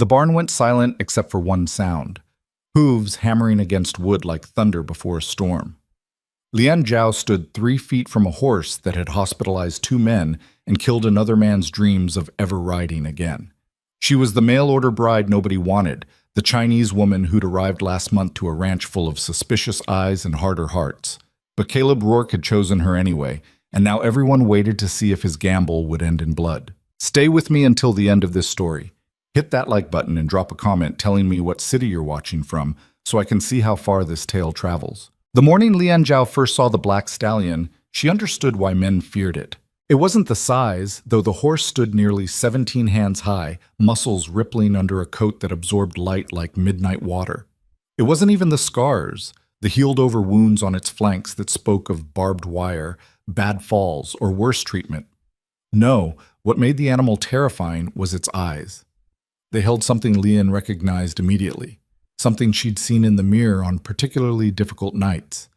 The barn went silent except for one sound: hooves hammering against wood like thunder before a storm. Lian Zhao stood 3 feet from a horse that had hospitalized 2 men and killed another man's dreams of ever riding again. She was the mail-order bride nobody wanted, the Chinese woman who'd arrived last month to a ranch full of suspicious eyes and harder hearts. But Caleb Rourke had chosen her anyway, and now everyone waited to see if his gamble would end in blood. Stay with me until the end of this story. Hit that like button and drop a comment telling me what city you're watching from so I can see how far this tale travels. The morning Lian Zhao first saw the black stallion, she understood why men feared it. It wasn't the size, though the horse stood nearly 17 hands high, muscles rippling under a coat that absorbed light like midnight water. It wasn't even the scars, the healed-over wounds on its flanks that spoke of barbed wire, bad falls, or worse treatment. No, what made the animal terrifying was its eyes. They held something Lian recognized immediately, something she'd seen in the mirror on particularly difficult nights.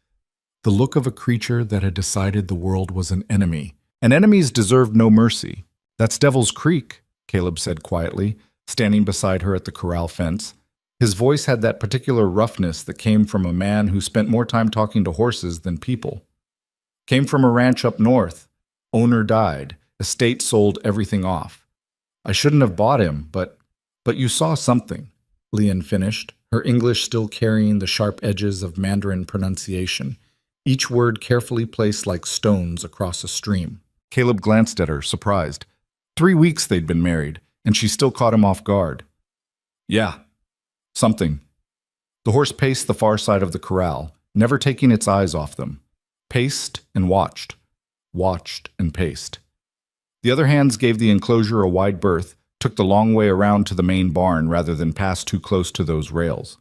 The look of a creature that had decided the world was an enemy, and enemies deserved no mercy. "That's Devil's Creek," Caleb said quietly, standing beside her at the corral fence. His voice had that particular roughness that came from a man who spent more time talking to horses than people. "Came from a ranch up north. Owner died. Estate sold everything off. I shouldn't have bought him, but you saw something," Lian finished, her English still carrying the sharp edges of Mandarin pronunciation, each word carefully placed like stones across a stream. Caleb glanced at her, surprised. 3 weeks they'd been married, and she still caught him off guard. "Yeah, something." The horse paced the far side of the corral, never taking its eyes off them. Paced and watched and paced. The other hands gave the enclosure a wide berth, took the long way around to the main barn rather than pass too close to those rails.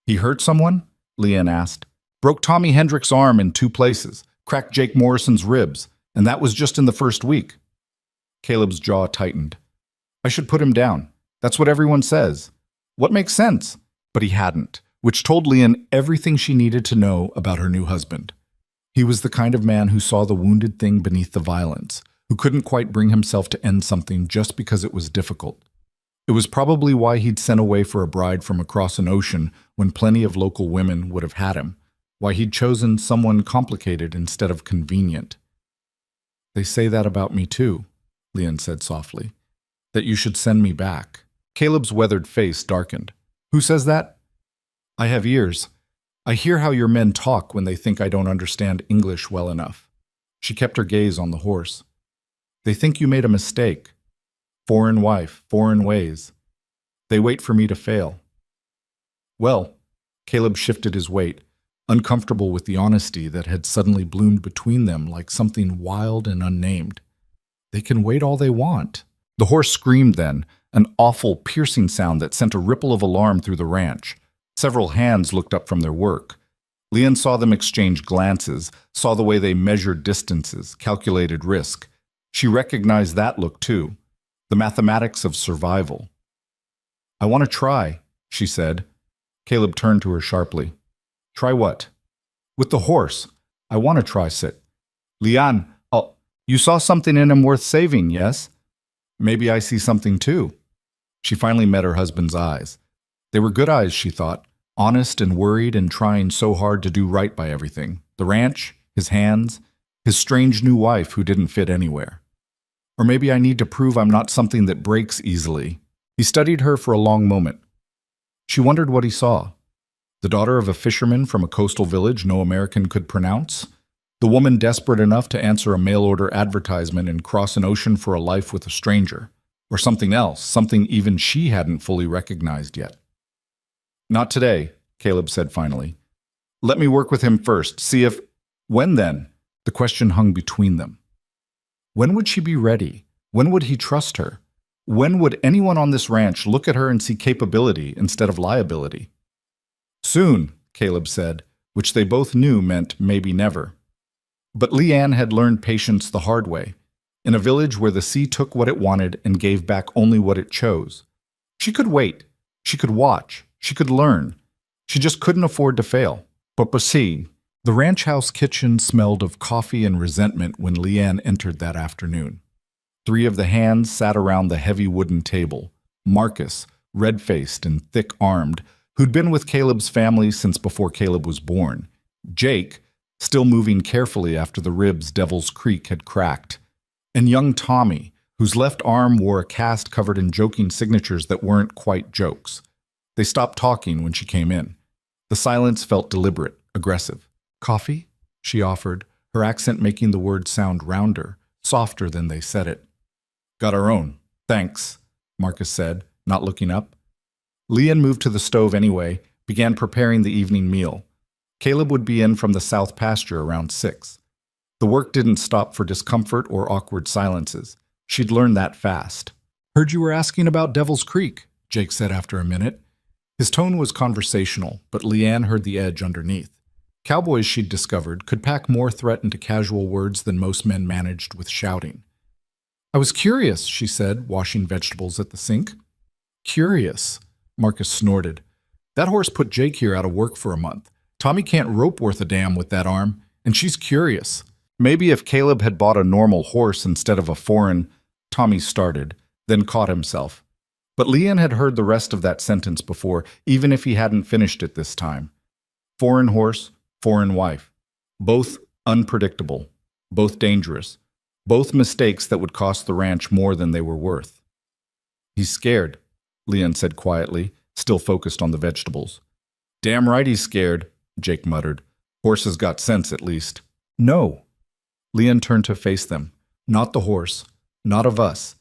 "He hurt someone?" Lian asked. "Broke Tommy Hendrick's arm in 2 places, cracked Jake Morrison's ribs, and that was just in the first week." Caleb's jaw tightened. "I should put him down. That's what everyone says. What makes sense?" But he hadn't, which told Lian everything she needed to know about her new husband. He was the kind of man who saw the wounded thing beneath the violence, who couldn't quite bring himself to end something just because it was difficult. It was probably why he'd sent away for a bride from across an ocean when plenty of local women would have had him, why he'd chosen someone complicated instead of convenient. "They say that about me too," Lian said softly, "that you should send me back." Caleb's weathered face darkened. "Who says that?" "I have ears. I hear how your men talk when they think I don't understand English well enough." She kept her gaze on the horse. "They think you made a mistake. Foreign wife, foreign ways. They wait for me to fail." "Well," Caleb shifted his weight, uncomfortable with the honesty that had suddenly bloomed between them like something wild and unnamed. "They can wait all they want." The horse screamed then, an awful, piercing sound that sent a ripple of alarm through the ranch. Several hands looked up from their work. Lian saw them exchange glances, saw the way they measured distances, calculated risk. She recognized that look too, the mathematics of survival. "I want to try," she said. Caleb turned to her sharply. "Try what?" "With the horse. I want to try sit." "Lian, you saw something in him worth saving, yes?" "Maybe I see something too." She finally met her husband's eyes. They were good eyes, she thought, honest and worried and trying so hard to do right by everything. The ranch, his hands, his strange new wife who didn't fit anywhere. "Or maybe I need to prove I'm not something that breaks easily." He studied her for a long moment. She wondered what he saw. The daughter of a fisherman from a coastal village no American could pronounce? The woman desperate enough to answer a mail-order advertisement and cross an ocean for a life with a stranger? Or something else, something even she hadn't fully recognized yet? "Not today," Caleb said finally. "Let me work with him first, see if—" "When then?" The question hung between them. When would she be ready? When would he trust her? When would anyone on this ranch look at her and see capability instead of liability? "Soon," Caleb said, which they both knew meant maybe never. But Lian had learned patience the hard way, in a village where the sea took what it wanted and gave back only what it chose. She could wait. She could watch. She could learn. She just couldn't afford to fail. But see, the ranch house kitchen smelled of coffee and resentment when Lian entered that afternoon. 3 of the hands sat around the heavy wooden table. Marcus, red-faced and thick-armed, who'd been with Caleb's family since before Caleb was born. Jake, still moving carefully after the ribs Devil's Creek had cracked. And young Tommy, whose left arm wore a cast covered in joking signatures that weren't quite jokes. They stopped talking when she came in. The silence felt deliberate, aggressive. "Coffee?" she offered, her accent making the word sound rounder, softer than they said it. "Got our own. Thanks," Marcus said, not looking up. Leanne moved to the stove anyway, began preparing the evening meal. Caleb would be in from the south pasture around 6. The work didn't stop for discomfort or awkward silences. She'd learned that fast. "Heard you were asking about Devil's Creek," Jake said after a minute. His tone was conversational, but Leanne heard the edge underneath. Cowboys, she'd discovered, could pack more threat into casual words than most men managed with shouting. "I was curious," she said, washing vegetables at the sink. "Curious," Marcus snorted. "That horse put Jake here out of work for a month. Tommy can't rope worth a damn with that arm, and she's curious." Maybe if Caleb had bought a normal horse instead of a foreign, Tommy started, then caught himself. But Leanne had heard the rest of that sentence before, even if he hadn't finished it this time. Foreign horse, foreign wife. Both unpredictable, both dangerous, both mistakes that would cost the ranch more than they were worth. "He's scared," Leanne said quietly, still focused on the vegetables. "Damn right he's scared," Jake muttered. "Horses got sense, at least." "No." Leanne turned to face them. "Not the horse. Not of us.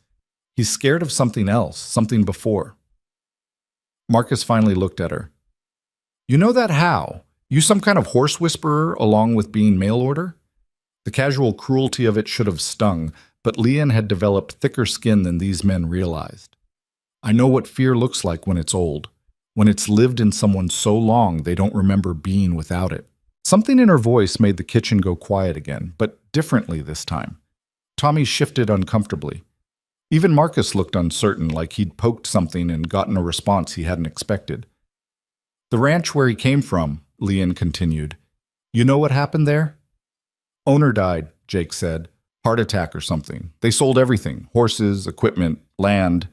He's scared of something else, something before." Marcus finally looked at her. "You know that how? You some kind of horse whisperer along with being mail order?" The casual cruelty of it should have stung, but Leanne had developed thicker skin than these men realized. "I know what fear looks like when it's old, when it's lived in someone so long they don't remember being without it." Something in her voice made the kitchen go quiet again, but differently this time. Tommy shifted uncomfortably. Even Marcus looked uncertain, like he'd poked something and gotten a response he hadn't expected. "The ranch where he came from," Leanne continued. "You know what happened there?" "Owner died," Jake said. "Heart attack or something. They sold everything, horses, equipment, land.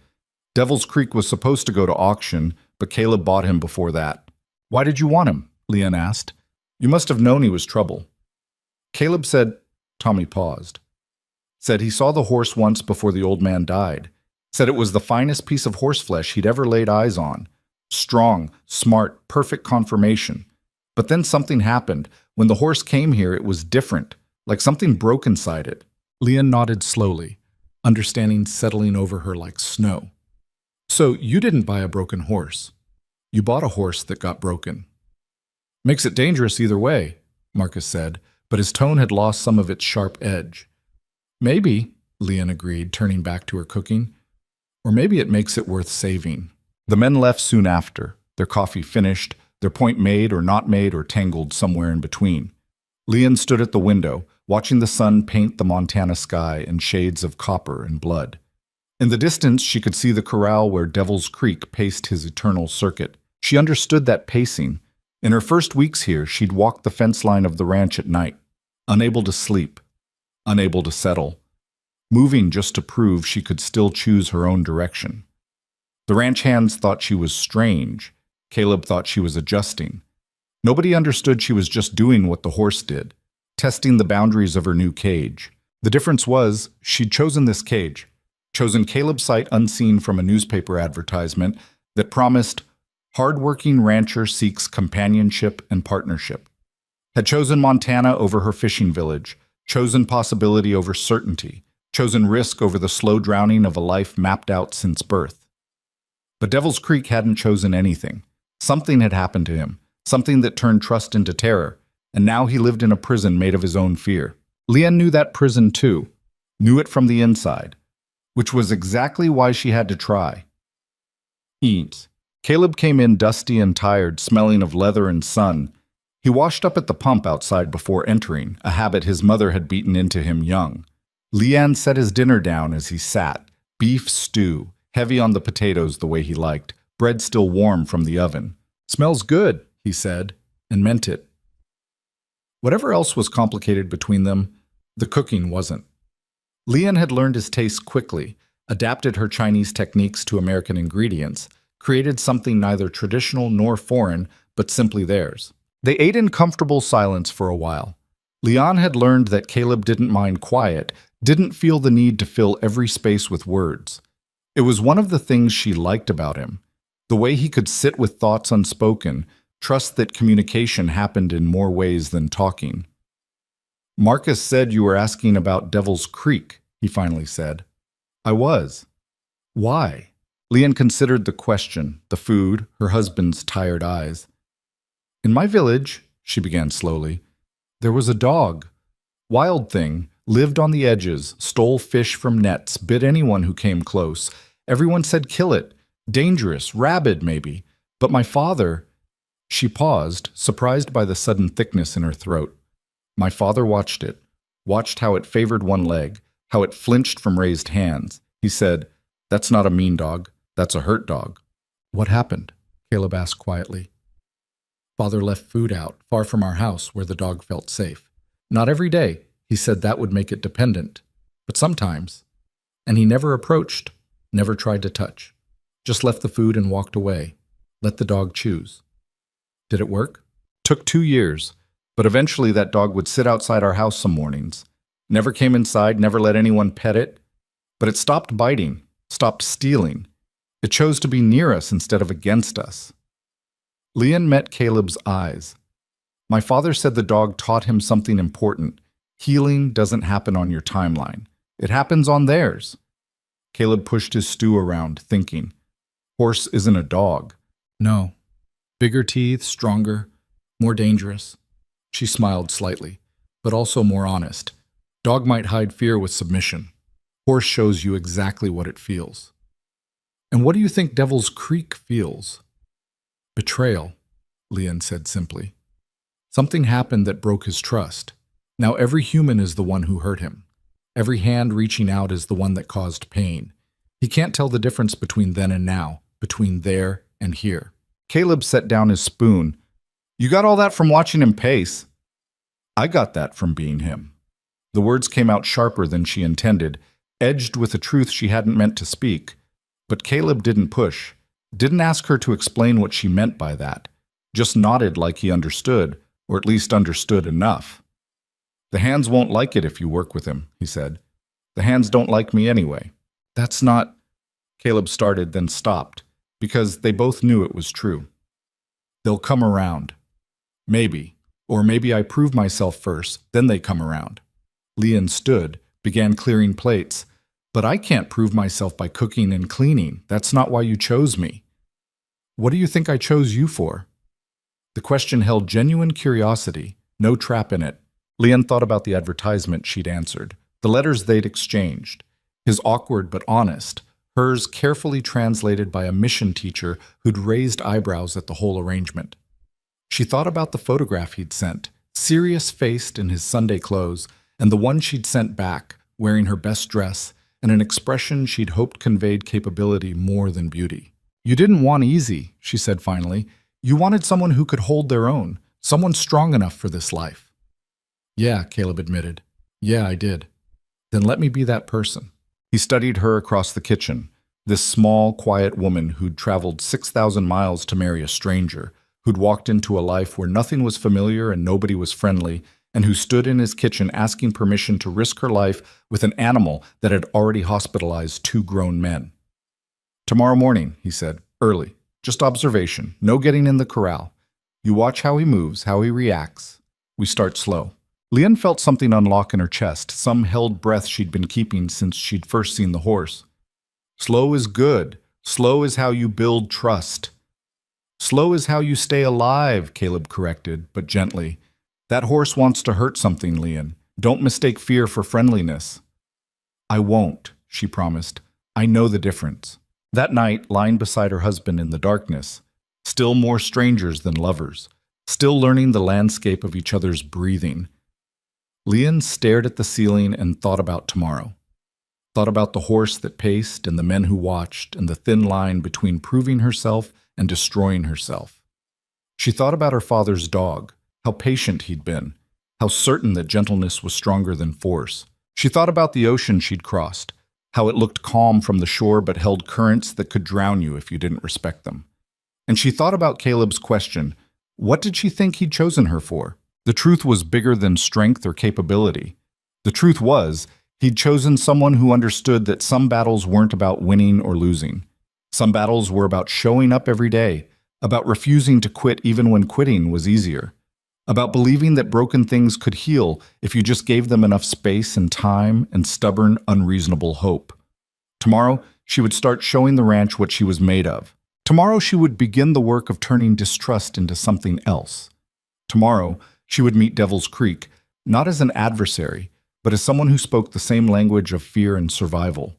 Devil's Creek was supposed to go to auction, but Caleb bought him before that." "Why did you want him?" Leanne asked. "You must have known he was trouble." Caleb said, Tommy paused. Said he saw the horse once before the old man died. Said it was the finest piece of horseflesh he'd ever laid eyes on. Strong, smart, perfect conformation. But then something happened. When the horse came here, it was different, like something broke inside it. Leanne nodded slowly, understanding settling over her like snow. "So you didn't buy a broken horse. You bought a horse that got broken." "Makes it dangerous either way," Marcus said, but his tone had lost some of its sharp edge. "Maybe," Leanne agreed, turning back to her cooking. "Or maybe it makes it worth saving." The men left soon after, their coffee finished, their point made or not made or tangled somewhere in between. Leanne stood at the window, watching the sun paint the Montana sky in shades of copper and blood. In the distance, she could see the corral where Devil's Creek paced his eternal circuit. She understood that pacing. In her first weeks here, she'd walked the fence line of the ranch at night, unable to sleep, unable to settle, moving just to prove she could still choose her own direction. The ranch hands thought she was strange. Caleb thought she was adjusting. Nobody understood she was just doing what the horse did, testing the boundaries of her new cage. The difference was, she'd chosen this cage, chosen Caleb's sight unseen from a newspaper advertisement that promised hard-working rancher seeks companionship and partnership. Had chosen Montana over her fishing village, chosen possibility over certainty, chosen risk over the slow drowning of a life mapped out since birth. But Devil's Creek hadn't chosen anything. Something had happened to him, something that turned trust into terror, and now he lived in a prison made of his own fear. Leanne knew that prison too, knew it from the inside, which was exactly why she had to try. Eat. Caleb came in dusty and tired, smelling of leather and sun. He washed up at the pump outside before entering, a habit his mother had beaten into him young. Leanne set his dinner down as he sat, beef stew, heavy on the potatoes the way he liked, bread still warm from the oven. "Smells good," he said, and meant it. Whatever else was complicated between them, the cooking wasn't. Leanne had learned his tastes quickly, adapted her Chinese techniques to American ingredients, created something neither traditional nor foreign, but simply theirs. They ate in comfortable silence for a while. Leon had learned that Caleb didn't mind quiet, didn't feel the need to fill every space with words. It was one of the things she liked about him, the way he could sit with thoughts unspoken, trust that communication happened in more ways than talking. "Marcus said you were asking about Devil's Creek," he finally said. "I was." "Why?" Leon considered the question, the food, her husband's tired eyes. "In my village," she began slowly, "there was a dog. Wild thing, lived on the edges, stole fish from nets, bit anyone who came close. Everyone said kill it. Dangerous, rabid maybe. But my father—" She paused, surprised by the sudden thickness in her throat. "My father watched it, watched how it favored one leg, how it flinched from raised hands. He said, 'That's not a mean dog, that's a hurt dog.'" "What happened?" Caleb asked quietly. "Father left food out, far from our house, where the dog felt safe. Not every day, he said that would make it dependent, but sometimes. And he never approached, never tried to touch. Just left the food and walked away. Let the dog choose." "Did it work?" "Took 2 years, but eventually that dog would sit outside our house some mornings. Never came inside, never let anyone pet it. But it stopped biting, stopped stealing. It chose to be near us instead of against us." Leon met Caleb's eyes. "My father said the dog taught him something important. Healing doesn't happen on your timeline. It happens on theirs." Caleb pushed his stew around, thinking. Horse isn't a dog. "No. Bigger teeth, stronger, more dangerous." She smiled slightly, but also more honest. "Dog might hide fear with submission. Horse shows you exactly what it feels." "And what do you think Devil's Creek feels?" "Betrayal," Leon said simply. "Something happened that broke his trust. Now every human is the one who hurt him. Every hand reaching out is the one that caused pain. He can't tell the difference between then and now, between there and here." Caleb set down his spoon. "You got all that from watching him pace." "I got that from being him." The words came out sharper than she intended, edged with a truth she hadn't meant to speak. But Caleb didn't push, didn't ask her to explain what she meant by that, just nodded like he understood, or at least understood enough. "The hands won't like it if you work with him," he said. "The hands don't like me anyway." "That's not—" Caleb started, then stopped, because they both knew it was true. "They'll come around. Maybe. Or maybe I prove myself first, then they come around." Leon stood, began clearing plates. "But I can't prove myself by cooking and cleaning. That's not why you chose me." "What do you think I chose you for?" The question held genuine curiosity, no trap in it. Leon thought about the advertisement she'd answered, the letters they'd exchanged. His awkward but honest, hers carefully translated by a mission teacher who'd raised eyebrows at the whole arrangement. She thought about the photograph he'd sent, serious-faced in his Sunday clothes, and the one she'd sent back, wearing her best dress, and an expression she'd hoped conveyed capability more than beauty. "You didn't want easy," she said finally. "You wanted someone who could hold their own, someone strong enough for this life." "Yeah," Caleb admitted. "Yeah, I did." "Then let me be that person." He studied her across the kitchen, this small, quiet woman who'd traveled 6,000 miles to marry a stranger, who'd walked into a life where nothing was familiar and nobody was friendly, and who stood in his kitchen asking permission to risk her life with an animal that had already hospitalized 2 grown men. "Tomorrow morning," he said, "early. Just observation, no getting in the corral. You watch how he moves, how he reacts. We start slow." Leon felt something unlock in her chest, some held breath she'd been keeping since she'd first seen the horse. "Slow is good. Slow is how you build trust." "Slow is how you stay alive," Caleb corrected, but gently. "That horse wants to hurt something, Leon. Don't mistake fear for friendliness." "I won't," she promised. "I know the difference." That night, lying beside her husband in the darkness, still more strangers than lovers, still learning the landscape of each other's breathing, Leon stared at the ceiling and thought about tomorrow. Thought about the horse that paced and the men who watched and the thin line between proving herself and destroying herself. She thought about her father's dog, how patient he'd been, how certain that gentleness was stronger than force. She thought about the ocean she'd crossed, how it looked calm from the shore but held currents that could drown you if you didn't respect them. And she thought about Caleb's question, what did she think he'd chosen her for? The truth was bigger than strength or capability. The truth was, he'd chosen someone who understood that some battles weren't about winning or losing. Some battles were about showing up every day, about refusing to quit even when quitting was easier, about believing that broken things could heal if you just gave them enough space and time and stubborn, unreasonable hope. Tomorrow, she would start showing the ranch what she was made of. Tomorrow, she would begin the work of turning distrust into something else. Tomorrow, she would meet Devil's Creek, not as an adversary, but as someone who spoke the same language of fear and survival.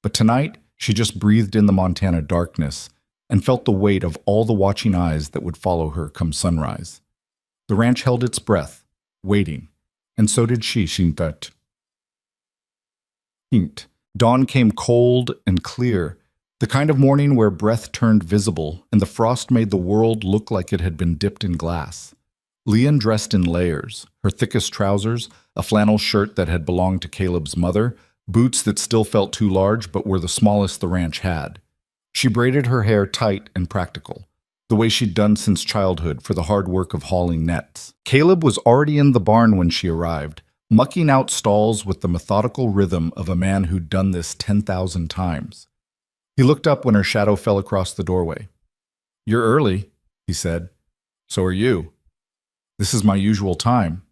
But tonight, she just breathed in the Montana darkness and felt the weight of all the watching eyes that would follow her come sunrise. The ranch held its breath, waiting, and so did she thought. Dawn came cold and clear, the kind of morning where breath turned visible and the frost made the world look like it had been dipped in glass. Leanne dressed in layers, her thickest trousers, a flannel shirt that had belonged to Caleb's mother, boots that still felt too large but were the smallest the ranch had. She braided her hair tight and practical, the way she'd done since childhood for the hard work of hauling nets. Caleb was already in the barn when she arrived, mucking out stalls with the methodical rhythm of a man who'd done this 10,000 times. He looked up when her shadow fell across the doorway. "You're early," he said. "So are you. This is my usual time."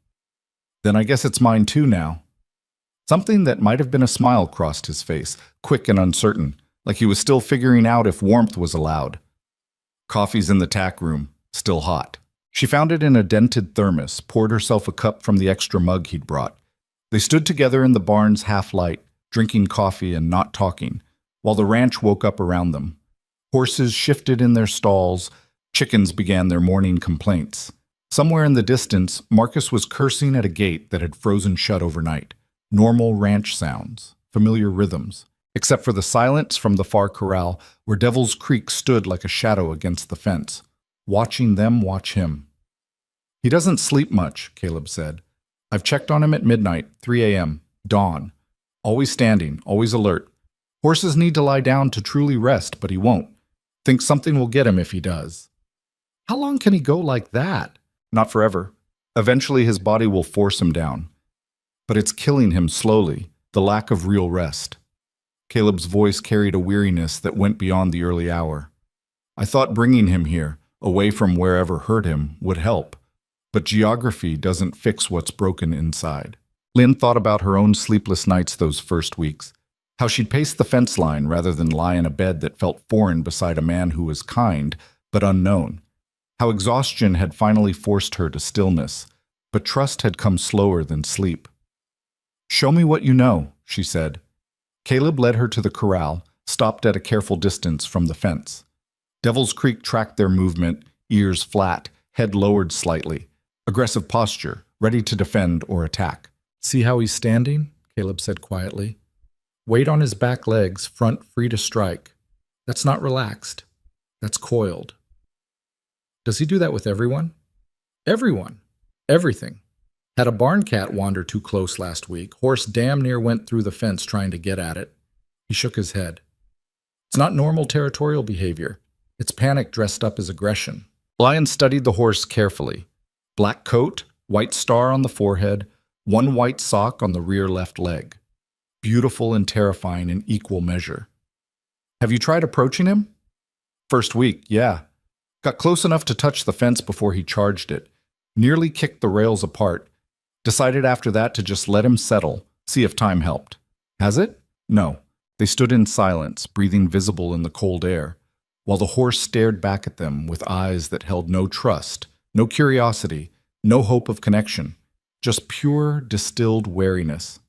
"Then I guess it's mine too now." Something that might have been a smile crossed his face, quick and uncertain, like he was still figuring out if warmth was allowed. "Coffee's in the tack room, still hot." She found it in a dented thermos, poured herself a cup from the extra mug he'd brought. They stood together in the barn's half-light, drinking coffee and not talking, while the ranch woke up around them. Horses shifted in their stalls, chickens began their morning complaints. Somewhere in the distance, Marcus was cursing at a gate that had frozen shut overnight. Normal ranch sounds, familiar rhythms, except for the silence from the far corral where Devil's Creek stood like a shadow against the fence, watching them watch him. "He doesn't sleep much," Caleb said. "I've checked on him at midnight, 3 a.m., dawn. Always standing, always alert. Horses need to lie down to truly rest, but he won't. Thinks something will get him if he does." "How long can he go like that?" "Not forever. Eventually his body will force him down. But it's killing him slowly, the lack of real rest." Caleb's voice carried a weariness that went beyond the early hour. "I thought bringing him here, away from wherever hurt him, would help. But geography doesn't fix what's broken inside." Lynn thought about her own sleepless nights those first weeks, how she'd pace the fence line rather than lie in a bed that felt foreign beside a man who was kind, but unknown, how exhaustion had finally forced her to stillness, but trust had come slower than sleep. "Show me what you know," she said. Caleb led her to the corral, stopped at a careful distance from the fence. Devil's Creek tracked their movement, ears flat, head lowered slightly, aggressive posture, ready to defend or attack. "See how he's standing?" Caleb said quietly. "Weight on his back legs, front free to strike. That's not relaxed. That's coiled." "Does he do that with everyone?" "Everyone. Everything. Had a barn cat wander too close last week. Horse damn near went through the fence trying to get at it." He shook his head. "It's not normal territorial behavior. It's panic dressed up as aggression." Lion studied the horse carefully. Black coat, white star on the forehead, one white sock on the rear left leg. Beautiful and terrifying in equal measure. "Have you tried approaching him?" "First week, yeah. Got close enough to touch the fence before he charged it. Nearly kicked the rails apart. Decided after that to just let him settle, see if time helped." "Has it?" "No." They stood in silence, breathing visible in the cold air, while the horse stared back at them with eyes that held no trust, no curiosity, no hope of connection, just pure, distilled wariness.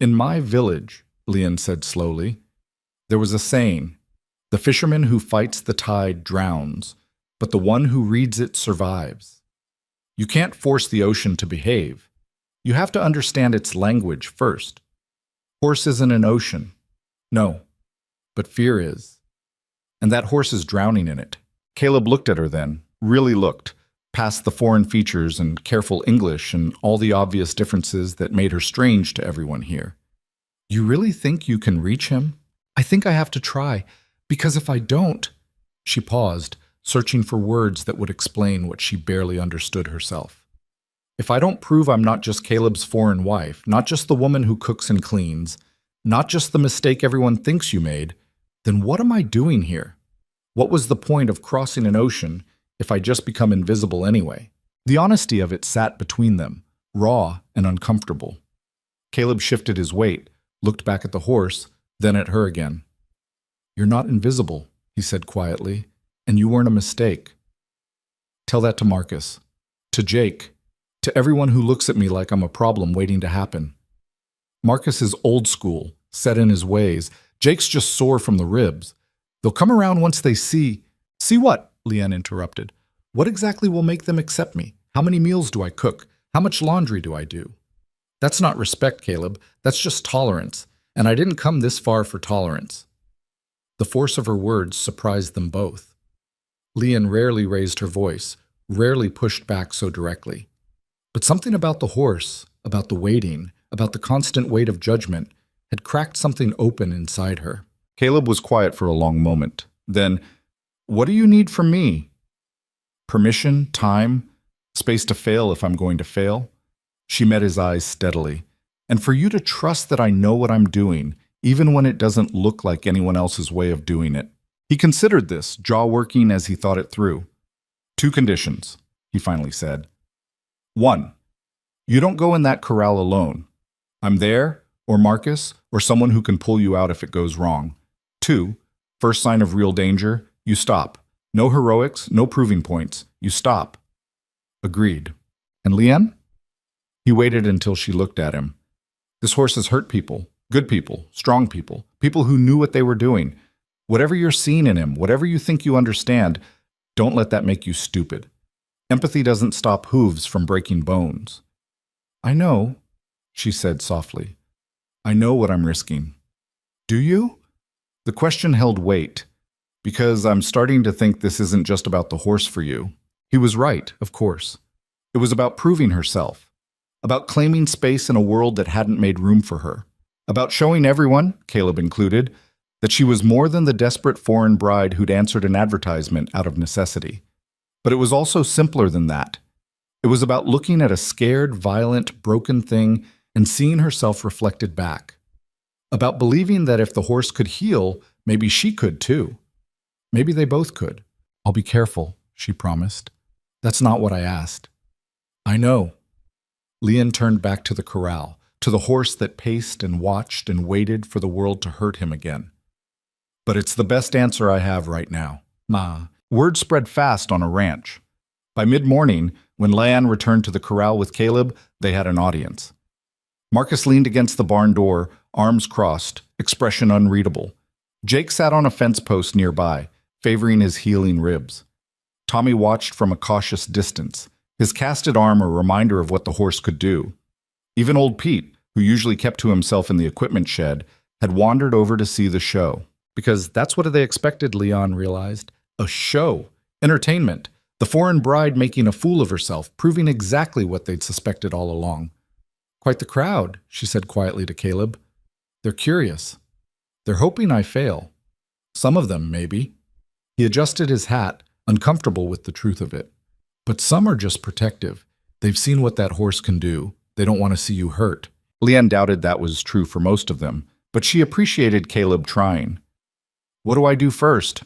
"In my village," Leon said slowly, "there was a saying, the fisherman who fights the tide drowns, but the one who reads it survives. You can't force the ocean to behave. You have to understand its language first. Horse isn't an ocean. No, but fear is. And that horse is drowning in it." Caleb looked at her then, really looked, past the foreign features and careful English and all the obvious differences that made her strange to everyone here. You really think you can reach him? I think I have to try, because if I don't... She paused, searching for words that would explain what she barely understood herself. If I don't prove I'm not just Caleb's foreign wife, not just the woman who cooks and cleans, not just the mistake everyone thinks you made, then what am I doing here? What was the point of crossing an ocean if I just become invisible anyway? The honesty of it sat between them, raw and uncomfortable. Caleb shifted his weight, looked back at the horse, then at her again. You're not invisible, he said quietly, and you weren't a mistake. Tell that to Marcus, to Jake, to everyone who looks at me like I'm a problem waiting to happen. Marcus is old school, set in his ways. Jake's just sore from the ribs. They'll come around once they see... See what? Leanne interrupted. What exactly will make them accept me? How many meals do I cook? How much laundry do I do? That's not respect, Caleb. That's just tolerance. And I didn't come this far for tolerance. The force of her words surprised them both. Leanne rarely raised her voice, rarely pushed back so directly. But something about the horse, about the waiting, about the constant weight of judgment, had cracked something open inside her. Caleb was quiet for a long moment. Then, what do you need from me? Permission, time, space to fail if I'm going to fail? She met his eyes steadily. And for you to trust that I know what I'm doing, even when it doesn't look like anyone else's way of doing it. He considered this, jaw working as he thought it through. 2 conditions, he finally said. 1, you don't go in that corral alone. I'm there, or Marcus, or someone who can pull you out if it goes wrong. 2, first sign of real danger, you stop. No heroics, no proving points. You stop. Agreed. And Leanne? He waited until she looked at him. This horse has hurt people, good people, strong people, people who knew what they were doing. Whatever you're seeing in him, whatever you think you understand, don't let that make you stupid. Empathy doesn't stop hooves from breaking bones. I know, she said softly. I know what I'm risking. Do you? The question held weight, because I'm starting to think this isn't just about the horse for you. He was right, of course. It was about proving herself, about claiming space in a world that hadn't made room for her, about showing everyone, Caleb included, that she was more than the desperate foreign bride who'd answered an advertisement out of necessity. But it was also simpler than that. It was about looking at a scared, violent, broken thing and seeing herself reflected back. About believing that if the horse could heal, maybe she could too. Maybe they both could. I'll be careful, she promised. That's not what I asked. I know. Leanne turned back to the corral, to the horse that paced and watched and waited for the world to hurt him again. But it's the best answer I have right now. Ma. Word spread fast on a ranch. By mid-morning, when Leanne returned to the corral with Caleb, they had an audience. Marcus leaned against the barn door, arms crossed, expression unreadable. Jake sat on a fence post nearby, favoring his healing ribs. Tommy watched from a cautious distance, his casted arm a reminder of what the horse could do. Even old Pete, who usually kept to himself in the equipment shed, had wandered over to see the show. Because that's what they expected, Leon realized. A show. Entertainment. The foreign bride making a fool of herself, proving exactly what they'd suspected all along. Quite the crowd, she said quietly to Caleb. They're curious. They're hoping I fail. Some of them, maybe. He adjusted his hat, uncomfortable with the truth of it. But some are just protective. They've seen what that horse can do. They don't want to see you hurt. Leanne doubted that was true for most of them, but she appreciated Caleb trying. What do I do first?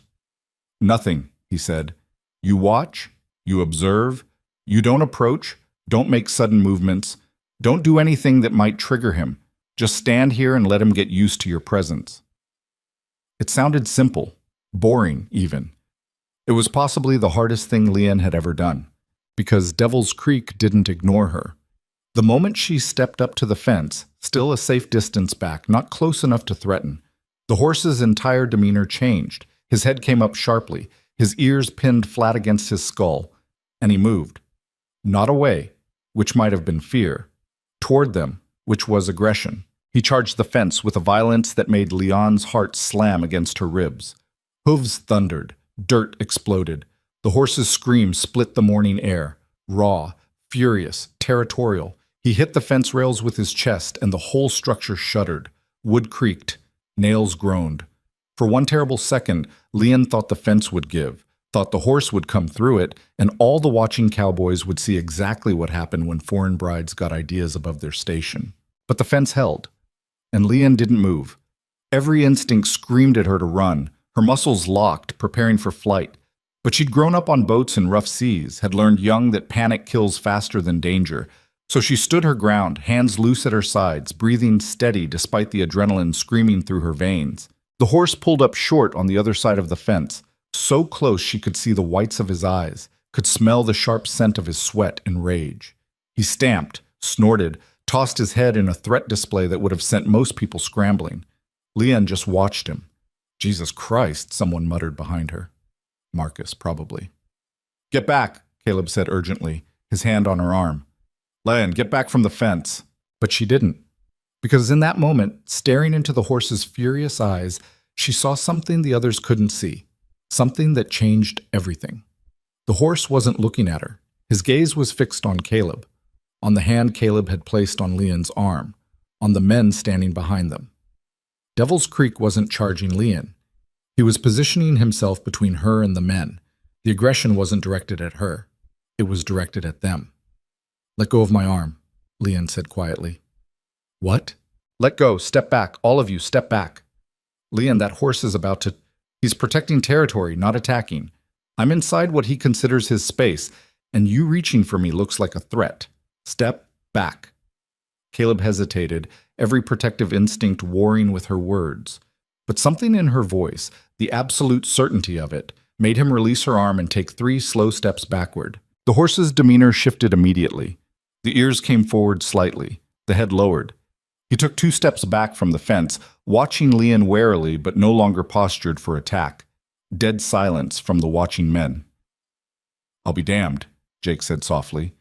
Nothing, he said. You watch, you observe, you don't approach, don't make sudden movements, don't do anything that might trigger him. Just stand here and let him get used to your presence. It sounded simple, boring even. It was possibly the hardest thing Leanne had ever done, because Devil's Creek didn't ignore her. The moment she stepped up to the fence, still a safe distance back, not close enough to threaten, the horse's entire demeanor changed. His head came up sharply, his ears pinned flat against his skull, and he moved. Not away, which might have been fear, toward them, which was aggression. He charged the fence with a violence that made Leon's heart slam against her ribs. Hooves thundered, dirt exploded. The horse's scream split the morning air, raw, furious, territorial. He hit the fence rails with his chest, and the whole structure shuddered. Wood creaked. Nails groaned. For one terrible second, Leon thought the fence would give, thought the horse would come through it, and all the watching cowboys would see exactly what happened when foreign brides got ideas above their station. But the fence held, and Leon didn't move. Every instinct screamed at her to run, her muscles locked, preparing for flight. But she'd grown up on boats in rough seas, had learned young that panic kills faster than danger. So she stood her ground, hands loose at her sides, breathing steady despite the adrenaline screaming through her veins. The horse pulled up short on the other side of the fence, so close she could see the whites of his eyes, could smell the sharp scent of his sweat and rage. He stamped, snorted, tossed his head in a threat display that would have sent most people scrambling. Leon just watched him. Jesus Christ, someone muttered behind her. Marcus, probably. Get back, Caleb said urgently, his hand on her arm. Leon, get back from the fence. But she didn't. Because in that moment, staring into the horse's furious eyes, she saw something the others couldn't see. Something that changed everything. The horse wasn't looking at her. His gaze was fixed on Caleb, on the hand Caleb had placed on Leon's arm, on the men standing behind them. Devil's Creek wasn't charging Leon. He was positioning himself between her and the men. The aggression wasn't directed at her. It was directed at them. Let go of my arm, Leon said quietly. What? Let go. Step back. All of you, step back. Leon, that horse is about to... He's protecting territory, not attacking. I'm inside what he considers his space, and you reaching for me looks like a threat. Step back. Caleb hesitated, every protective instinct warring with her words. But something in her voice, the absolute certainty of it, made him release her arm and take 3 slow steps backward. The horse's demeanor shifted immediately. The ears came forward slightly, the head lowered. He took 2 steps back from the fence, watching Leon warily but no longer postured for attack. Dead silence from the watching men. I'll be damned, Jake said softly.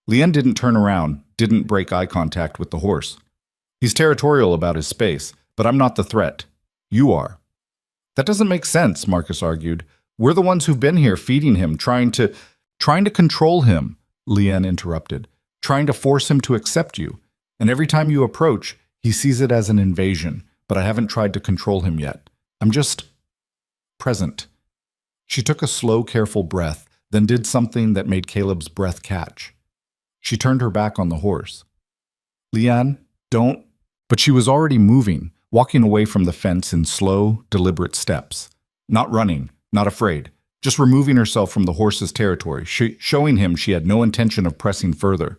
Leon didn't turn around, didn't break eye contact with the horse. He's territorial about his space, but I'm not the threat. You are. That doesn't make sense, Marcus argued. We're the ones who've been here feeding him, trying to control him, Leon interrupted, trying to force him to accept you. And every time you approach, he sees it as an invasion, but I haven't tried to control him yet. I'm just present. She took a slow, careful breath, then did something that made Caleb's breath catch. She turned her back on the horse. Leon, don't... But she was already moving, walking away from the fence in slow, deliberate steps. Not running, not afraid, just removing herself from the horse's territory, showing him she had no intention of pressing further.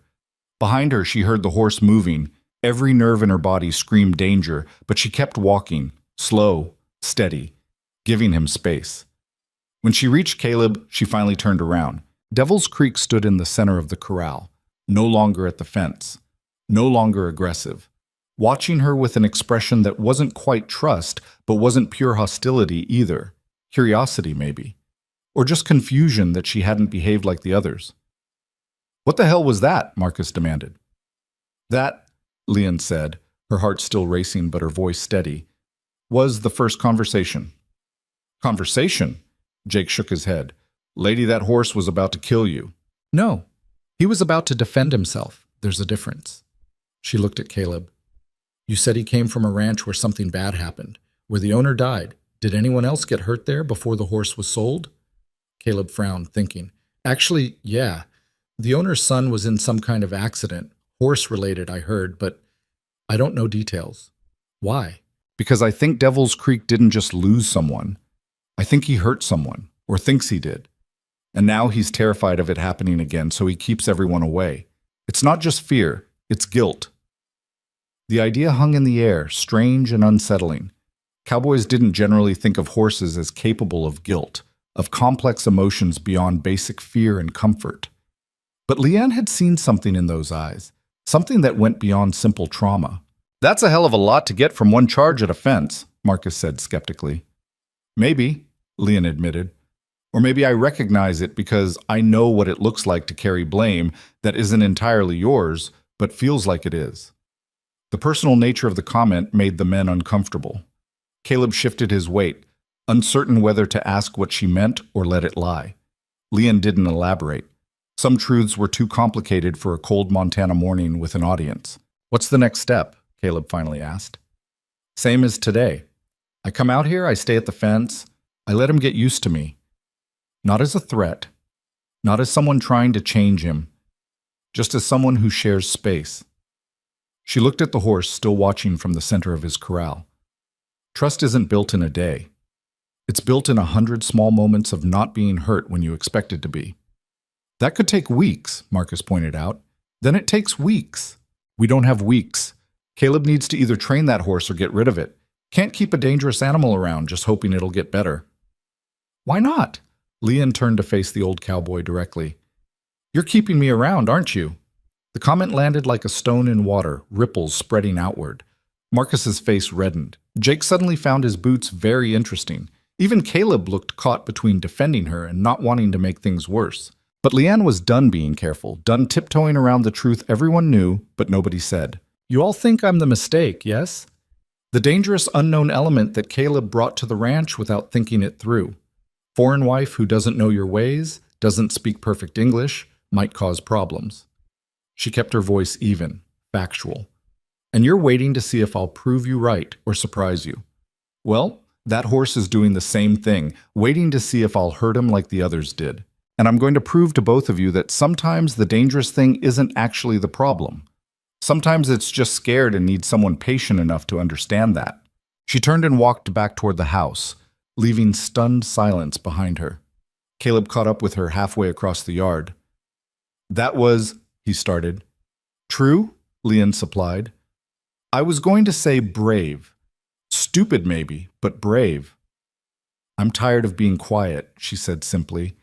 Behind her, she heard the horse moving. Every nerve in her body screamed danger, but she kept walking, slow, steady, giving him space. When she reached Caleb, she finally turned around. Devil's Creek stood in the center of the corral, no longer at the fence, no longer aggressive, watching her with an expression that wasn't quite trust, but wasn't pure hostility either. Curiosity, maybe. Or just confusion that she hadn't behaved like the others. What the hell was that? Marcus demanded. That, Leon said, her heart still racing but her voice steady, was the first conversation. Conversation? Jake shook his head. Lady, that horse was about to kill you. No, he was about to defend himself. There's a difference. She looked at Caleb. You said he came from a ranch where something bad happened, where the owner died. Did anyone else get hurt there before the horse was sold? Caleb frowned, thinking. Actually, yeah. The owner's son was in some kind of accident, horse-related, I heard, but I don't know details. Why? Because I think Devil's Creek didn't just lose someone. I think he hurt someone, or thinks he did. And now he's terrified of it happening again, so he keeps everyone away. It's not just fear, it's guilt. The idea hung in the air, strange and unsettling. Cowboys didn't generally think of horses as capable of guilt, of complex emotions beyond basic fear and comfort. But Leanne had seen something in those eyes, something that went beyond simple trauma. That's a hell of a lot to get from one charge at a fence, Marcus said skeptically. Maybe, Leanne admitted. Or maybe I recognize it because I know what it looks like to carry blame that isn't entirely yours, but feels like it is. The personal nature of the comment made the men uncomfortable. Caleb shifted his weight, uncertain whether to ask what she meant or let it lie. Leanne didn't elaborate. Some truths were too complicated for a cold Montana morning with an audience. What's the next step? Caleb finally asked. Same as today. I come out here, I stay at the fence, I let him get used to me. Not as a threat, not as someone trying to change him, just as someone who shares space. She looked at the horse, still watching from the center of his corral. Trust isn't built in a day. It's built in 100 small moments of not being hurt when you expect it to be. That could take weeks, Marcus pointed out. Then it takes weeks. We don't have weeks. Caleb needs to either train that horse or get rid of it. Can't keep a dangerous animal around just hoping it'll get better. Why not? Leon turned to face the old cowboy directly. You're keeping me around, aren't you? The comment landed like a stone in water, ripples spreading outward. Marcus's face reddened. Jake suddenly found his boots very interesting. Even Caleb looked caught between defending her and not wanting to make things worse. But Leanne was done being careful, done tiptoeing around the truth everyone knew, but nobody said. You all think I'm the mistake, yes? The dangerous unknown element that Caleb brought to the ranch without thinking it through. Foreign wife who doesn't know your ways, doesn't speak perfect English, might cause problems. She kept her voice even, factual. And you're waiting to see if I'll prove you right or surprise you. Well, that horse is doing the same thing, waiting to see if I'll hurt him like the others did. And I'm going to prove to both of you that sometimes the dangerous thing isn't actually the problem. Sometimes it's just scared and needs someone patient enough to understand that. She turned and walked back toward the house, leaving stunned silence behind her. Caleb caught up with her halfway across the yard. That was, he started. True, Leon supplied. I was going to say brave. Stupid maybe, but brave. I'm tired of being quiet, she said simply.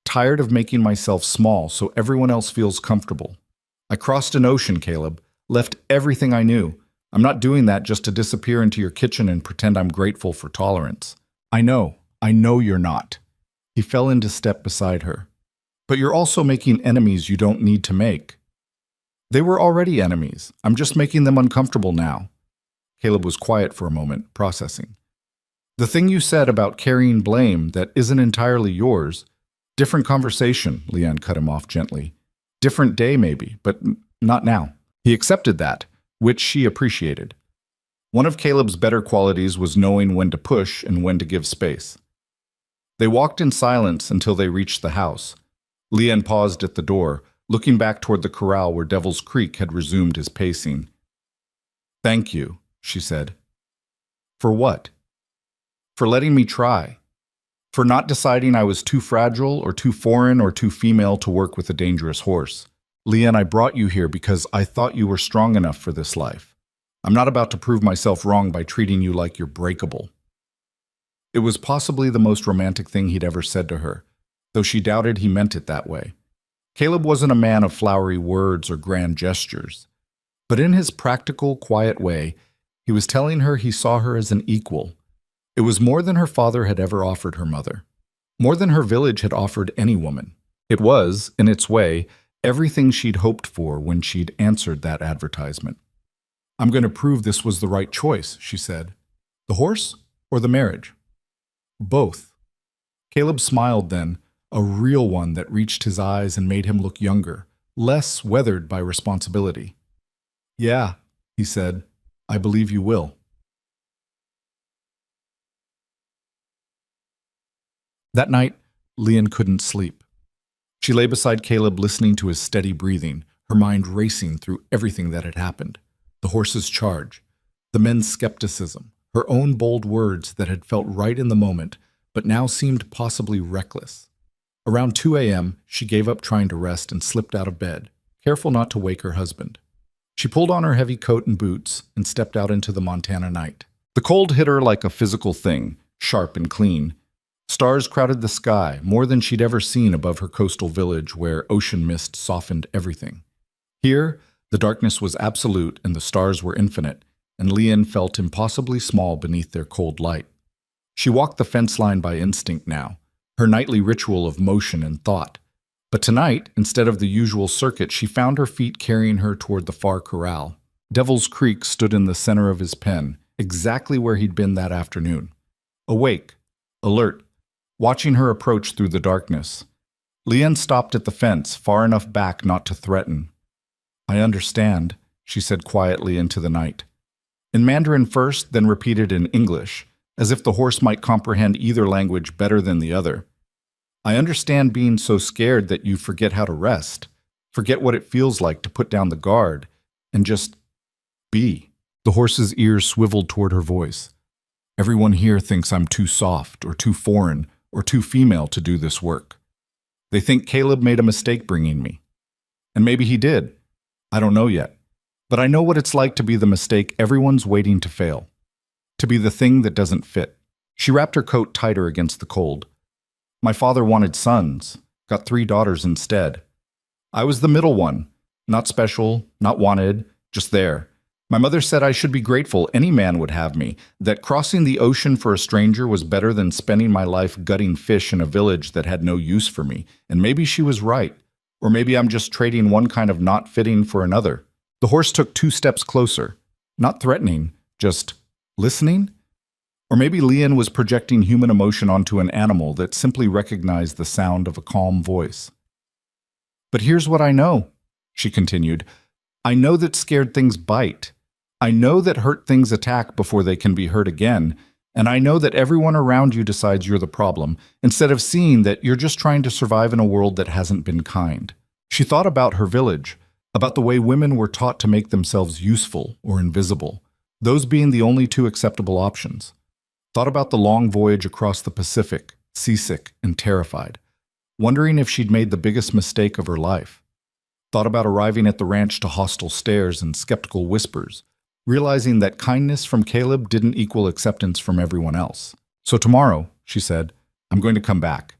Tired of making myself small so everyone else feels comfortable. I crossed an ocean, Caleb, left everything I knew. I'm not doing that just to disappear into your kitchen and pretend I'm grateful for tolerance. I know you're not. He fell into step beside her. But you're also making enemies you don't need to make. They were already enemies. I'm just making them uncomfortable now. Caleb was quiet for a moment, processing. The thing you said about carrying blame that isn't entirely yours, different conversation, Leanne cut him off gently. Different day maybe, but not now. He accepted that, which she appreciated. One of Caleb's better qualities was knowing when to push and when to give space. They walked in silence until they reached the house. Leanne paused at the door, looking back toward the corral where Devil's Creek had resumed his pacing. Thank you, she said. For what? For letting me try. For not deciding I was too fragile or too foreign or too female to work with a dangerous horse. Leanne, I brought you here because I thought you were strong enough for this life. I'm not about to prove myself wrong by treating you like you're breakable. It was possibly the most romantic thing he'd ever said to her, though she doubted he meant it that way. Caleb wasn't a man of flowery words or grand gestures, but in his practical, quiet way, he was telling her he saw her as an equal. It was more than her father had ever offered her mother, more than her village had offered any woman. It was, in its way, everything she'd hoped for when she'd answered that advertisement. I'm going to prove this was the right choice, she said. The horse or the marriage? Both. Caleb smiled then, a real one that reached his eyes and made him look younger, less weathered by responsibility. Yeah, he said, I believe you will. That night, Leanne couldn't sleep. She lay beside Caleb listening to his steady breathing, her mind racing through everything that had happened. The horse's charge, the men's skepticism, her own bold words that had felt right in the moment, but now seemed possibly reckless. Around 2 a.m., she gave up trying to rest and slipped out of bed, careful not to wake her husband. She pulled on her heavy coat and boots and stepped out into the Montana night. The cold hit her like a physical thing, sharp and clean. Stars crowded the sky, more than she'd ever seen above her coastal village where ocean mist softened everything. Here, the darkness was absolute and the stars were infinite, and Leanne felt impossibly small beneath their cold light. She walked the fence line by instinct now, her nightly ritual of motion and thought. But tonight, instead of the usual circuit, she found her feet carrying her toward the far corral. Devil's Creek stood in the center of his pen, exactly where he'd been that afternoon. Awake, alert, watching her approach through the darkness. Leanne stopped at the fence, far enough back not to threaten. I understand, she said quietly into the night. in Mandarin first, then repeated in English, as if the horse might comprehend either language better than the other. I understand being so scared that you forget how to rest, forget what it feels like to put down the guard, and just be. The horse's ears swiveled toward her voice. Everyone here thinks I'm too soft, or too foreign, or too female to do this work. They think Caleb made a mistake bringing me. And maybe he did. I don't know yet. But I know what it's like to be the mistake everyone's waiting to fail. To be the thing that doesn't fit. She wrapped her coat tighter against the cold. My father wanted sons, got 3 daughters instead. I was the middle one, not special, not wanted, just there. My mother said I should be grateful any man would have me, that crossing the ocean for a stranger was better than spending my life gutting fish in a village that had no use for me, and maybe she was right. Or maybe I'm just trading one kind of not fitting for another. The horse took 2 steps closer, not threatening, just listening? Or maybe Lian was projecting human emotion onto an animal that simply recognized the sound of a calm voice. But here's what I know, she continued. I know that scared things bite. I know that hurt things attack before they can be hurt again. And I know that everyone around you decides you're the problem, instead of seeing that you're just trying to survive in a world that hasn't been kind. She thought about her village, about the way women were taught to make themselves useful or invisible, those being the only 2 acceptable options. Thought about the long voyage across the Pacific, seasick and terrified, wondering if she'd made the biggest mistake of her life. Thought about arriving at the ranch to hostile stares and skeptical whispers, realizing that kindness from Caleb didn't equal acceptance from everyone else. So tomorrow, she said, I'm going to come back.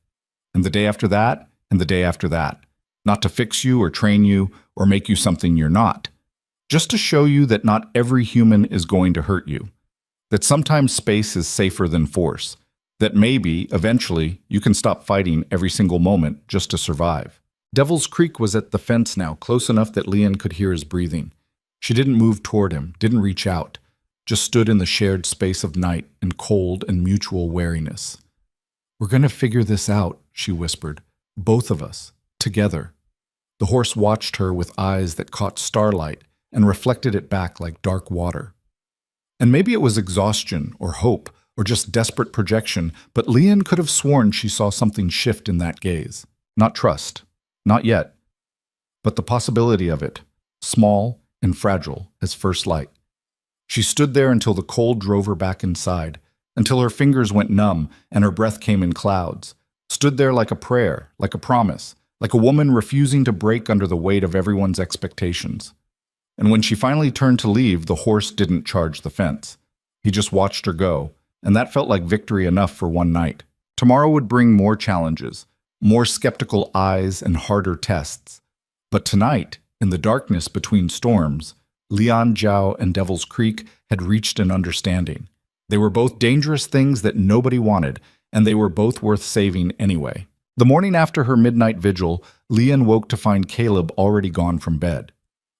And the day after that, and the day after that. Not to fix you or train you or make you something you're not. Just to show you that not every human is going to hurt you. That sometimes space is safer than force. That maybe, eventually, you can stop fighting every single moment just to survive. Devil's Creek was at the fence now, close enough that Lian could hear his breathing. She didn't move toward him, didn't reach out, just stood in the shared space of night and cold and mutual wariness. We're going to figure this out, she whispered. Both of us, together. The horse watched her with eyes that caught starlight and reflected it back like dark water. And maybe it was exhaustion or hope or just desperate projection, but Lian could have sworn she saw something shift in that gaze. Not trust, not yet, but the possibility of it, small and fragile as first light. She stood there until the cold drove her back inside, until her fingers went numb and her breath came in clouds. Stood there like a prayer, like a promise, like a woman refusing to break under the weight of everyone's expectations. And when she finally turned to leave, the horse didn't charge the fence. He just watched her go, and that felt like victory enough for one night. Tomorrow would bring more challenges, more skeptical eyes and harder tests. But tonight, in the darkness between storms, Lian Zhao and Devil's Creek had reached an understanding. They were both dangerous things that nobody wanted, and they were both worth saving anyway. The morning after her midnight vigil, Lian woke to find Caleb already gone from bed.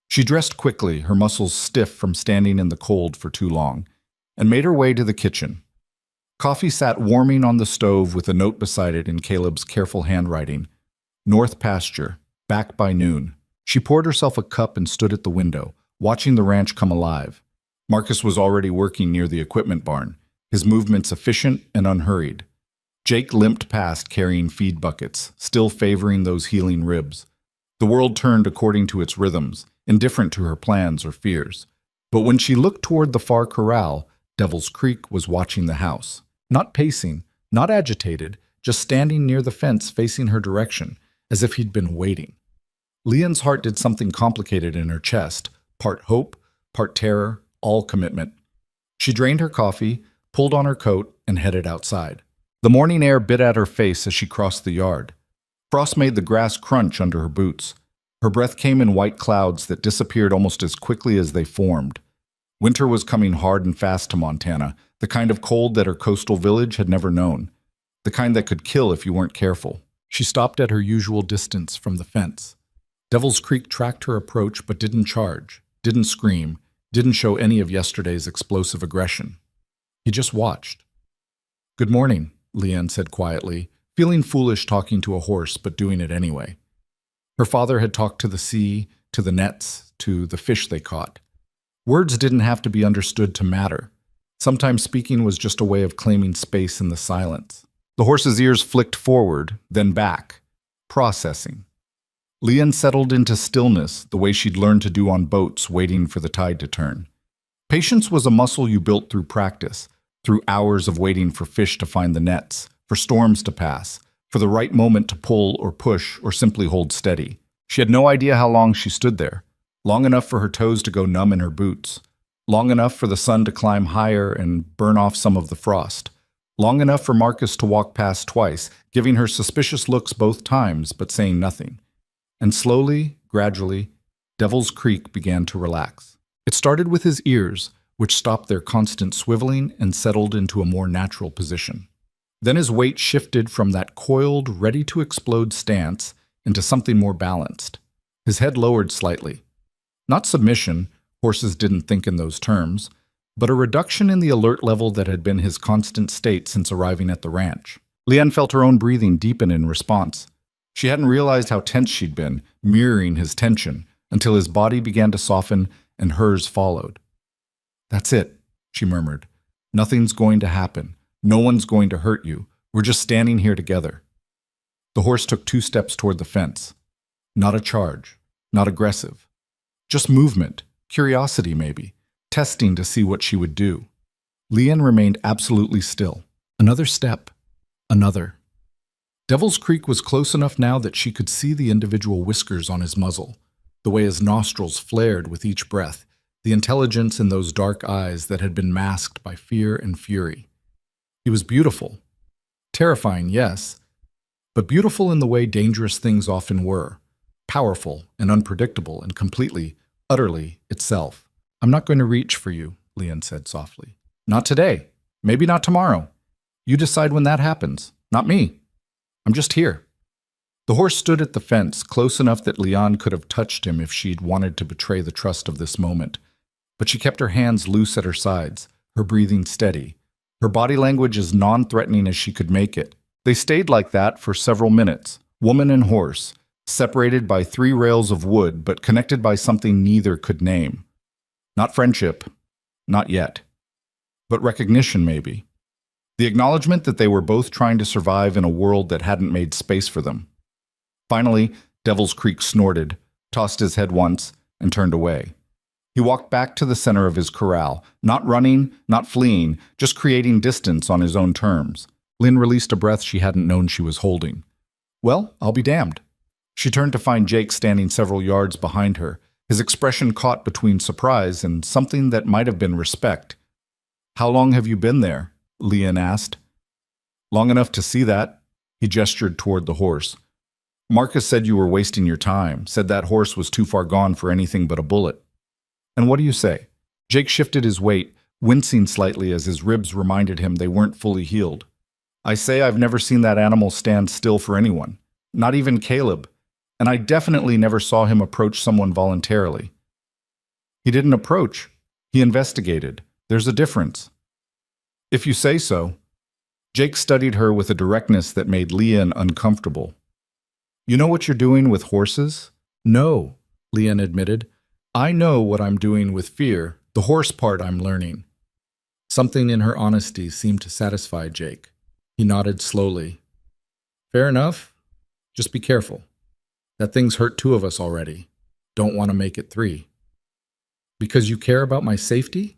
She dressed quickly, her muscles stiff from standing in the cold for too long, and made her way to the kitchen. Coffee sat warming on the stove with a note beside it in Caleb's careful handwriting. North pasture, back by noon. She poured herself a cup and stood at the window, watching the ranch come alive. Marcus was already working near the equipment barn, his movements efficient and unhurried. Jake limped past carrying feed buckets, still favoring those healing ribs. The world turned according to its rhythms, indifferent to her plans or fears. But when she looked toward the far corral, Devil's Creek was watching the house. Not pacing, not agitated, just standing near the fence facing her direction, as if he'd been waiting. Lian's heart did something complicated in her chest, part hope, part terror, all commitment. She drained her coffee, pulled on her coat, and headed outside. The morning air bit at her face as she crossed the yard. Frost made the grass crunch under her boots. Her breath came in white clouds that disappeared almost as quickly as they formed. Winter was coming hard and fast to Montana, the kind of cold that her coastal village had never known, the kind that could kill if you weren't careful. She stopped at her usual distance from the fence. Devil's Creek tracked her approach but didn't charge, didn't scream, didn't show any of yesterday's explosive aggression. He just watched. "Good morning," Lian said quietly, feeling foolish talking to a horse but doing it anyway. Her father had talked to the sea, to the nets, to the fish they caught. Words didn't have to be understood to matter. Sometimes speaking was just a way of claiming space in the silence. The horse's ears flicked forward, then back, processing. Leon settled into stillness the way she'd learned to do on boats waiting for the tide to turn. Patience was a muscle you built through practice, through hours of waiting for fish to find the nets, for storms to pass, for the right moment to pull or push or simply hold steady. She had no idea how long she stood there. Long enough for her toes to go numb in her boots. Long enough for the sun to climb higher and burn off some of the frost. Long enough for Marcus to walk past twice, giving her suspicious looks both times, but saying nothing. And slowly, gradually, Devil's Creek began to relax. It started with his ears, which stopped their constant swiveling and settled into a more natural position. Then his weight shifted from that coiled, ready-to-explode stance into something more balanced. His head lowered slightly. Not submission, horses didn't think in those terms, but a reduction in the alert level that had been his constant state since arriving at the ranch. Leanne felt her own breathing deepen in response. She hadn't realized how tense she'd been, mirroring his tension, until his body began to soften and hers followed. "That's it," she murmured. "Nothing's going to happen. No one's going to hurt you. We're just standing here together." The horse took 2 steps toward the fence. Not a charge, not aggressive. Just movement, curiosity maybe, testing to see what she would do. Leanne remained absolutely still. Another step. Another. Devil's Creek was close enough now that she could see the individual whiskers on his muzzle, the way his nostrils flared with each breath, the intelligence in those dark eyes that had been masked by fear and fury. He was beautiful. Terrifying, yes, but beautiful in the way dangerous things often were. Powerful and unpredictable and completely, utterly itself. "I'm not going to reach for you," Leon said softly. "Not today. Maybe not tomorrow. You decide when that happens. Not me. I'm just here." The horse stood at the fence, close enough that Leon could have touched him if she'd wanted to betray the trust of this moment. But she kept her hands loose at her sides, her breathing steady, her body language as non-threatening as she could make it. They stayed like that for several minutes, woman and horse, separated by 3 rails of wood but connected by something neither could name. Not friendship, not yet. But recognition, maybe. The acknowledgement that they were both trying to survive in a world that hadn't made space for them. Finally, Devil's Creek snorted, tossed his head once, and turned away. He walked back to the center of his corral, not running, not fleeing, just creating distance on his own terms. Lynn released a breath she hadn't known she was holding. "Well, I'll be damned." She turned to find Jake standing several yards behind her, his expression caught between surprise and something that might have been respect. "How long have you been there?" Leon asked. "Long enough to see that." He gestured toward the horse. "Marcus said you were wasting your time, said that horse was too far gone for anything but a bullet. And what do you say?" Jake shifted his weight, wincing slightly as his ribs reminded him they weren't fully healed. "I say I've never seen that animal stand still for anyone, not even Caleb, and I definitely never saw him approach someone voluntarily." "He didn't approach. He investigated. There's a difference." "If you say so." Jake studied her with a directness that made Leon uncomfortable. "You know what you're doing with horses?" "No," Leon admitted. "I know what I'm doing with fear, the horse part I'm learning." Something in her honesty seemed to satisfy Jake. He nodded slowly. "Fair enough. Just be careful. That thing's hurt 2 of us already. Don't want to make it 3. Because you care about my safety?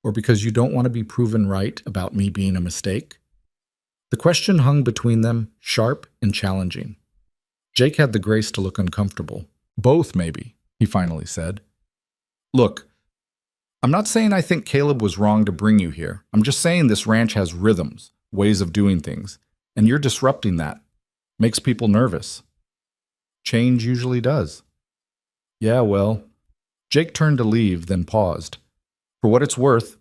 Or because you don't want to be proven right about me being a mistake?" The question hung between them, sharp and challenging. Jake had the grace to look uncomfortable. "Both, maybe," he finally said. "Look, I'm not saying I think Caleb was wrong to bring you here. I'm just saying this ranch has rhythms, ways of doing things, and you're disrupting that. Makes people nervous." "Change usually does." "Yeah, well." Jake turned to leave, then paused. "For what it's worth,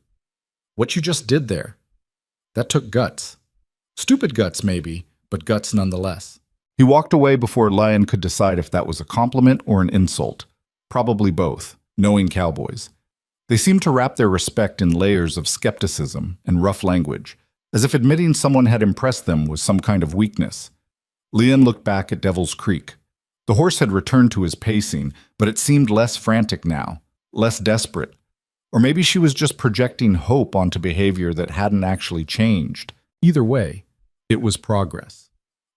what you just did there, that took guts. Stupid guts, maybe, but guts nonetheless." He walked away before Lion could decide if that was a compliment or an insult. Probably both, knowing cowboys. They seemed to wrap their respect in layers of skepticism and rough language, as if admitting someone had impressed them was some kind of weakness. Leon looked back at Devil's Creek. The horse had returned to his pacing, but it seemed less frantic now, less desperate. Or maybe she was just projecting hope onto behavior that hadn't actually changed. Either way, it was progress.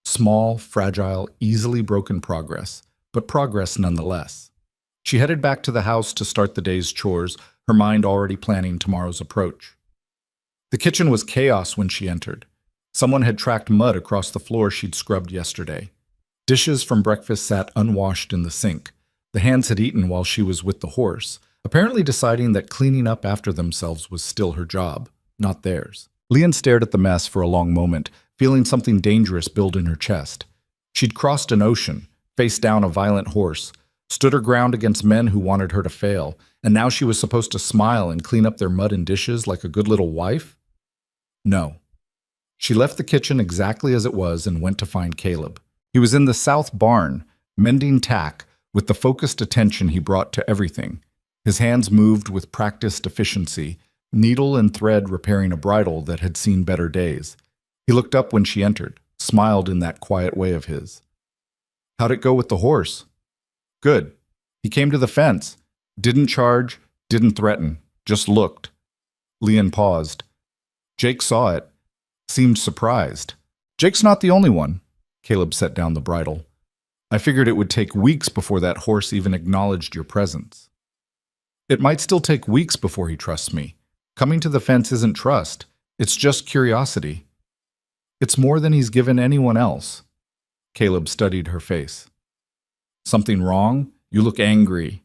Small, fragile, easily broken progress, but progress nonetheless. She headed back to the house to start the day's chores, her mind already planning tomorrow's approach. The kitchen was chaos when she entered. Someone had tracked mud across the floor she'd scrubbed yesterday. Dishes from breakfast sat unwashed in the sink. The hands had eaten while she was with the horse, apparently deciding that cleaning up after themselves was still her job, not theirs. Leanne stared at the mess for a long moment, feeling something dangerous build in her chest. She'd crossed an ocean, faced down a violent horse, stood her ground against men who wanted her to fail, and now she was supposed to smile and clean up their mud and dishes like a good little wife? No. She left the kitchen exactly as it was and went to find Caleb. He was in the south barn, mending tack, with the focused attention he brought to everything. His hands moved with practiced efficiency, needle and thread repairing a bridle that had seen better days. He looked up when she entered, smiled in that quiet way of his. "How'd it go with the horse?" "Good. He came to the fence. Didn't charge, didn't threaten, just looked." Leanne paused. Jake saw it, seemed surprised. "Jake's not the only one." Caleb set down the bridle. "I figured it would take weeks before that horse even acknowledged your presence." "It might still take weeks before he trusts me. Coming to the fence isn't trust. It's just curiosity." "It's more than he's given anyone else." Caleb studied her face. "Something wrong? You look angry."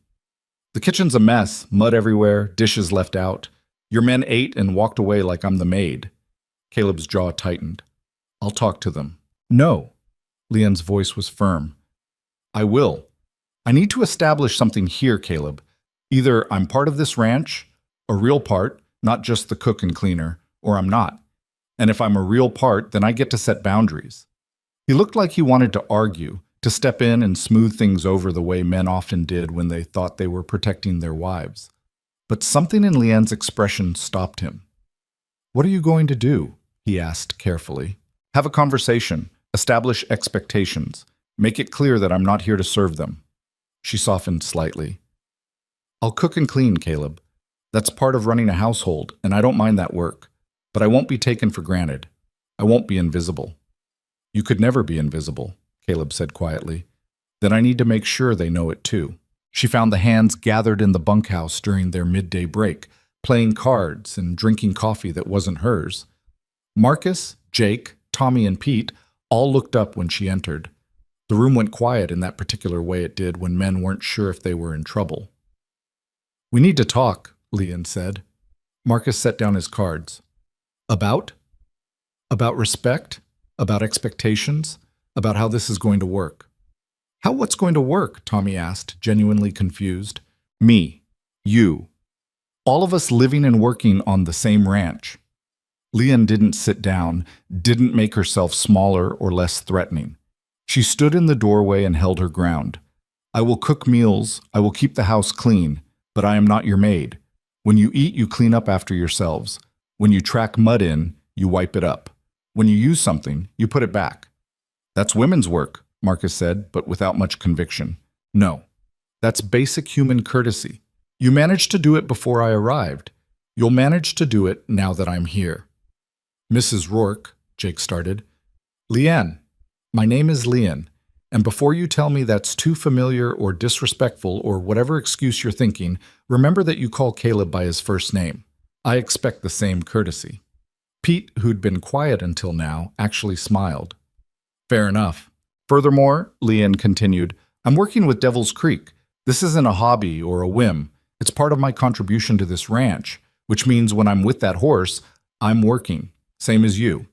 "The kitchen's a mess, mud everywhere, dishes left out. Your men ate and walked away like I'm the maid." Caleb's jaw tightened. "I'll talk to them." "No." Leanne's voice was firm. "I will. I need to establish something here, Caleb. Either I'm part of this ranch, a real part, not just the cook and cleaner, or I'm not. And if I'm a real part, then I get to set boundaries." He looked like he wanted to argue, to step in and smooth things over the way men often did when they thought they were protecting their wives. But something in Leanne's expression stopped him. "What are you going to do?" he asked carefully. "Have a conversation, establish expectations, make it clear that I'm not here to serve them." She softened slightly. "I'll cook and clean, Caleb. That's part of running a household, and I don't mind that work. But I won't be taken for granted. I won't be invisible." "You could never be invisible," Caleb said quietly. "Then I need to make sure they know it too." She found the hands gathered in the bunkhouse during their midday break, playing cards and drinking coffee that wasn't hers. Marcus, Jake, Tommy, and Pete all looked up when she entered. The room went quiet in that particular way it did when men weren't sure if they were in trouble. "We need to talk," Leanne said. Marcus set down his cards. "About?" "About respect, about expectations, about how this is going to work." "How what's going to work?" Tommy asked, genuinely confused. "Me. You. All of us living and working on the same ranch." Leanne didn't sit down, didn't make herself smaller or less threatening. She stood in the doorway and held her ground. "I will cook meals, I will keep the house clean, but I am not your maid. When you eat, you clean up after yourselves. When you track mud in, you wipe it up. When you use something, you put it back." "That's women's work," Marcus said, but without much conviction. "No. That's basic human courtesy. You managed to do it before I arrived. You'll manage to do it now that I'm here." "Mrs. Rourke," Jake started. "Leanne. My name is Leanne, and before you tell me that's too familiar or disrespectful or whatever excuse you're thinking, remember that you call Caleb by his first name. I expect the same courtesy." Pete, who'd been quiet until now, actually smiled. "Fair enough. Furthermore," Leanne continued, "I'm working with Devil's Creek. This isn't a hobby or a whim. It's part of my contribution to this ranch, which means when I'm with that horse, I'm working, same as you.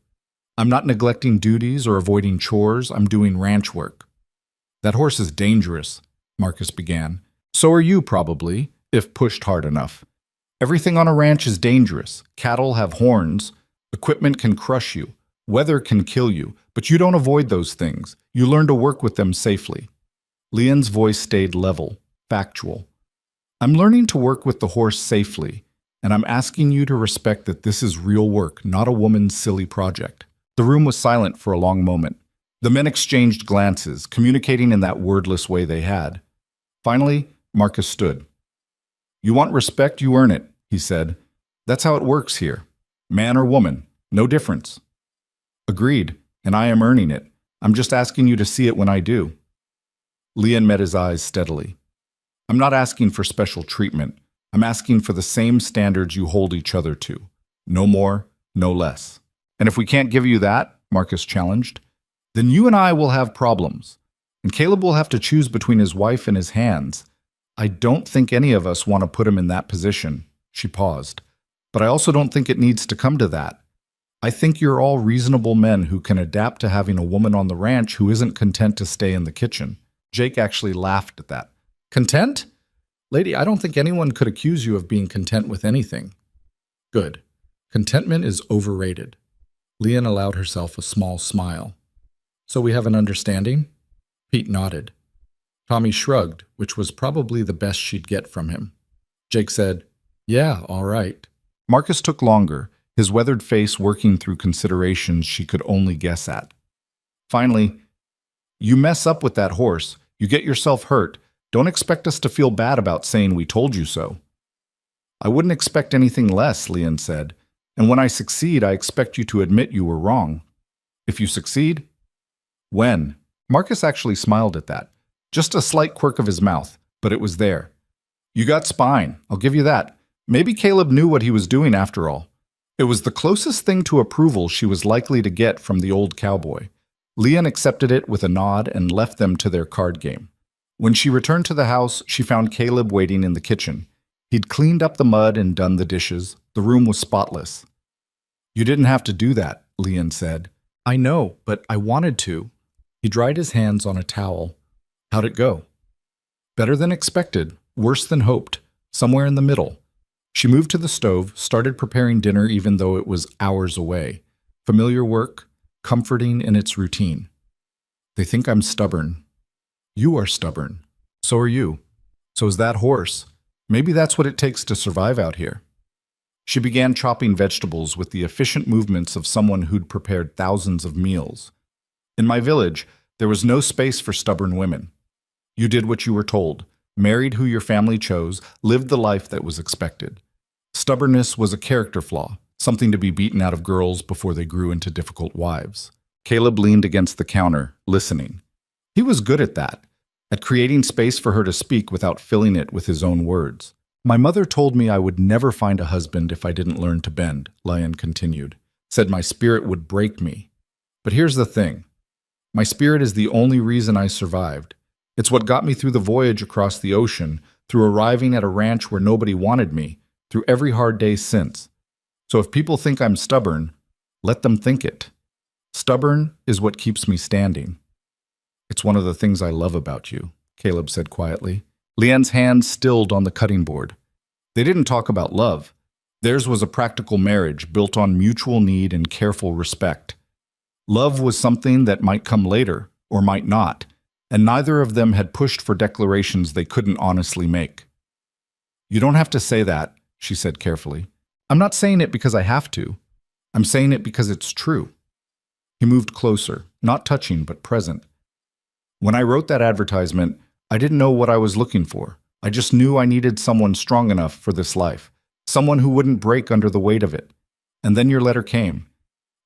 I'm not neglecting duties or avoiding chores, I'm doing ranch work." "That horse is dangerous," Marcus began. "So are you, probably, if pushed hard enough. Everything on a ranch is dangerous. Cattle have horns. Equipment can crush you. Weather can kill you. But you don't avoid those things. You learn to work with them safely." Leanne's voice stayed level, factual. "I'm learning to work with the horse safely, and I'm asking you to respect that this is real work, not a woman's silly project." The room was silent for a long moment. The men exchanged glances, communicating in that wordless way they had. Finally, Marcus stood. "You want respect, you earn it. he said. That's how it works here. Man or woman, no difference. Agreed, and I am earning it. I'm just asking you to see it when I do. Lian met his eyes steadily. I'm not asking for special treatment. I'm asking for the same standards you hold each other to. No more, no less. And if we can't give you that, Marcus challenged, then you and I will have problems. And Caleb will have to choose between his wife and his hands. I don't think any of us want to put him in that position. She paused. But I also don't think it needs to come to that. I think you're all reasonable men who can adapt to having a woman on the ranch who isn't content to stay in the kitchen. Jake actually laughed at that. Content? Lady, I don't think anyone could accuse you of being content with anything. Good. Contentment is overrated. Lian allowed herself a small smile. So we have an understanding? Pete nodded. Tommy shrugged, which was probably the best she'd get from him. Jake said, Yeah, all right. Marcus took longer, his weathered face working through considerations she could only guess at. Finally, you mess up with that horse, you get yourself hurt. Don't expect us to feel bad about saying we told you so. I wouldn't expect anything less, Lian said. And when I succeed, I expect you to admit you were wrong. If you succeed? When? Marcus actually smiled at that. Just a slight quirk of his mouth, but it was there. You got spine, I'll give you that. Maybe Caleb knew what he was doing after all. It was the closest thing to approval she was likely to get from the old cowboy. Lian accepted it with a nod and left them to their card game. When she returned to the house, she found Caleb waiting in the kitchen. He'd cleaned up the mud and done the dishes. The room was spotless. You didn't have to do that, Lian said. I know, but I wanted to. He dried his hands on a towel. How'd it go? Better than expected, worse than hoped, somewhere in the middle. She moved to the stove, started preparing dinner even though it was hours away. Familiar work, comforting in its routine. They think I'm stubborn. You are stubborn. So are you. So is that horse. Maybe that's what it takes to survive out here. She began chopping vegetables with the efficient movements of someone who'd prepared thousands of meals. In my village, there was no space for stubborn women. You did what you were told, married who your family chose, lived the life that was expected. Stubbornness was a character flaw, something to be beaten out of girls before they grew into difficult wives. Caleb leaned against the counter, listening. He was good at that, at creating space for her to speak without filling it with his own words. My mother told me I would never find a husband if I didn't learn to bend, Lian continued. Said my spirit would break me. But here's the thing. My spirit is the only reason I survived. It's what got me through the voyage across the ocean, through arriving at a ranch where nobody wanted me, through every hard day since. So if people think I'm stubborn, let them think it. Stubborn is what keeps me standing. It's one of the things I love about you, Caleb said quietly. Lian's hands stilled on the cutting board. They didn't talk about love. Theirs was a practical marriage built on mutual need and careful respect. Love was something that might come later, or might not, and neither of them had pushed for declarations they couldn't honestly make. You don't have to say that, she said carefully. I'm not saying it because I have to. I'm saying it because it's true. He moved closer, not touching but present. When I wrote that advertisement, I didn't know what I was looking for. I just knew I needed someone strong enough for this life, someone who wouldn't break under the weight of it. And then your letter came.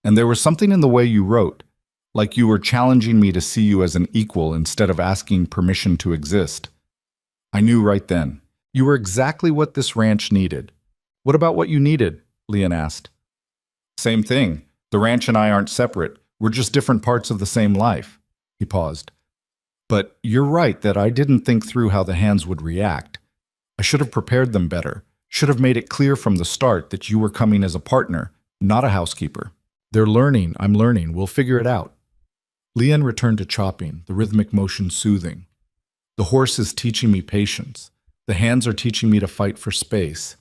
And there was something in the way you wrote, like you were challenging me to see you as an equal instead of asking permission to exist. I knew right then. You were exactly what this ranch needed. What about what you needed? Lian asked. Same thing. The ranch and I aren't separate. We're just different parts of the same life. He paused. But you're right that I didn't think through how the hands would react. I should have prepared them better, should have made it clear from the start that you were coming as a partner, not a housekeeper. They're learning, I'm learning, we'll figure it out. Lian returned to chopping, the rhythmic motion soothing. The horse is teaching me patience. The hands are teaching me to fight for space.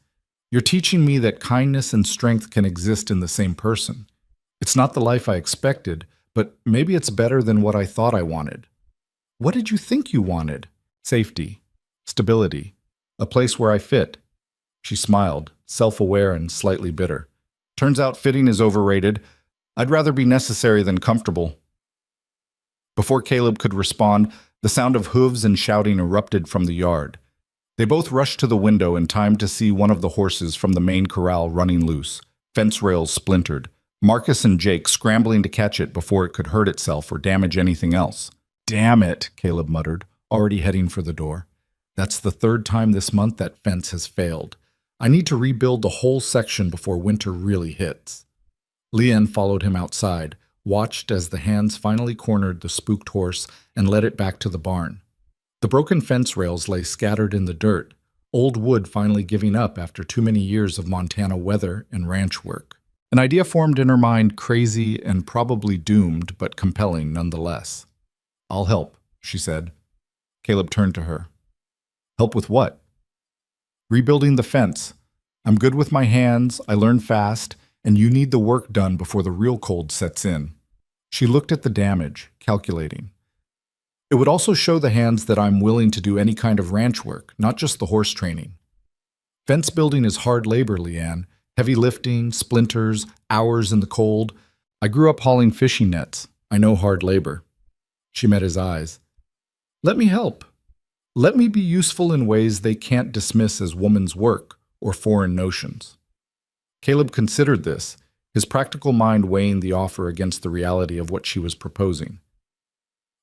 You're teaching me that kindness and strength can exist in the same person. It's not the life I expected, but maybe it's better than what I thought I wanted. What did you think you wanted? Safety, stability, a place where I fit. She smiled, self-aware and slightly bitter. Turns out fitting is overrated. I'd rather be necessary than comfortable. Before Caleb could respond, the sound of hooves and shouting erupted from the yard. They both rushed to the window in time to see one of the horses from the main corral running loose, fence rails splintered, Marcus and Jake scrambling to catch it before it could hurt itself or damage anything else. "Damn it," Caleb muttered, already heading for the door. "That's the third time this month that fence has failed. I need to rebuild the whole section before winter really hits." Leanne followed him outside, watched as the hands finally cornered the spooked horse and led it back to the barn. The broken fence rails lay scattered in the dirt, old wood finally giving up after too many years of Montana weather and ranch work. An idea formed in her mind, crazy and probably doomed, but compelling nonetheless. "I'll help," she said. Caleb turned to her. "Help with what?" "Rebuilding the fence. I'm good with my hands, I learn fast, and you need the work done before the real cold sets in." She looked at the damage, calculating. "It would also show the hands that I'm willing to do any kind of ranch work, not just the horse training. Fence building is hard labor, Leanne. Heavy lifting, splinters, hours in the cold. I grew up hauling fishing nets. I know hard labor." She met his eyes. "Let me help. Let me be useful in ways they can't dismiss as woman's work or foreign notions." Caleb considered this, his practical mind weighing the offer against the reality of what she was proposing.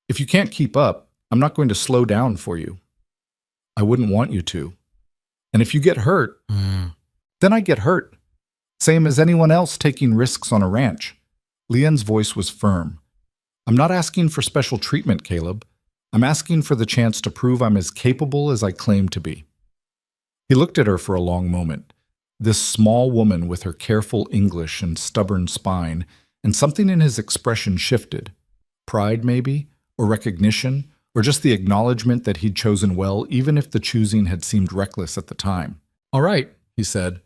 "If you can't keep up, I'm not going to slow down for you. I wouldn't want you to. And if you get hurt, then I get hurt. Same as anyone else taking risks on a ranch." Leanne's voice was firm. "I'm not asking for special treatment, Caleb. I'm asking for the chance to prove I'm as capable as I claim to be." He looked at her for a long moment. This small woman with her careful English and stubborn spine, and something in his expression shifted. Pride, maybe? Or recognition, or just the acknowledgement that he'd chosen well, even if the choosing had seemed reckless at the time. "All right," he said.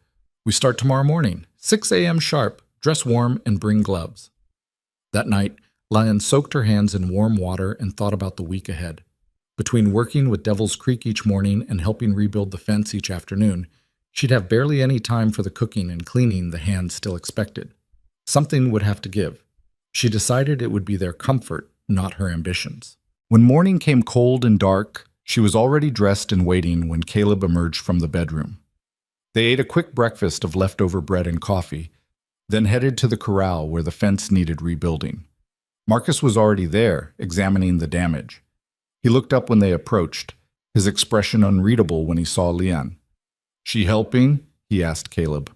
"We start tomorrow morning, 6 a.m. sharp, dress warm and bring gloves." That night, Leanne soaked her hands in warm water and thought about the week ahead. Between working with Devil's Creek each morning and helping rebuild the fence each afternoon, she'd have barely any time for the cooking and cleaning the hands still expected. Something would have to give. She decided it would be their comfort, not her ambitions. When morning came cold and dark, she was already dressed and waiting when Caleb emerged from the bedroom. They ate a quick breakfast of leftover bread and coffee, then headed to the corral where the fence needed rebuilding. Marcus was already there, examining the damage. He looked up when they approached, his expression unreadable when he saw Leanne. "She helping?" he asked Caleb.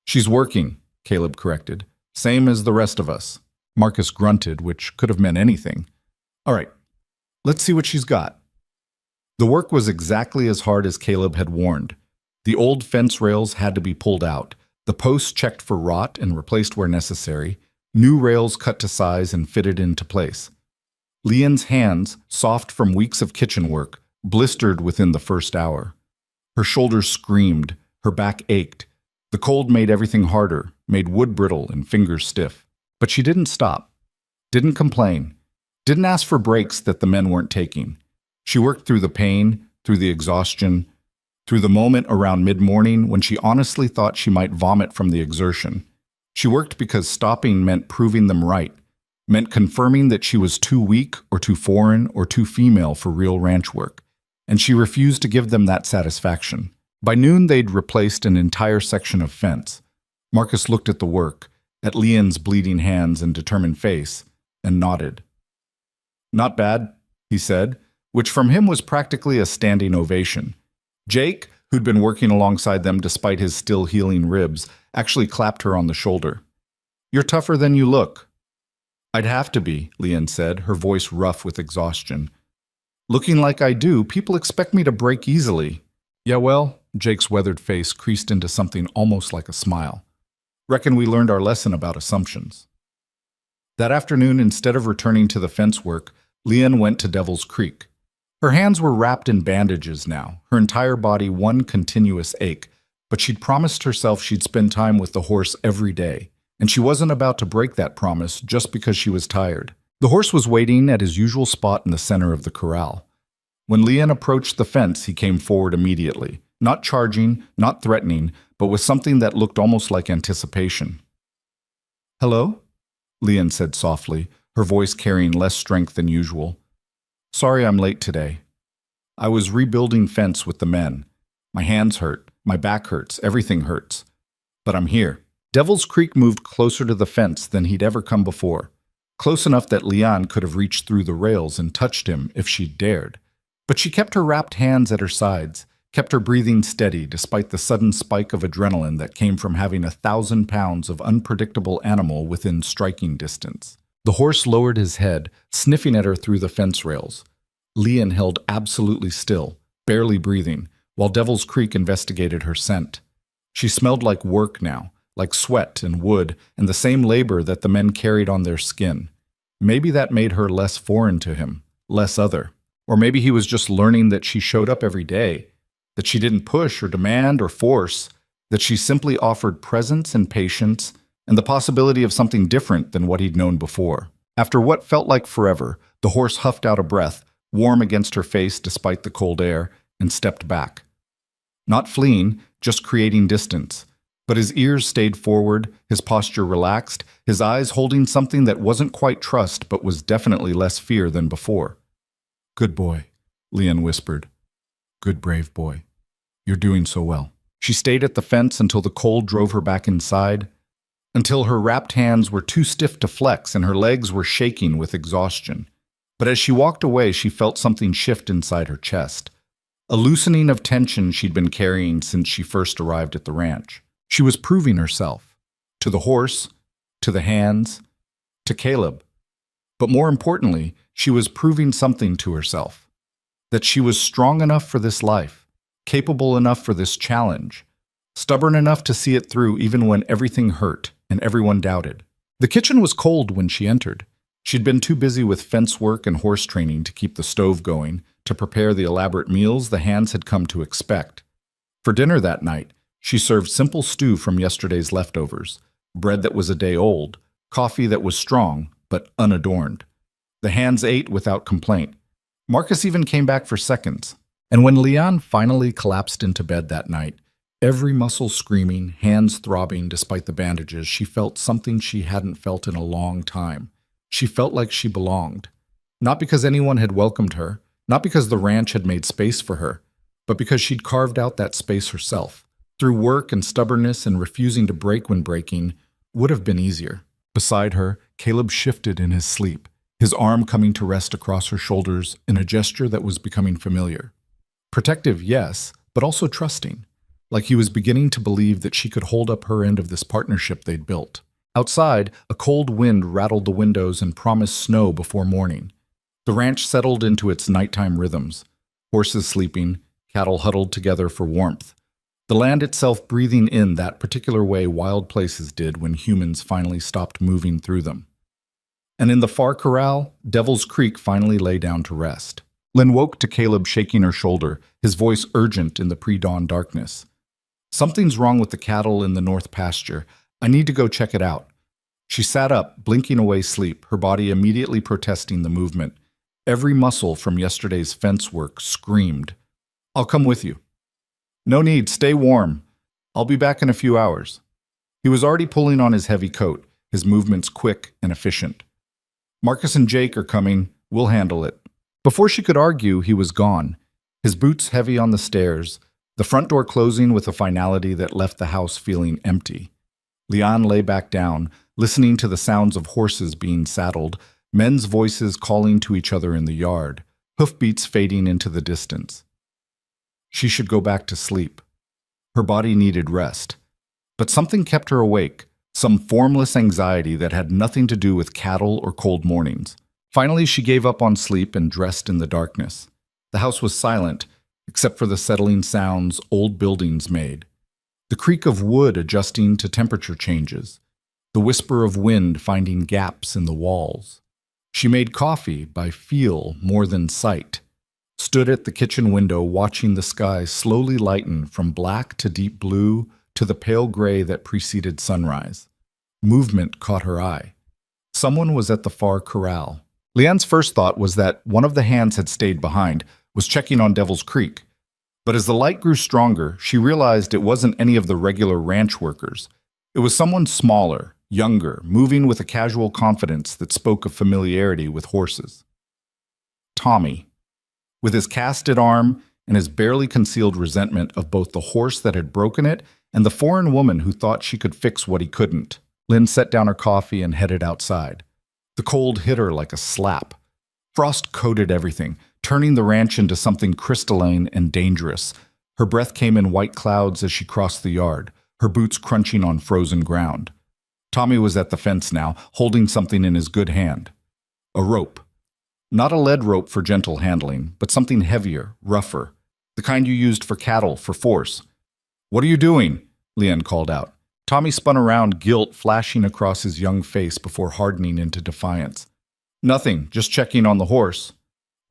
"She's working," Caleb corrected. "Same as the rest of us." Marcus grunted, which could have meant anything. "All right, let's see what she's got." The work was exactly as hard as Caleb had warned. The old fence rails had to be pulled out, the posts checked for rot and replaced where necessary, new rails cut to size and fitted into place. Leanne's hands, soft from weeks of kitchen work, blistered within the first hour. Her shoulders screamed, her back ached. The cold made everything harder, made wood brittle and fingers stiff. But she didn't stop, didn't complain, didn't ask for breaks that the men weren't taking. She worked through the pain, through the exhaustion, through the moment around mid-morning when she honestly thought she might vomit from the exertion. She worked because stopping meant proving them right, meant confirming that she was too weak or too foreign or too female for real ranch work, and she refused to give them that satisfaction. By noon, they'd replaced an entire section of fence. Marcus looked at the work, at Leanne's bleeding hands and determined face, and nodded. "Not bad," he said, which from him was practically a standing ovation. Jake, who'd been working alongside them despite his still healing ribs, actually clapped her on the shoulder. "You're tougher than you look." "I'd have to be," Leanne said, her voice rough with exhaustion. "Looking like I do, people expect me to break easily." "Yeah, well," Jake's weathered face creased into something almost like a smile. "Reckon we learned our lesson about assumptions." That afternoon, instead of returning to the fence work, Leanne went to Devil's Creek. Her hands were wrapped in bandages now, her entire body one continuous ache, but she'd promised herself she'd spend time with the horse every day, and she wasn't about to break that promise just because she was tired. The horse was waiting at his usual spot in the center of the corral. When Leanne approached the fence, he came forward immediately, not charging, not threatening, but with something that looked almost like anticipation. "Hello?" Leanne said softly, her voice carrying less strength than usual. "Sorry I'm late today." I was rebuilding fence with the men. My hands hurt, my back hurts, everything hurts. But I'm here. Devil's Creek moved closer to the fence than he'd ever come before. Close enough that Leon could have reached through the rails and touched him if she'd dared. But she kept her wrapped hands at her sides, kept her breathing steady despite the sudden spike of adrenaline that came from having 1,000 pounds of unpredictable animal within striking distance. The horse lowered his head, sniffing at her through the fence rails. Leon held absolutely still, barely breathing, while Devil's Creek investigated her scent. She smelled like work now, like sweat and wood and the same labor that the men carried on their skin. Maybe that made her less foreign to him, less other. Or maybe he was just learning that she showed up every day, that she didn't push or demand or force, that she simply offered presence and patience and the possibility of something different than what he'd known before. After what felt like forever, the horse huffed out a breath, warm against her face despite the cold air, and stepped back. Not fleeing, just creating distance. But his ears stayed forward, his posture relaxed, his eyes holding something that wasn't quite trust but was definitely less fear than before. "Good boy," Leon whispered. "Good brave boy. You're doing so well." She stayed at the fence until the cold drove her back inside, until her wrapped hands were too stiff to flex and her legs were shaking with exhaustion. But as she walked away, she felt something shift inside her chest. A loosening of tension she'd been carrying since she first arrived at the ranch. She was proving herself. To the horse, to the hands, to Caleb. But more importantly, she was proving something to herself. That she was strong enough for this life, capable enough for this challenge, stubborn enough to see it through even when everything hurt and everyone doubted. The kitchen was cold when she entered. She'd been too busy with fence work and horse training to keep the stove going, to prepare the elaborate meals the hands had come to expect. For dinner that night, she served simple stew from yesterday's leftovers, bread that was a day old, coffee that was strong but unadorned. The hands ate without complaint. Marcus even came back for seconds. And when Leon finally collapsed into bed that night, every muscle screaming, hands throbbing despite the bandages, she felt something she hadn't felt in a long time. She felt like she belonged. Not because anyone had welcomed her, not because the ranch had made space for her, but because she'd carved out that space herself. Through work and stubbornness and refusing to break when breaking would have been easier. Beside her, Caleb shifted in his sleep, his arm coming to rest across her shoulders in a gesture that was becoming familiar. Protective, yes, but also trusting, like he was beginning to believe that she could hold up her end of this partnership they'd built. Outside, a cold wind rattled the windows and promised snow before morning. The ranch settled into its nighttime rhythms, horses sleeping, cattle huddled together for warmth. The land itself breathing in that particular way wild places did when humans finally stopped moving through them. And in the far corral, Devil's Creek finally lay down to rest. Lynn woke to Caleb shaking her shoulder, his voice urgent in the pre-dawn darkness. "Something's wrong with the cattle in the north pasture. I need to go check it out." She sat up, blinking away sleep, her body immediately protesting the movement. Every muscle from yesterday's fence work screamed. "I'll come with you." "No need, stay warm. I'll be back in a few hours." He was already pulling on his heavy coat, his movements quick and efficient. "Marcus and Jake are coming. We'll handle it." Before she could argue, he was gone, his boots heavy on the stairs, the front door closing with a finality that left the house feeling empty. Leon lay back down, listening to the sounds of horses being saddled, men's voices calling to each other in the yard, hoofbeats fading into the distance. She should go back to sleep. Her body needed rest. But something kept her awake, some formless anxiety that had nothing to do with cattle or cold mornings. Finally, she gave up on sleep and dressed in the darkness. The house was silent, except for the settling sounds old buildings made. The creak of wood adjusting to temperature changes. The whisper of wind finding gaps in the walls. She made coffee by feel more than sight. Stood at the kitchen window watching the sky slowly lighten from black to deep blue to the pale gray that preceded sunrise. Movement caught her eye. Someone was at the far corral. Leanne's first thought was that one of the hands had stayed behind, was checking on Devil's Creek. But as the light grew stronger, she realized it wasn't any of the regular ranch workers. It was someone smaller, younger, moving with a casual confidence that spoke of familiarity with horses. Tommy. with his casted arm and his barely concealed resentment of both the horse that had broken it and the foreign woman who thought she could fix what he couldn't. Lynn set down her coffee and headed outside. The cold hit her like a slap. Frost coated everything, turning the ranch into something crystalline and dangerous. Her breath came in white clouds as she crossed the yard, her boots crunching on frozen ground. Tommy was at the fence now, holding something in his good hand. A rope. Not a lead rope for gentle handling, but something heavier, rougher. The kind you used for cattle, for force. "What are you doing?" Leanne called out. Tommy spun around, guilt flashing across his young face before hardening into defiance. "Nothing, just checking on the horse."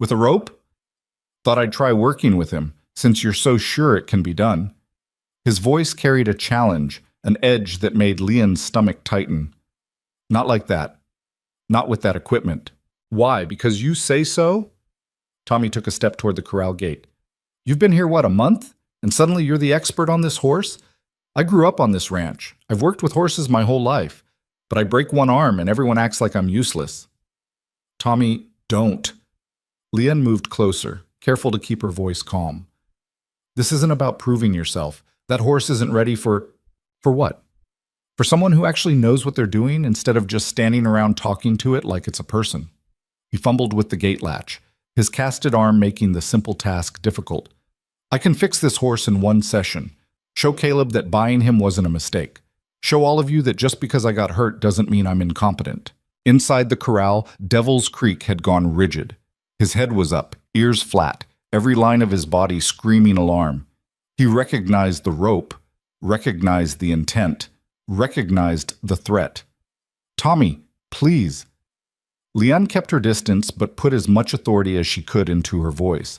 "With a rope?" "Thought I'd try working with him, since you're so sure it can be done." His voice carried a challenge, an edge that made Leanne's stomach tighten. "Not like that. Not with that equipment." "Why? Because you say so?" Tommy took a step toward the corral gate. "You've been here, what, a month? And suddenly you're the expert on this horse? I grew up on this ranch. I've worked with horses my whole life. But I break one arm and everyone acts like I'm useless." "Tommy, don't." Leanne moved closer, careful to keep her voice calm. "This isn't about proving yourself. That horse isn't ready for what? For someone who actually knows what they're doing instead of just standing around talking to it like it's a person." He fumbled with the gate latch, his casted arm making the simple task difficult. "I can fix this horse in one session. Show Caleb that buying him wasn't a mistake. Show all of you that just because I got hurt doesn't mean I'm incompetent." Inside the corral, Devil's Creek had gone rigid. His head was up, ears flat, every line of his body screaming alarm. He recognized the rope, recognized the intent, recognized the threat. "Tommy, please." Leanne kept her distance but put as much authority as she could into her voice.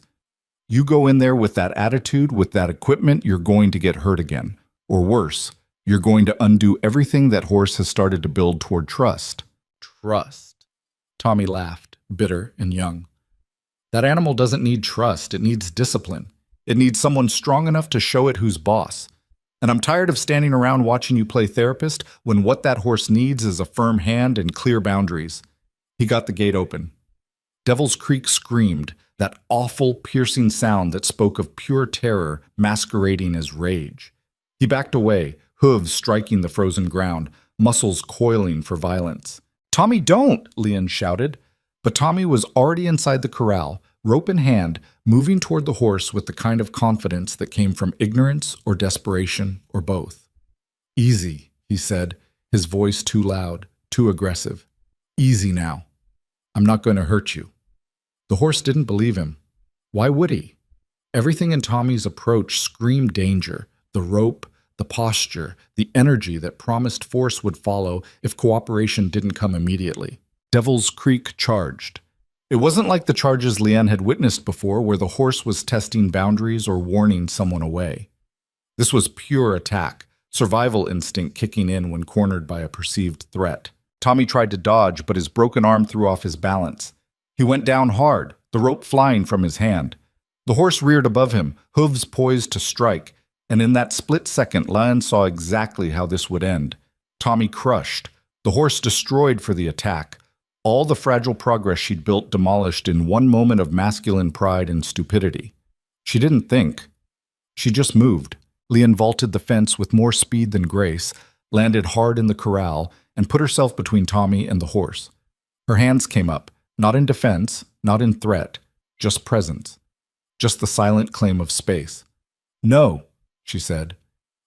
"You go in there with that attitude, with that equipment, you're going to get hurt again. Or worse, you're going to undo everything that horse has started to build toward trust." "Trust." Tommy laughed, bitter and young. "That animal doesn't need trust, it needs discipline. It needs someone strong enough to show it who's boss. And I'm tired of standing around watching you play therapist when what that horse needs is a firm hand and clear boundaries." He got the gate open. Devil's Creek screamed, that awful, piercing sound that spoke of pure terror masquerading as rage. He backed away, hooves striking the frozen ground, muscles coiling for violence. "Tommy, don't!" Leanne shouted. But Tommy was already inside the corral, rope in hand, moving toward the horse with the kind of confidence that came from ignorance or desperation or both. "Easy," he said, his voice too loud, too aggressive. "Easy now. I'm not going to hurt you." The horse didn't believe him. Why would he? Everything in Tommy's approach screamed danger, the rope, the posture, the energy that promised force would follow if cooperation didn't come immediately. Devil's Creek charged. It wasn't like the charges Leanne had witnessed before where the horse was testing boundaries or warning someone away. This was pure attack, survival instinct kicking in when cornered by a perceived threat. Tommy tried to dodge, but his broken arm threw off his balance. He went down hard, the rope flying from his hand. The horse reared above him, hooves poised to strike, and in that split second, Leanne saw exactly how this would end. Tommy crushed, the horse destroyed for the attack. All the fragile progress she'd built demolished in one moment of masculine pride and stupidity. She didn't think. She just moved. Leanne vaulted the fence with more speed than grace, landed hard in the corral, and put herself between Tommy and the horse. Her hands came up, not in defense, not in threat, just presence. Just the silent claim of space. "No," she said.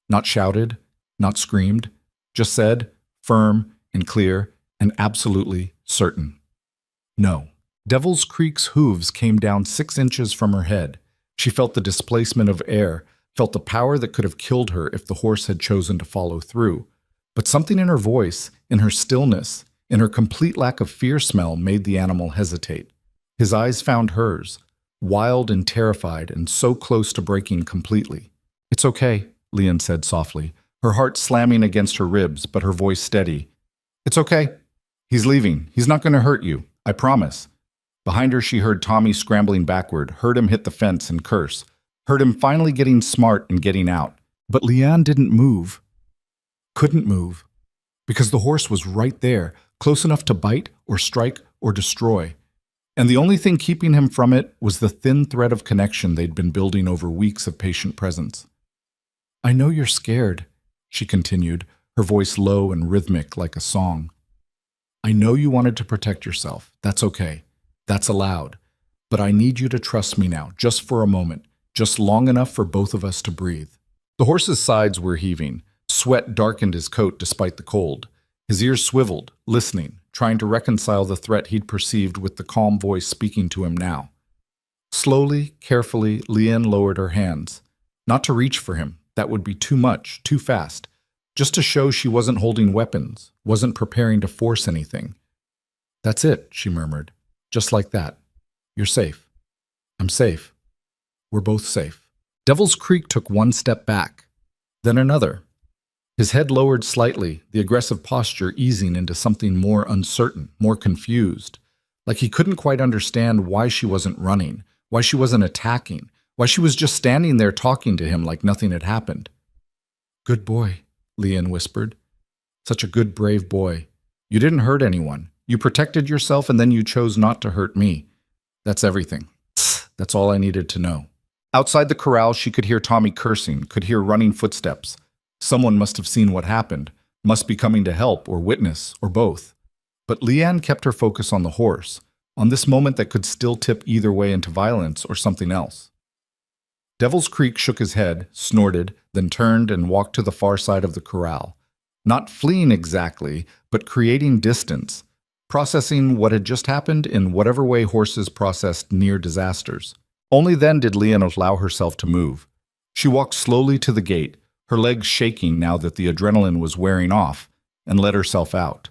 Not shouted, not screamed, just said, firm and clear and absolutely certain. "No." Devil's Creek's hooves came down 6 inches from her head. She felt the displacement of air, felt the power that could have killed her if the horse had chosen to follow through. But something in her voice, in her stillness, in her complete lack of fear smell made the animal hesitate. His eyes found hers, wild and terrified and so close to breaking completely. "It's okay," Leanne said softly, her heart slamming against her ribs, but her voice steady. "It's okay. He's leaving. He's not going to hurt you. I promise." Behind her she heard Tommy scrambling backward, heard him hit the fence and curse, heard him finally getting smart and getting out. But Leanne didn't move. Couldn't move. Because the horse was right there, close enough to bite or strike or destroy. And the only thing keeping him from it was the thin thread of connection they'd been building over weeks of patient presence. "I know you're scared," she continued, her voice low and rhythmic like a song. "I know you wanted to protect yourself. That's okay. That's allowed. But I need you to trust me now, just for a moment, just long enough for both of us to breathe." The horse's sides were heaving. Sweat darkened his coat despite the cold. His ears swiveled, listening, trying to reconcile the threat he'd perceived with the calm voice speaking to him now. Slowly, carefully, Leanne lowered her hands. Not to reach for him. That would be too much, too fast. Just to show she wasn't holding weapons, wasn't preparing to force anything. "That's it," she murmured. "Just like that. You're safe. I'm safe. We're both safe." Devil's Creek took one step back, then another. His head lowered slightly, the aggressive posture easing into something more uncertain, more confused. Like he couldn't quite understand why she wasn't running, why she wasn't attacking, why she was just standing there talking to him like nothing had happened. "Good boy," Leanne whispered. "Such a good, brave boy. You didn't hurt anyone. You protected yourself and then you chose not to hurt me. That's everything. That's all I needed to know." Outside the corral, she could hear Tommy cursing, could hear running footsteps. Someone must have seen what happened, must be coming to help or witness, or both. But Leanne kept her focus on the horse, on this moment that could still tip either way into violence or something else. Devil's Creek shook his head, snorted, then turned and walked to the far side of the corral. Not fleeing exactly, but creating distance, processing what had just happened in whatever way horses processed near disasters. Only then did Leanne allow herself to move. She walked slowly to the gate, her legs shaking now that the adrenaline was wearing off, and let herself out.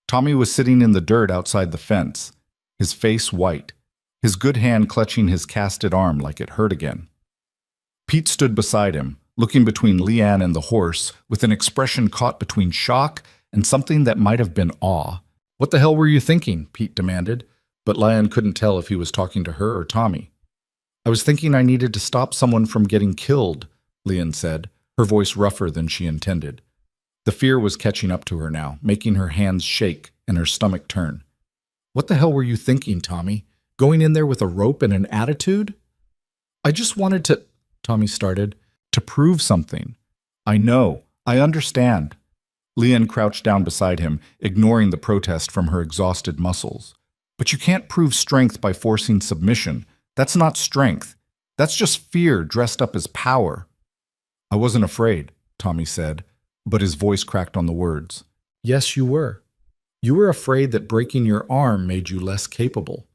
Tommy was sitting in the dirt outside the fence, his face white, his good hand clutching his casted arm like it hurt again. Pete stood beside him, looking between Leanne and the horse, with an expression caught between shock and something that might have been awe. "What the hell were you thinking?" Pete demanded, but Leanne couldn't tell if he was talking to her or Tommy. "I was thinking I needed to stop someone from getting killed," Leanne said, her voice rougher than she intended. The fear was catching up to her now, making her hands shake and her stomach turn. "What the hell were you thinking, Tommy? Going in there with a rope and an attitude?" "I just wanted to," Tommy started, "to prove something." "I know. I understand." Leanne crouched down beside him, ignoring the protest from her exhausted muscles. "But you can't prove strength by forcing submission. That's not strength. That's just fear dressed up as power." "I wasn't afraid," Tommy said, but his voice cracked on the words. "Yes, you were. You were afraid that breaking your arm made you less capable.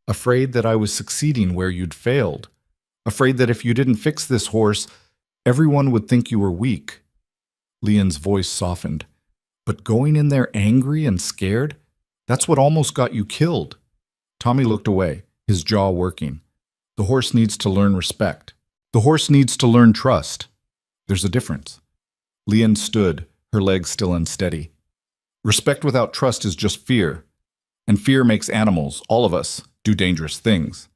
Afraid that I was succeeding where you'd failed. Afraid that if you didn't fix this horse, everyone would think you were weak." Leanne's voice softened. "But going in there angry and scared, that's what almost got you killed." Tommy looked away, his jaw working. The horse needs to learn respect. The horse needs to learn trust. There's a difference. Leanne stood, her legs still unsteady. Respect without trust is just fear. And fear makes animals, all of us, do dangerous things.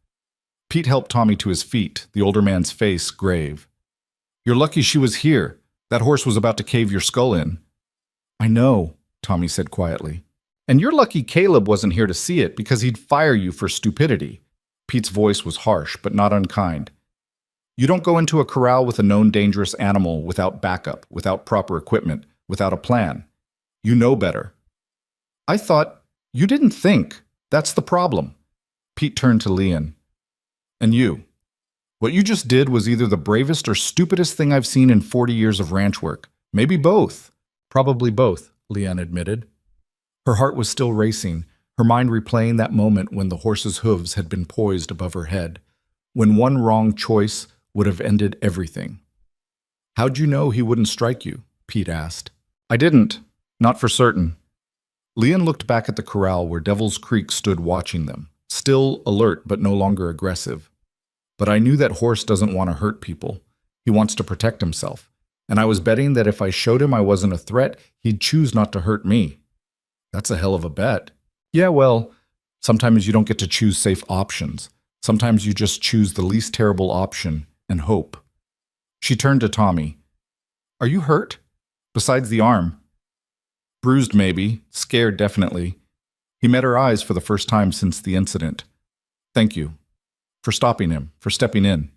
Pete helped Tommy to his feet, the older man's face grave. "You're lucky she was here. That horse was about to cave your skull in." "I know," Tommy said quietly. "And you're lucky Caleb wasn't here to see it because he'd fire you for stupidity." Pete's voice was harsh, but not unkind. "You don't go into a corral with a known dangerous animal without backup, without proper equipment, without a plan. You know better." "I thought you didn't think. That's the problem." Pete turned to Leanne. "And you. What you just did was either the bravest or stupidest thing I've seen in 40 years of ranch work. Maybe both." "Probably both," Leanne admitted. Her heart was still racing, her mind replaying that moment when the horse's hooves had been poised above her head, when one wrong choice would have ended everything. "How'd you know he wouldn't strike you?" Pete asked. "I didn't. Not for certain." Leanne looked back at the corral where Devil's Creek stood watching them, still alert but no longer aggressive. "But I knew that horse doesn't want to hurt people. He wants to protect himself. And I was betting that if I showed him I wasn't a threat, he'd choose not to hurt me." "That's a hell of a bet." "Yeah, well, sometimes you don't get to choose safe options. Sometimes you just choose the least terrible option and hope." She turned to Tommy. "Are you hurt? Besides the arm?" "Bruised maybe, scared definitely." He met her eyes for the first time since the incident. Thank you. For stopping him, for stepping in.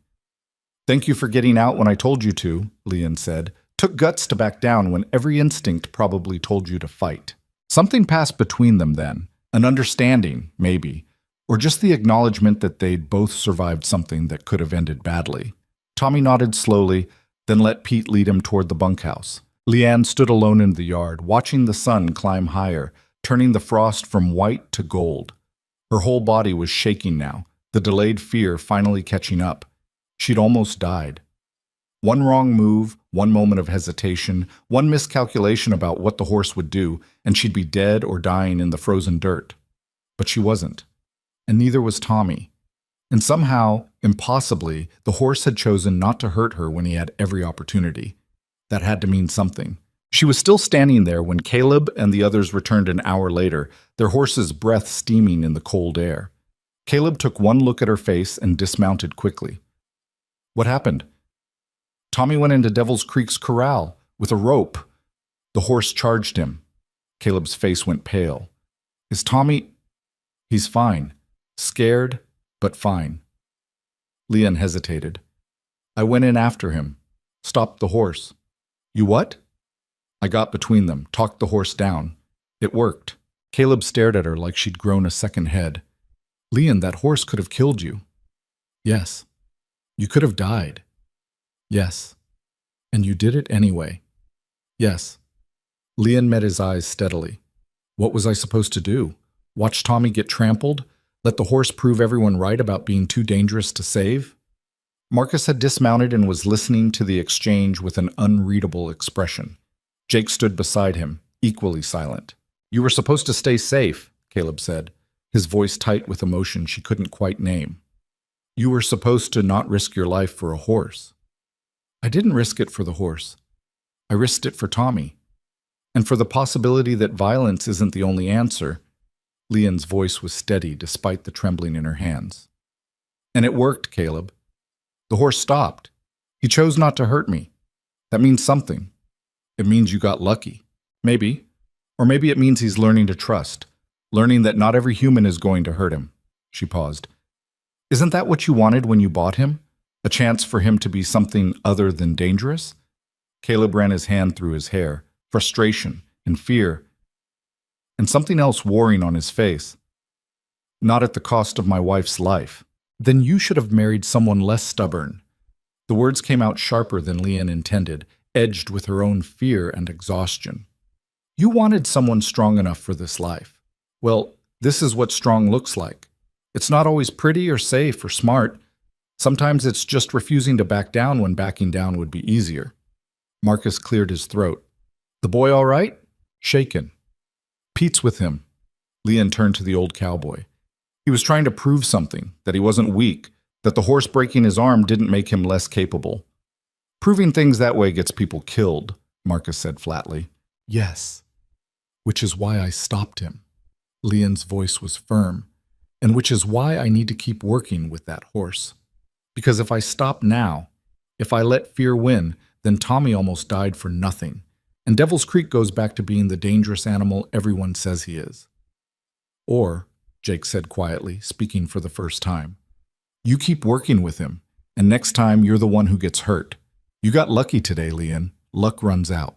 Thank you for getting out when I told you to, Leon said. Took guts to back down when every instinct probably told you to fight. Something passed between them then. An understanding, maybe. Or just the acknowledgement that they'd both survived something that could have ended badly. Tommy nodded slowly, then let Pete lead him toward the bunkhouse. Leanne stood alone in the yard, watching the sun climb higher, turning the frost from white to gold. Her whole body was shaking now, the delayed fear finally catching up. She'd almost died. One wrong move, one moment of hesitation, one miscalculation about what the horse would do, and she'd be dead or dying in the frozen dirt. But she wasn't. And neither was Tommy. And somehow, impossibly, the horse had chosen not to hurt her when he had every opportunity. That had to mean something. She was still standing there when Caleb and the others returned an hour later, their horse's breath steaming in the cold air. Caleb took one look at her face and dismounted quickly. What happened? Tommy went into Devil's Creek's corral with a rope. The horse charged him. Caleb's face went pale. Is Tommy... He's fine. Scared, but fine. Leon hesitated. I went in after him. Stopped the horse. You what? I got between them, talked the horse down. It worked. Caleb stared at her like she'd grown a second head. Leon, that horse could have killed you. Yes. You could have died. Yes. And you did it anyway. Yes. Leon met his eyes steadily. What was I supposed to do? Watch Tommy get trampled? Let the horse prove everyone right about being too dangerous to save? Marcus had dismounted and was listening to the exchange with an unreadable expression. Jake stood beside him, equally silent. You were supposed to stay safe, Caleb said, his voice tight with emotion she couldn't quite name. You were supposed to not risk your life for a horse. I didn't risk it for the horse. I risked it for Tommy. And for the possibility that violence isn't the only answer. Leon's voice was steady despite the trembling in her hands. And it worked, Caleb. The horse stopped. He chose not to hurt me. That means something. It means you got lucky. Maybe. Or maybe it means he's learning to trust. Learning that not every human is going to hurt him. She paused. Isn't that what you wanted when you bought him? A chance for him to be something other than dangerous? Caleb ran his hand through his hair. Frustration and fear. And something else warring on his face. Not at the cost of my wife's life. Then you should have married someone less stubborn. The words came out sharper than Leon intended, edged with her own fear and exhaustion. You wanted someone strong enough for this life. Well, this is what strong looks like. It's not always pretty or safe or smart. Sometimes it's just refusing to back down when backing down would be easier. Marcus cleared his throat. The boy all right? Shaken. Pete's with him. Leon turned to the old cowboy. He was trying to prove something, that he wasn't weak, that the horse breaking his arm didn't make him less capable. Proving things that way gets people killed, Marcus said flatly. Yes. Which is why I stopped him. Leon's voice was firm. And which is why I need to keep working with that horse. Because if I stop now, if I let fear win, then Tommy almost died for nothing. And Devil's Creek goes back to being the dangerous animal everyone says he is. Or, Jake said quietly, speaking for the first time, you keep working with him, and next time you're the one who gets hurt. You got lucky today, Leon. Luck runs out.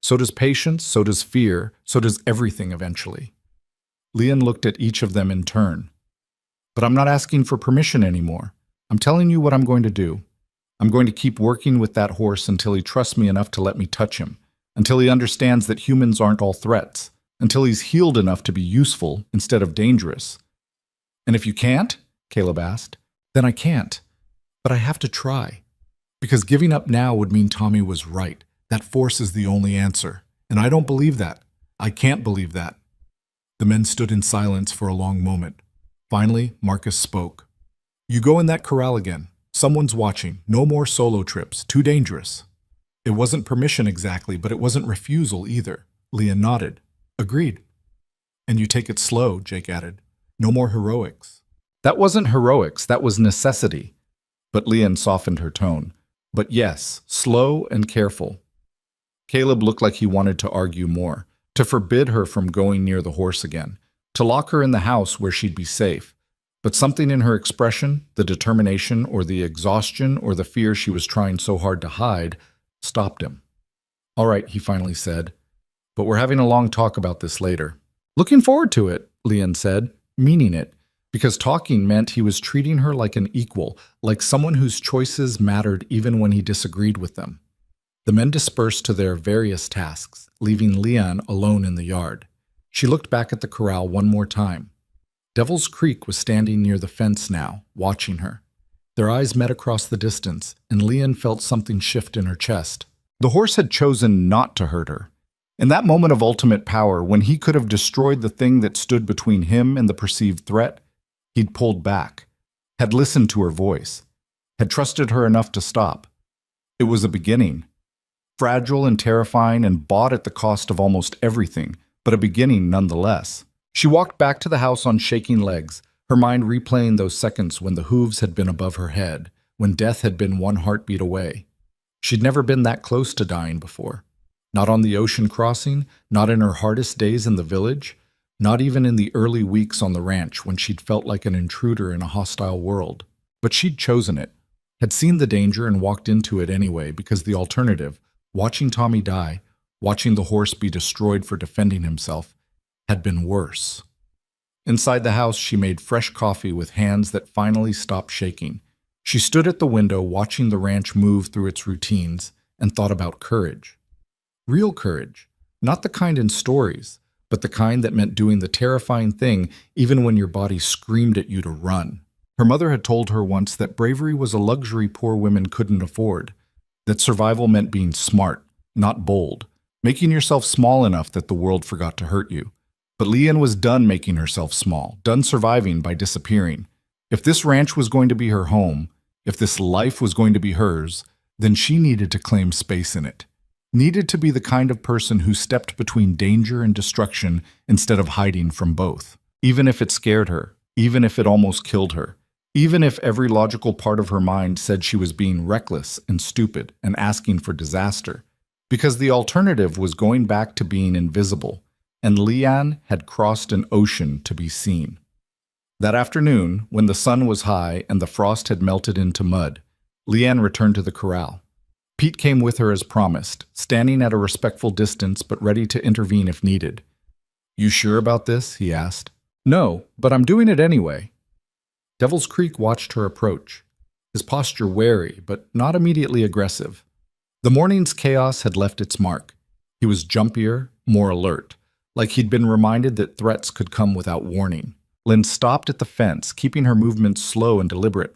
So does patience, so does fear, so does everything eventually. Leon looked at each of them in turn. But I'm not asking for permission anymore. I'm telling you what I'm going to do. I'm going to keep working with that horse until he trusts me enough to let me touch him, until he understands that humans aren't all threats, until he's healed enough to be useful instead of dangerous. And if you can't, Caleb asked, then I can't. But I have to try. Because giving up now would mean Tommy was right. That force is the only answer. And I don't believe that. I can't believe that. The men stood in silence for a long moment. Finally, Marcus spoke. You go in that corral again. Someone's watching. No more solo trips. Too dangerous. It wasn't permission exactly, but it wasn't refusal either. Leon nodded. Agreed. And you take it slow, Jake added. No more heroics. That wasn't heroics, that was necessity. But Leon softened her tone. But yes, slow and careful. Caleb looked like he wanted to argue more, to forbid her from going near the horse again, to lock her in the house where she'd be safe. But something in her expression, the determination or the exhaustion or the fear she was trying so hard to hide, stopped him. "All right," he finally said, "but we're having a long talk about this later." "Looking forward to it," Lian said, meaning it, because talking meant he was treating her like an equal, like someone whose choices mattered even when he disagreed with them. The men dispersed to their various tasks, leaving Lian alone in the yard. She looked back at the corral one more time. Devil's Creek was standing near the fence now, watching her. Their eyes met across the distance, and Lian felt something shift in her chest. The horse had chosen not to hurt her. In that moment of ultimate power, when he could have destroyed the thing that stood between him and the perceived threat, he'd pulled back, had listened to her voice, had trusted her enough to stop. It was a beginning, fragile and terrifying and bought at the cost of almost everything, but a beginning nonetheless. She walked back to the house on shaking legs, her mind replaying those seconds when the hooves had been above her head, when death had been one heartbeat away. She'd never been that close to dying before. Not on the ocean crossing, not in her hardest days in the village, not even in the early weeks on the ranch when she'd felt like an intruder in a hostile world. But she'd chosen it, had seen the danger and walked into it anyway because the alternative, watching Tommy die, watching the horse be destroyed for defending himself, had been worse. Inside the house, she made fresh coffee with hands that finally stopped shaking. She stood at the window watching the ranch move through its routines and thought about courage. Real courage, not the kind in stories, but the kind that meant doing the terrifying thing even when your body screamed at you to run. Her mother had told her once that bravery was a luxury poor women couldn't afford, that survival meant being smart, not bold, making yourself small enough that the world forgot to hurt you. But Lian was done making herself small, done surviving by disappearing. If this ranch was going to be her home, if this life was going to be hers, then she needed to claim space in it. Needed to be the kind of person who stepped between danger and destruction instead of hiding from both. Even if it scared her, even if it almost killed her, even if every logical part of her mind said she was being reckless and stupid and asking for disaster. Because the alternative was going back to being invisible, and Lian had crossed an ocean to be seen. That afternoon, when the sun was high and the frost had melted into mud, Lian returned to the corral. Pete came with her as promised, standing at a respectful distance but ready to intervene if needed. "You sure about this?" he asked. "No, but I'm doing it anyway." Devil's Creek watched her approach, his posture wary but not immediately aggressive. The morning's chaos had left its mark. He was jumpier, more alert, like he'd been reminded that threats could come without warning. Lynn stopped at the fence, keeping her movements slow and deliberate.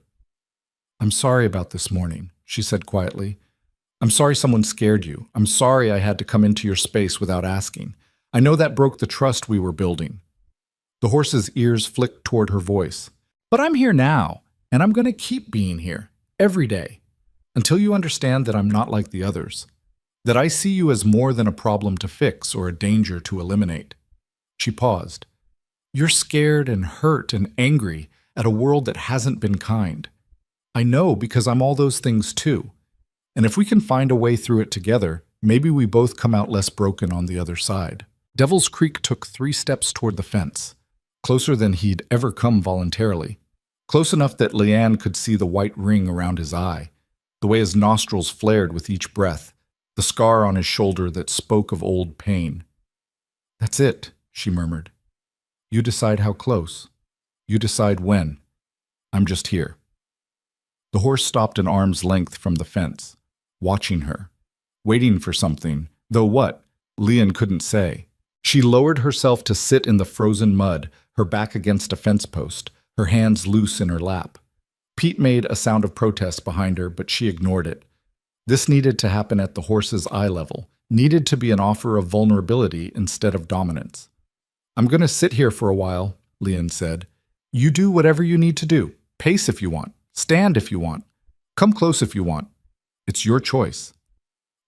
"I'm sorry about this morning," she said quietly. "I'm sorry someone scared you. I'm sorry I had to come into your space without asking. I know that broke the trust we were building." The horse's ears flicked toward her voice. "But I'm here now, and I'm going to keep being here, every day, until you understand that I'm not like the others, that I see you as more than a problem to fix or a danger to eliminate." She paused. "You're scared and hurt and angry at a world that hasn't been kind. I know because I'm all those things too. And if we can find a way through it together, maybe we both come out less broken on the other side." Devil's Creek took 3 steps toward the fence, closer than he'd ever come voluntarily. Close enough that Lian could see the white ring around his eye, the way his nostrils flared with each breath, the scar on his shoulder that spoke of old pain. "That's it," she murmured. "You decide how close. You decide when. I'm just here." The horse stopped an arm's length from the fence, watching her, waiting for something, though what, Lian couldn't say. She lowered herself to sit in the frozen mud, her back against a fence post, her hands loose in her lap. Pete made a sound of protest behind her, but she ignored it. This needed to happen at the horse's eye level, needed to be an offer of vulnerability instead of dominance. "I'm going to sit here for a while," Lian said. "You do whatever you need to do. Pace if you want. Stand if you want. Come close if you want. It's your choice."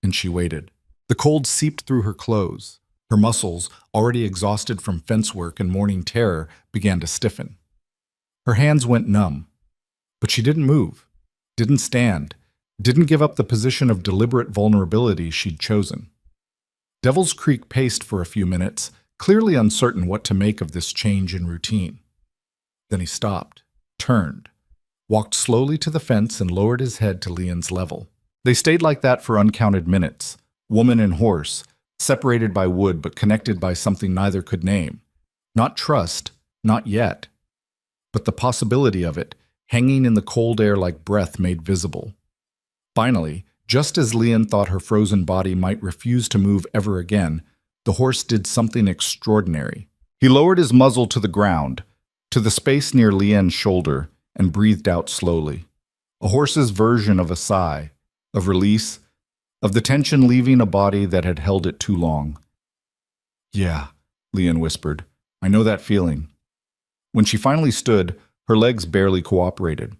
And she waited. The cold seeped through her clothes. Her muscles, already exhausted from fence work and morning terror, began to stiffen. Her hands went numb. But she didn't move, didn't stand, didn't give up the position of deliberate vulnerability she'd chosen. Devil's Creek paced for a few minutes, clearly uncertain what to make of this change in routine. Then he stopped. turned, walked slowly to the fence and lowered his head to Leon's level. They stayed like that for uncounted minutes, woman and horse, separated by wood but connected by something neither could name. Not trust, not yet, but the possibility of it, hanging in the cold air like breath made visible. Finally, just as Leon thought her frozen body might refuse to move ever again, the horse did something extraordinary. He lowered his muzzle to the ground, to the space near Leon's shoulder, and breathed out slowly. A horse's version of a sigh, of release, of the tension leaving a body that had held it too long. "Yeah," Leon whispered. "I know that feeling." When she finally stood, her legs barely cooperated.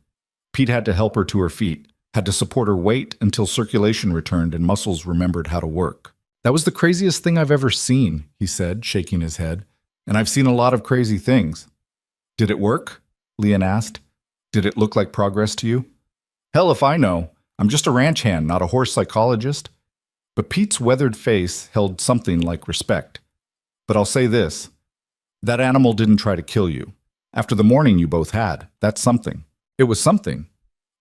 Pete had to help her to her feet, had to support her weight until circulation returned and muscles remembered how to work. "That was the craziest thing I've ever seen," he said, shaking his head. "And I've seen a lot of crazy things." "Did it work?" Leon asked. "Did it look like progress to you?" "Hell if I know. I'm just a ranch hand, not a horse psychologist." But Pete's weathered face held something like respect. "But I'll say this. That animal didn't try to kill you. After the morning you both had, that's something. It was something."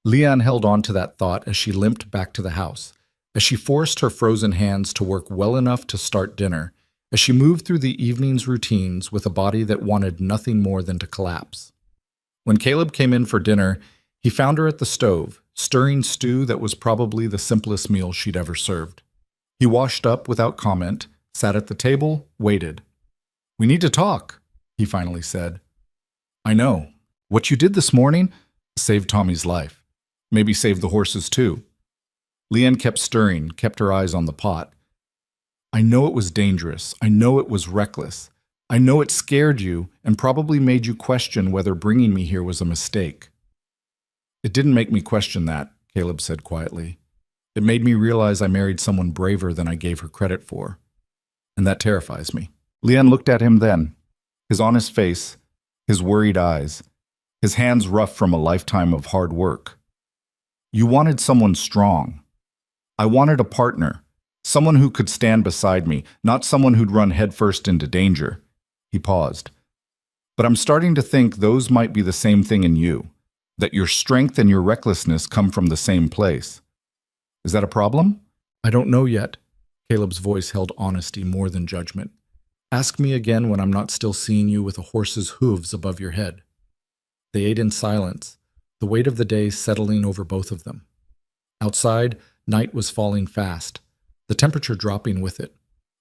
Leon held on to that thought as she limped back to the house, as she forced her frozen hands to work well enough to start dinner, as she moved through the evening's routines with a body that wanted nothing more than to collapse. When Caleb came in for dinner, he found her at the stove, stirring stew that was probably the simplest meal she'd ever served. He washed up without comment, sat at the table, waited. "We need to talk," he finally said. "I know. What you did this morning saved Tommy's life. Maybe saved the horses too." Leanne kept stirring, kept her eyes on the pot. "I know it was dangerous. I know it was reckless. I know it scared you and probably made you question whether bringing me here was a mistake." "It didn't make me question that," Caleb said quietly. "It made me realize I married someone braver than I gave her credit for. And that terrifies me." Leanne looked at him then, his honest face, his worried eyes, his hands rough from a lifetime of hard work. "You wanted someone strong. I wanted a partner, someone who could stand beside me, not someone who'd run headfirst into danger." He paused. "But I'm starting to think those might be the same thing in you, that your strength and your recklessness come from the same place. Is that a problem?" "I don't know yet." Caleb's voice held honesty more than judgment. "Ask me again when I'm not still seeing you with a horse's hooves above your head." They ate in silence, the weight of the day settling over both of them. Outside, night was falling fast, the temperature dropping with it.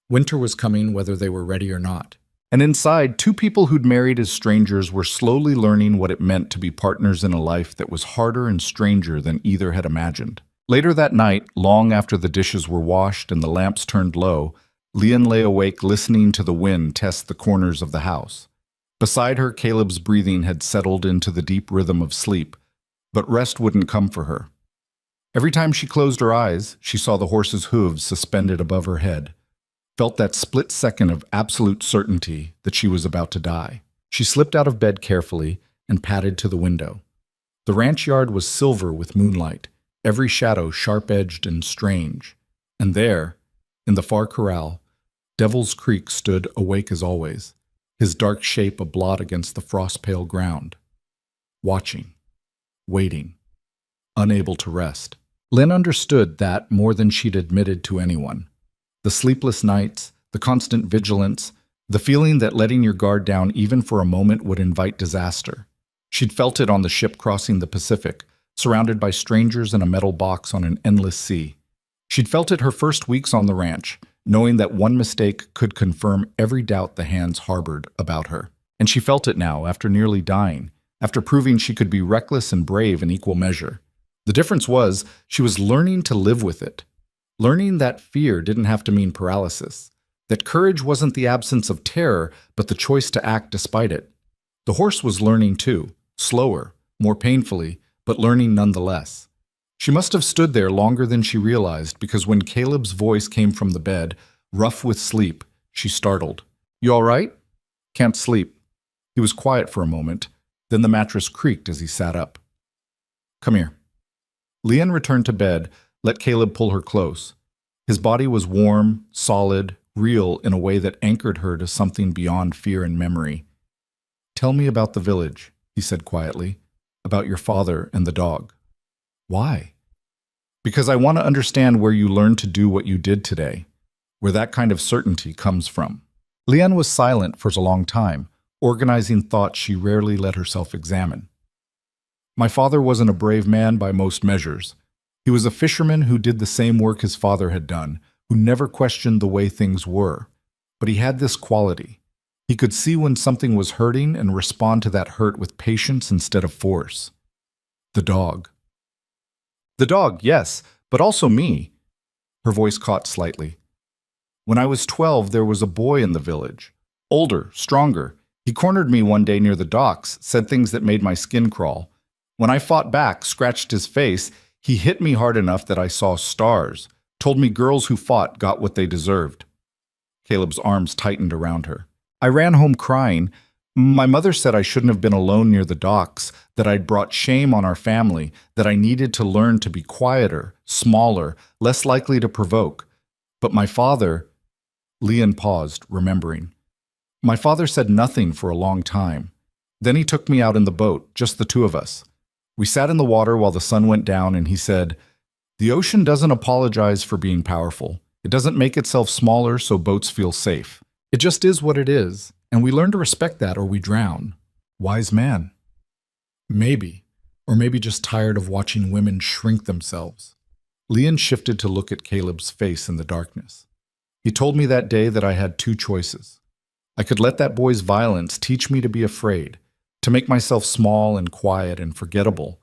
Winter was coming whether they were ready or not. And inside, two people who'd married as strangers were slowly learning what it meant to be partners in a life that was harder and stranger than either had imagined. Later that night, long after the dishes were washed and the lamps turned low, Leanne lay awake listening to the wind test the corners of the house. Beside her, Caleb's breathing had settled into the deep rhythm of sleep, but rest wouldn't come for her. Every time she closed her eyes, she saw the horse's hooves suspended above her head, felt that split second of absolute certainty that she was about to die. She slipped out of bed carefully and padded to the window. The ranch yard was silver with moonlight, every shadow sharp-edged and strange. And there, in the far corral, Devil's Creek stood awake as always, his dark shape a blot against the frost-pale ground. Watching, waiting, unable to rest. Lynn understood that more than she'd admitted to anyone. The sleepless nights, the constant vigilance, the feeling that letting your guard down even for a moment would invite disaster. She'd felt it on the ship crossing the Pacific, surrounded by strangers in a metal box on an endless sea. She'd felt it her first weeks on the ranch, knowing that one mistake could confirm every doubt the hands harbored about her. And she felt it now, after nearly dying, after proving she could be reckless and brave in equal measure. The difference was, she was learning to live with it. Learning that fear didn't have to mean paralysis, that courage wasn't the absence of terror, but the choice to act despite it. The horse was learning too, slower, more painfully, but learning nonetheless. She must have stood there longer than she realized, because when Caleb's voice came from the bed, rough with sleep, she startled. "You all right?" "Can't sleep." He was quiet for a moment, then the mattress creaked as he sat up. "Come here." Leanne returned to bed, let Caleb pull her close. His body was warm, solid, real in a way that anchored her to something beyond fear and memory. "Tell me about the village," he said quietly. about your father and the dog. Why? Because I want to understand where you learned to do what you did today, where that kind of certainty comes from. Leanne was silent for a long time, organizing thoughts she rarely let herself examine. My father wasn't a brave man by most measures. He was a fisherman who did the same work his father had done, who never questioned the way things were. But he had this quality. He could see when something was hurting and respond to that hurt with patience instead of force. The dog. The dog, yes, but also me. Her voice caught slightly. When I was 12, there was a boy in the village. Older, stronger. He cornered me one day near the docks, said things that made my skin crawl. When I fought back, scratched his face, he hit me hard enough that I saw stars, told me girls who fought got what they deserved. Caleb's arms tightened around her. I ran home crying. My mother said I shouldn't have been alone near the docks, that I'd brought shame on our family, that I needed to learn to be quieter, smaller, less likely to provoke. But my father... Leanne paused, remembering. My father said nothing for a long time. Then he took me out in the boat, just the two of us. We sat in the water while the sun went down, and he said, "The ocean doesn't apologize for being powerful. It doesn't make itself smaller so boats feel safe. It just is what it is, and we learn to respect that or we drown." Wise man. Maybe, or maybe just tired of watching women shrink themselves. Leanne shifted to look at Caleb's face in the darkness. He told me that day that I had two choices. I could let that boy's violence teach me to be afraid, to make myself small and quiet and forgettable,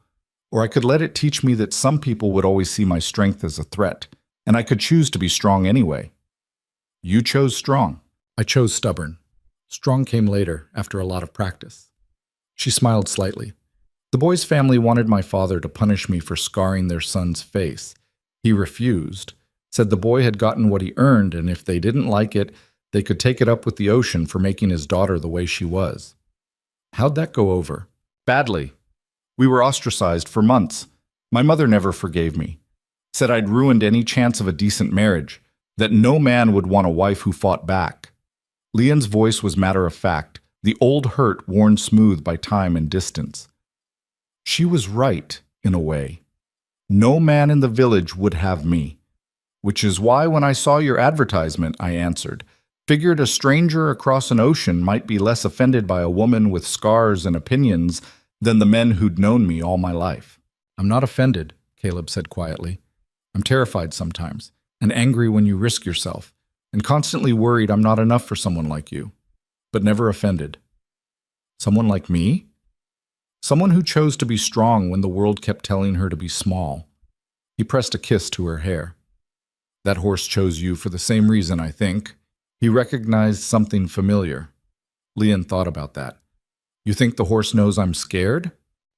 or I could let it teach me that some people would always see my strength as a threat, and I could choose to be strong anyway. You chose strong. I chose stubborn. Strong came later, after a lot of practice. She smiled slightly. The boy's family wanted my father to punish me for scarring their son's face. He refused, said the boy had gotten what he earned, and if they didn't like it, they could take it up with the ocean for making his daughter the way she was. How'd that go over? Badly. We were ostracized for months. My mother never forgave me. Said I'd ruined any chance of a decent marriage, that no man would want a wife who fought back. Leanne's voice was matter of fact, the old hurt worn smooth by time and distance. She was right, in a way. No man in the village would have me. Which is why when I saw your advertisement, I answered. Figured a stranger across an ocean might be less offended by a woman with scars and opinions than the men who'd known me all my life. I'm not offended, Caleb said quietly. I'm terrified sometimes, and angry when you risk yourself, and constantly worried I'm not enough for someone like you, but never offended. Someone like me? Someone who chose to be strong when the world kept telling her to be small. He pressed a kiss to her hair. That horse chose you for the same reason, I think. He recognized something familiar. Leanne thought about that. You think the horse knows I'm scared?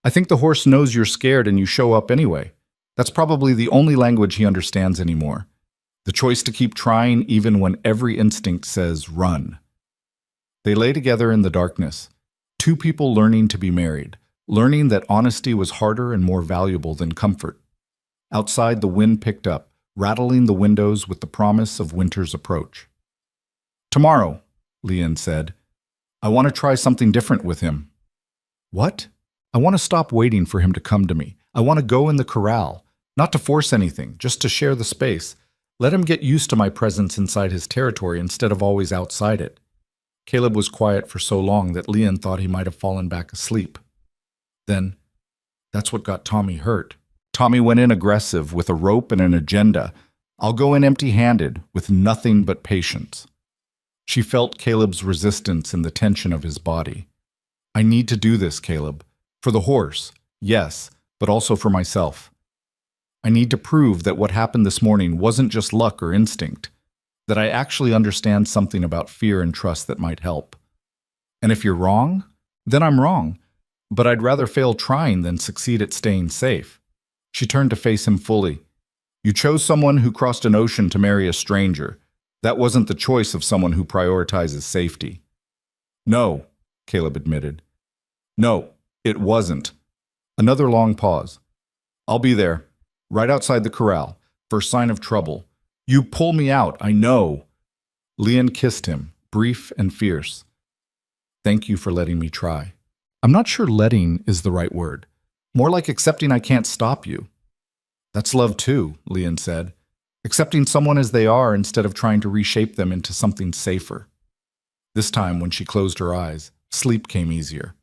I think the horse knows you're scared and you show up anyway. That's probably the only language he understands anymore. The choice to keep trying even when every instinct says run. They lay together in the darkness. Two people learning to be married, learning that honesty was harder and more valuable than comfort. Outside, the wind picked up, rattling the windows with the promise of winter's approach. Tomorrow, Leanne said, I want to try something different with him. What? I want to stop waiting for him to come to me. I want to go in the corral, not to force anything, just to share the space. Let him get used to my presence inside his territory instead of always outside it. Caleb was quiet for so long that Leanne thought he might have fallen back asleep. Then, that's what got Tommy hurt. Tommy went in aggressive, with a rope and an agenda. I'll go in empty-handed, with nothing but patience. She felt Caleb's resistance in the tension of his body. I need to do this, Caleb. For the horse, yes, but also for myself. I need to prove that what happened this morning wasn't just luck or instinct, that I actually understand something about fear and trust that might help. And if you're wrong, then I'm wrong, but I'd rather fail trying than succeed at staying safe. She turned to face him fully. You chose someone who crossed an ocean to marry a stranger. That wasn't the choice of someone who prioritizes safety. No, Caleb admitted. No, it wasn't. Another long pause. I'll be there, right outside the corral, for sign of trouble. You pull me out, I know. Leanne kissed him, brief and fierce. Thank you for letting me try. I'm not sure letting is the right word. More like accepting I can't stop you. That's love too, Leon said. Accepting someone as they are instead of trying to reshape them into something safer. This time, when she closed her eyes, sleep came easier.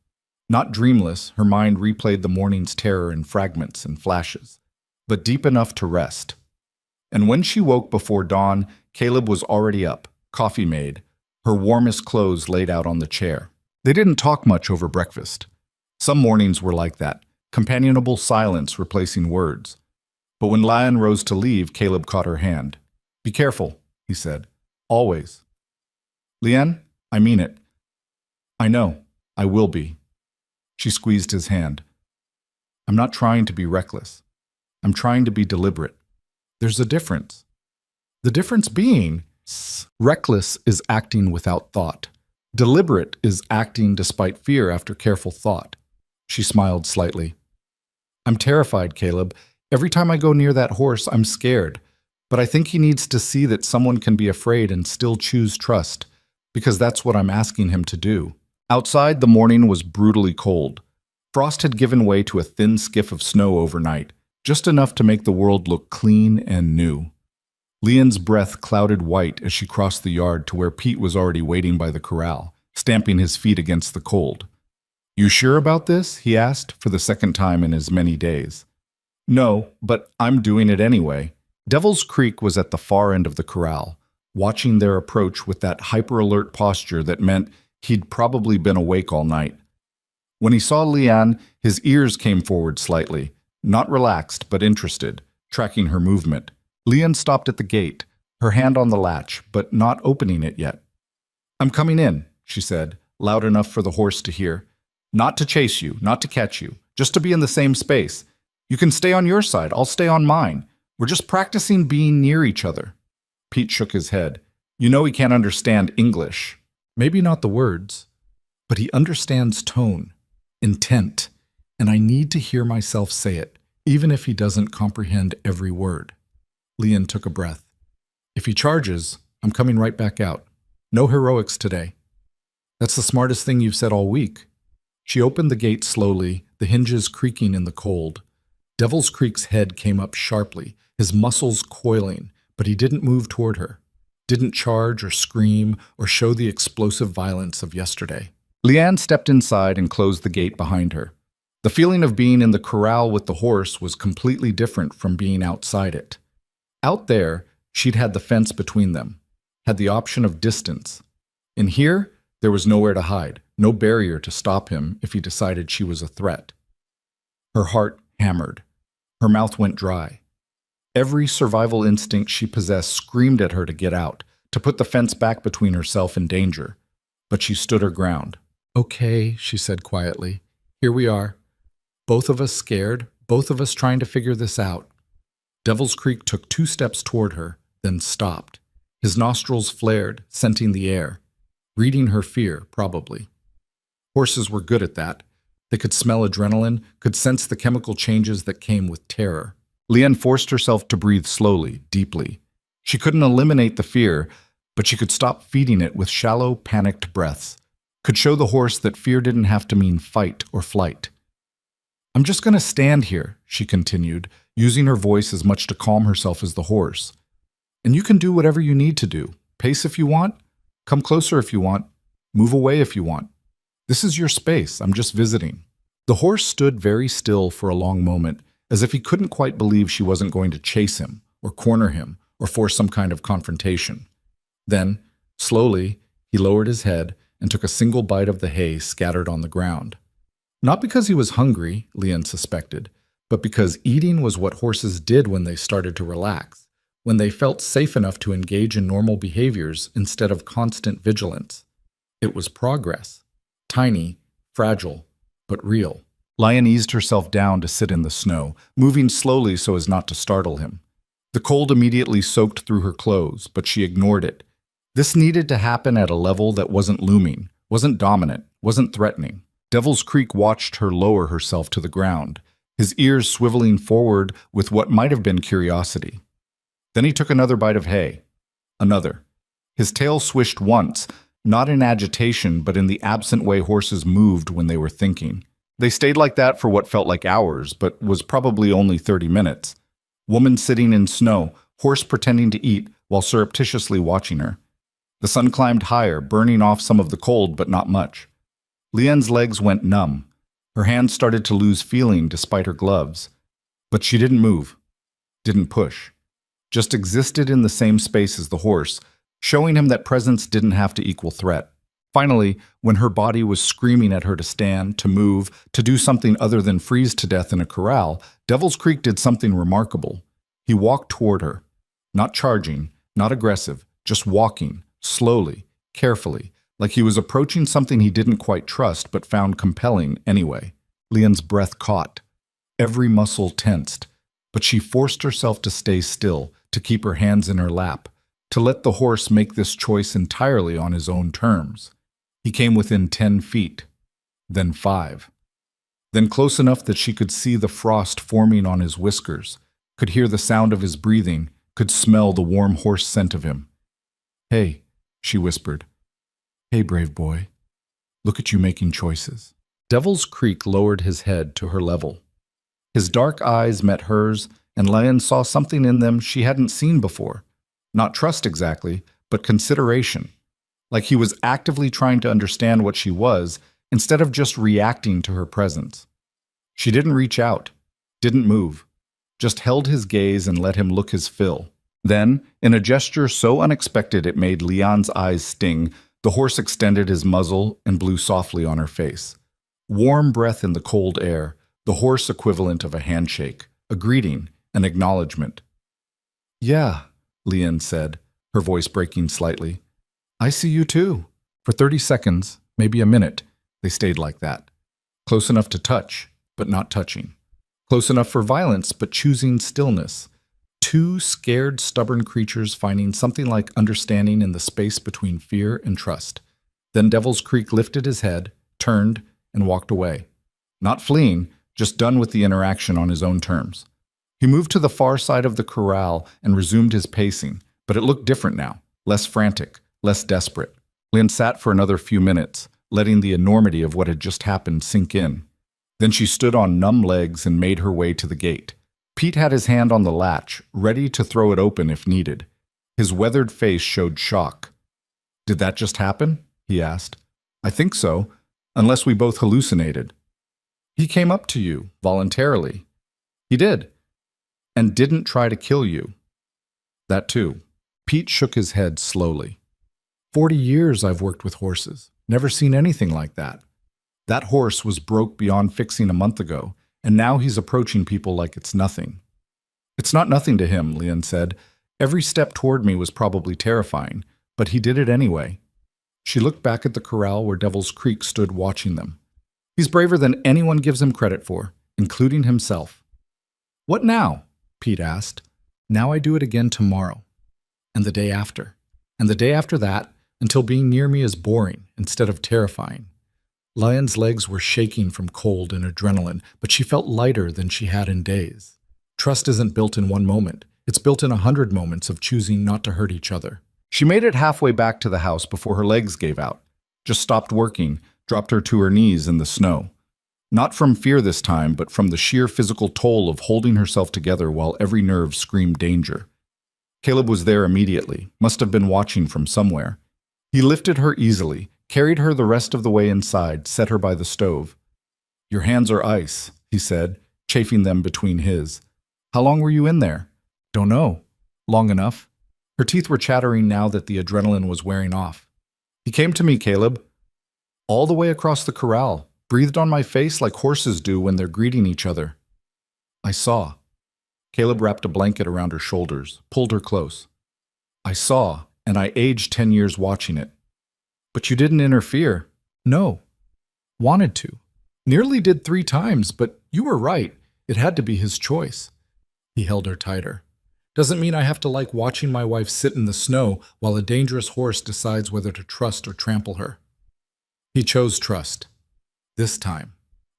Not dreamless, her mind replayed the morning's terror in fragments and flashes, but deep enough to rest. And when she woke before dawn, Caleb was already up, coffee made, her warmest clothes laid out on the chair. They didn't talk much over breakfast. Some mornings were like that, companionable silence replacing words. But when Lion rose to leave, Caleb caught her hand. "Be careful," he said. "Always." "Lian, I mean it." "I know. I will be." She squeezed his hand. "I'm not trying to be reckless. I'm trying to be deliberate. There's a difference. The difference being, reckless is acting without thought. Deliberate is acting despite fear after careful thought." She smiled slightly. "I'm terrified, Caleb. Every time I go near that horse, I'm scared. But I think he needs to see that someone can be afraid and still choose trust, because that's what I'm asking him to do." Outside, the morning was brutally cold. Frost had given way to a thin skiff of snow overnight, just enough to make the world look clean and new. Leon's breath clouded white as she crossed the yard to where Pete was already waiting by the corral, stamping his feet against the cold. "You sure about this?" he asked, for the second time in as many days. "No, but I'm doing it anyway." Devil's Creek was at the far end of the corral, watching their approach with that hyper-alert posture that meant he'd probably been awake all night. When he saw Leanne, his ears came forward slightly, not relaxed but interested, tracking her movement. Leanne stopped at the gate, her hand on the latch, but not opening it yet. "I'm coming in," she said, loud enough for the horse to hear. "Not to chase you, not to catch you, just to be in the same space. You can stay on your side, I'll stay on mine. We're just practicing being near each other." Pete shook his head. "You know he can't understand English. Maybe not the words, but he understands tone, intent, and I need to hear myself say it, even if he doesn't comprehend every word." Leon took a breath. "If he charges, I'm coming right back out. No heroics today." "That's the smartest thing you've said all week." She opened the gate slowly, the hinges creaking in the cold. Devil's Creek's head came up sharply, his muscles coiling, but he didn't move toward her. Didn't charge or scream or show the explosive violence of yesterday. Leanne stepped inside and closed the gate behind her. The feeling of being in the corral with the horse was completely different from being outside it. Out there, she'd had the fence between them, had the option of distance. In here, there was nowhere to hide, no barrier to stop him if he decided she was a threat. Her heart hammered. Her mouth went dry. Every survival instinct she possessed screamed at her to get out, to put the fence back between herself and danger. But she stood her ground. "Okay," she said quietly. "Here we are. Both of us scared, both of us trying to figure this out." Devil's Creek took 2 steps toward her, then stopped. His nostrils flared, scenting the air. Reading her fear, probably. Horses were good at that. They could smell adrenaline, could sense the chemical changes that came with terror. Leanne forced herself to breathe slowly, deeply. She couldn't eliminate the fear, but she could stop feeding it with shallow, panicked breaths. Could show the horse that fear didn't have to mean fight or flight. "I'm just going to stand here," she continued, using her voice as much to calm herself as the horse. "And you can do whatever you need to do. Pace if you want, come closer if you want, move away if you want. This is your space, I'm just visiting." The horse stood very still for a long moment, as if he couldn't quite believe she wasn't going to chase him, or corner him, or force some kind of confrontation. Then, slowly, he lowered his head and took a single bite of the hay scattered on the ground. Not because he was hungry, Leon suspected, but because eating was what horses did when they started to relax, when they felt safe enough to engage in normal behaviors instead of constant vigilance. It was progress. Tiny, fragile, but real. Lion eased herself down to sit in the snow, moving slowly so as not to startle him. The cold immediately soaked through her clothes, but she ignored it. This needed to happen at a level that wasn't looming, wasn't dominant, wasn't threatening. Devil's Creek watched her lower herself to the ground, his ears swiveling forward with what might have been curiosity. Then he took another bite of hay. Another. His tail swished once, not in agitation, but in the absent way horses moved when they were thinking. They stayed like that for what felt like hours, but was probably only 30 minutes. Woman sitting in snow, horse pretending to eat while surreptitiously watching her. The sun climbed higher, burning off some of the cold, but not much. Leanne's legs went numb. Her hands started to lose feeling despite her gloves. But she didn't move, didn't push. Just existed in the same space as the horse, showing him that presence didn't have to equal threat. Finally, when her body was screaming at her to stand, to move, to do something other than freeze to death in a corral, Devil's Creek did something remarkable. He walked toward her, not charging, not aggressive, just walking, slowly, carefully, like he was approaching something he didn't quite trust but found compelling anyway. Leanne's breath caught. Every muscle tensed, but she forced herself to stay still, to keep her hands in her lap, to let the horse make this choice entirely on his own terms. He came within 10 feet, then 5. Then close enough that she could see the frost forming on his whiskers, could hear the sound of his breathing, could smell the warm horse scent of him. "Hey," she whispered. "Hey, brave boy. Look at you making choices." Devil's Creek lowered his head to her level. His dark eyes met hers, and Leanne saw something in them she hadn't seen before. Not trust exactly, but consideration. Like he was actively trying to understand what she was, instead of just reacting to her presence. She didn't reach out, didn't move, just held his gaze and let him look his fill. Then, in a gesture so unexpected it made Leon's eyes sting, the horse extended his muzzle and blew softly on her face. Warm breath in the cold air, the horse equivalent of a handshake, a greeting, an acknowledgement. "Yeah," Leanne said, her voice breaking slightly. "I see you too." For 30 seconds, maybe a minute, they stayed like that. Close enough to touch, but not touching. Close enough for violence, but choosing stillness. Two scared, stubborn creatures finding something like understanding in the space between fear and trust. Then Devil's Creek lifted his head, turned, and walked away. Not fleeing, just done with the interaction on his own terms. He moved to the far side of the corral and resumed his pacing, but it looked different now, less frantic, less desperate. Lynn sat for another few minutes, letting the enormity of what had just happened sink in. Then she stood on numb legs and made her way to the gate. Pete had his hand on the latch, ready to throw it open if needed. His weathered face showed shock. "Did that just happen?" he asked. "I think so, unless we both hallucinated." "He came up to you, voluntarily." "He did. And didn't try to kill you." "That too." Pete shook his head slowly. 40 years I've worked with horses. Never seen anything like that. That horse was broke beyond fixing a month ago, and now he's approaching people like it's nothing." "It's not nothing to him," Leanne said. "Every step toward me was probably terrifying, but he did it anyway." She looked back at the corral where Devil's Creek stood watching them. "He's braver than anyone gives him credit for, including himself." "What now?" Pete asked. "Now I do it again tomorrow, and the day after, and the day after that, until being near me is boring instead of terrifying." Leanne's legs were shaking from cold and adrenaline, but she felt lighter than she had in days. Trust isn't built in one moment. It's built in 100 moments of choosing not to hurt each other. She made it halfway back to the house before her legs gave out. Just stopped working, dropped her to her knees in the snow. Not from fear this time, but from the sheer physical toll of holding herself together while every nerve screamed danger. Caleb was there immediately, must have been watching from somewhere. He lifted her easily, carried her the rest of the way inside, set her by the stove. "Your hands are ice," he said, chafing them between his. "How long were you in there?" "Don't know. Long enough." Her teeth were chattering now that the adrenaline was wearing off. "He came to me, Caleb. All the way across the corral, breathed on my face like horses do when they're greeting each other." "I saw." Caleb wrapped a blanket around her shoulders, pulled her close. "I saw, and I aged 10 years watching it." "But you didn't interfere." "No. Wanted to. Nearly did 3 times, but you were right. It had to be his choice." He held her tighter. "Doesn't mean I have to like watching my wife sit in the snow while a dangerous horse decides whether to trust or trample her." He chose trust. This time.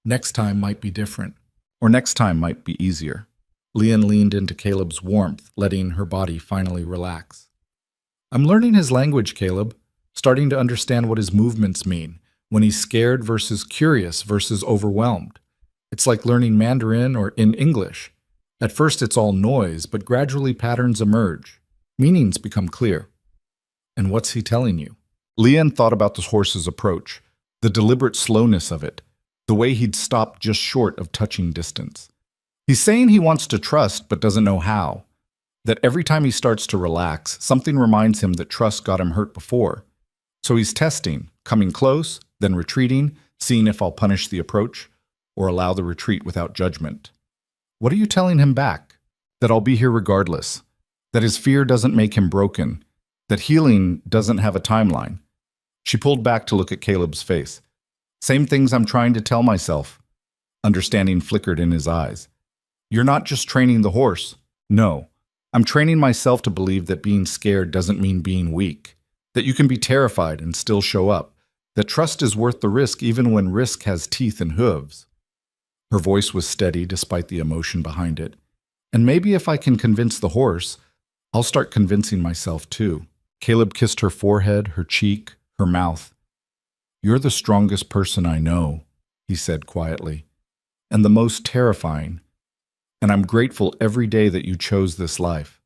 Next time might be different. Or next time might be easier. Leanne leaned into Caleb's warmth, letting her body finally relax. "I'm learning his language, Caleb. Starting to understand what his movements mean, when he's scared versus curious versus overwhelmed. It's like learning Mandarin or in English. At first it's all noise, but gradually patterns emerge. Meanings become clear. And what's he telling you? Lian thought about the horse's approach, the deliberate slowness of it, the way he'd stopped just short of touching distance. He's saying he wants to trust but doesn't know how. That every time he starts to relax, something reminds him that trust got him hurt before. So he's testing, coming close, then retreating, seeing if I'll punish the approach or allow the retreat without judgment. What are you telling him back? That I'll be here regardless. That his fear doesn't make him broken. That healing doesn't have a timeline. She pulled back to look at Caleb's face. Same things I'm trying to tell myself. Understanding flickered in his eyes. You're not just training the horse. No. I'm training myself to believe that being scared doesn't mean being weak. That you can be terrified and still show up. That trust is worth the risk even when risk has teeth and hooves. Her voice was steady despite the emotion behind it. And maybe if I can convince the horse, I'll start convincing myself too. Caleb kissed her forehead, her cheek, her mouth. You're the strongest person I know, he said quietly, and the most terrifying. And I'm grateful every day that you chose this life.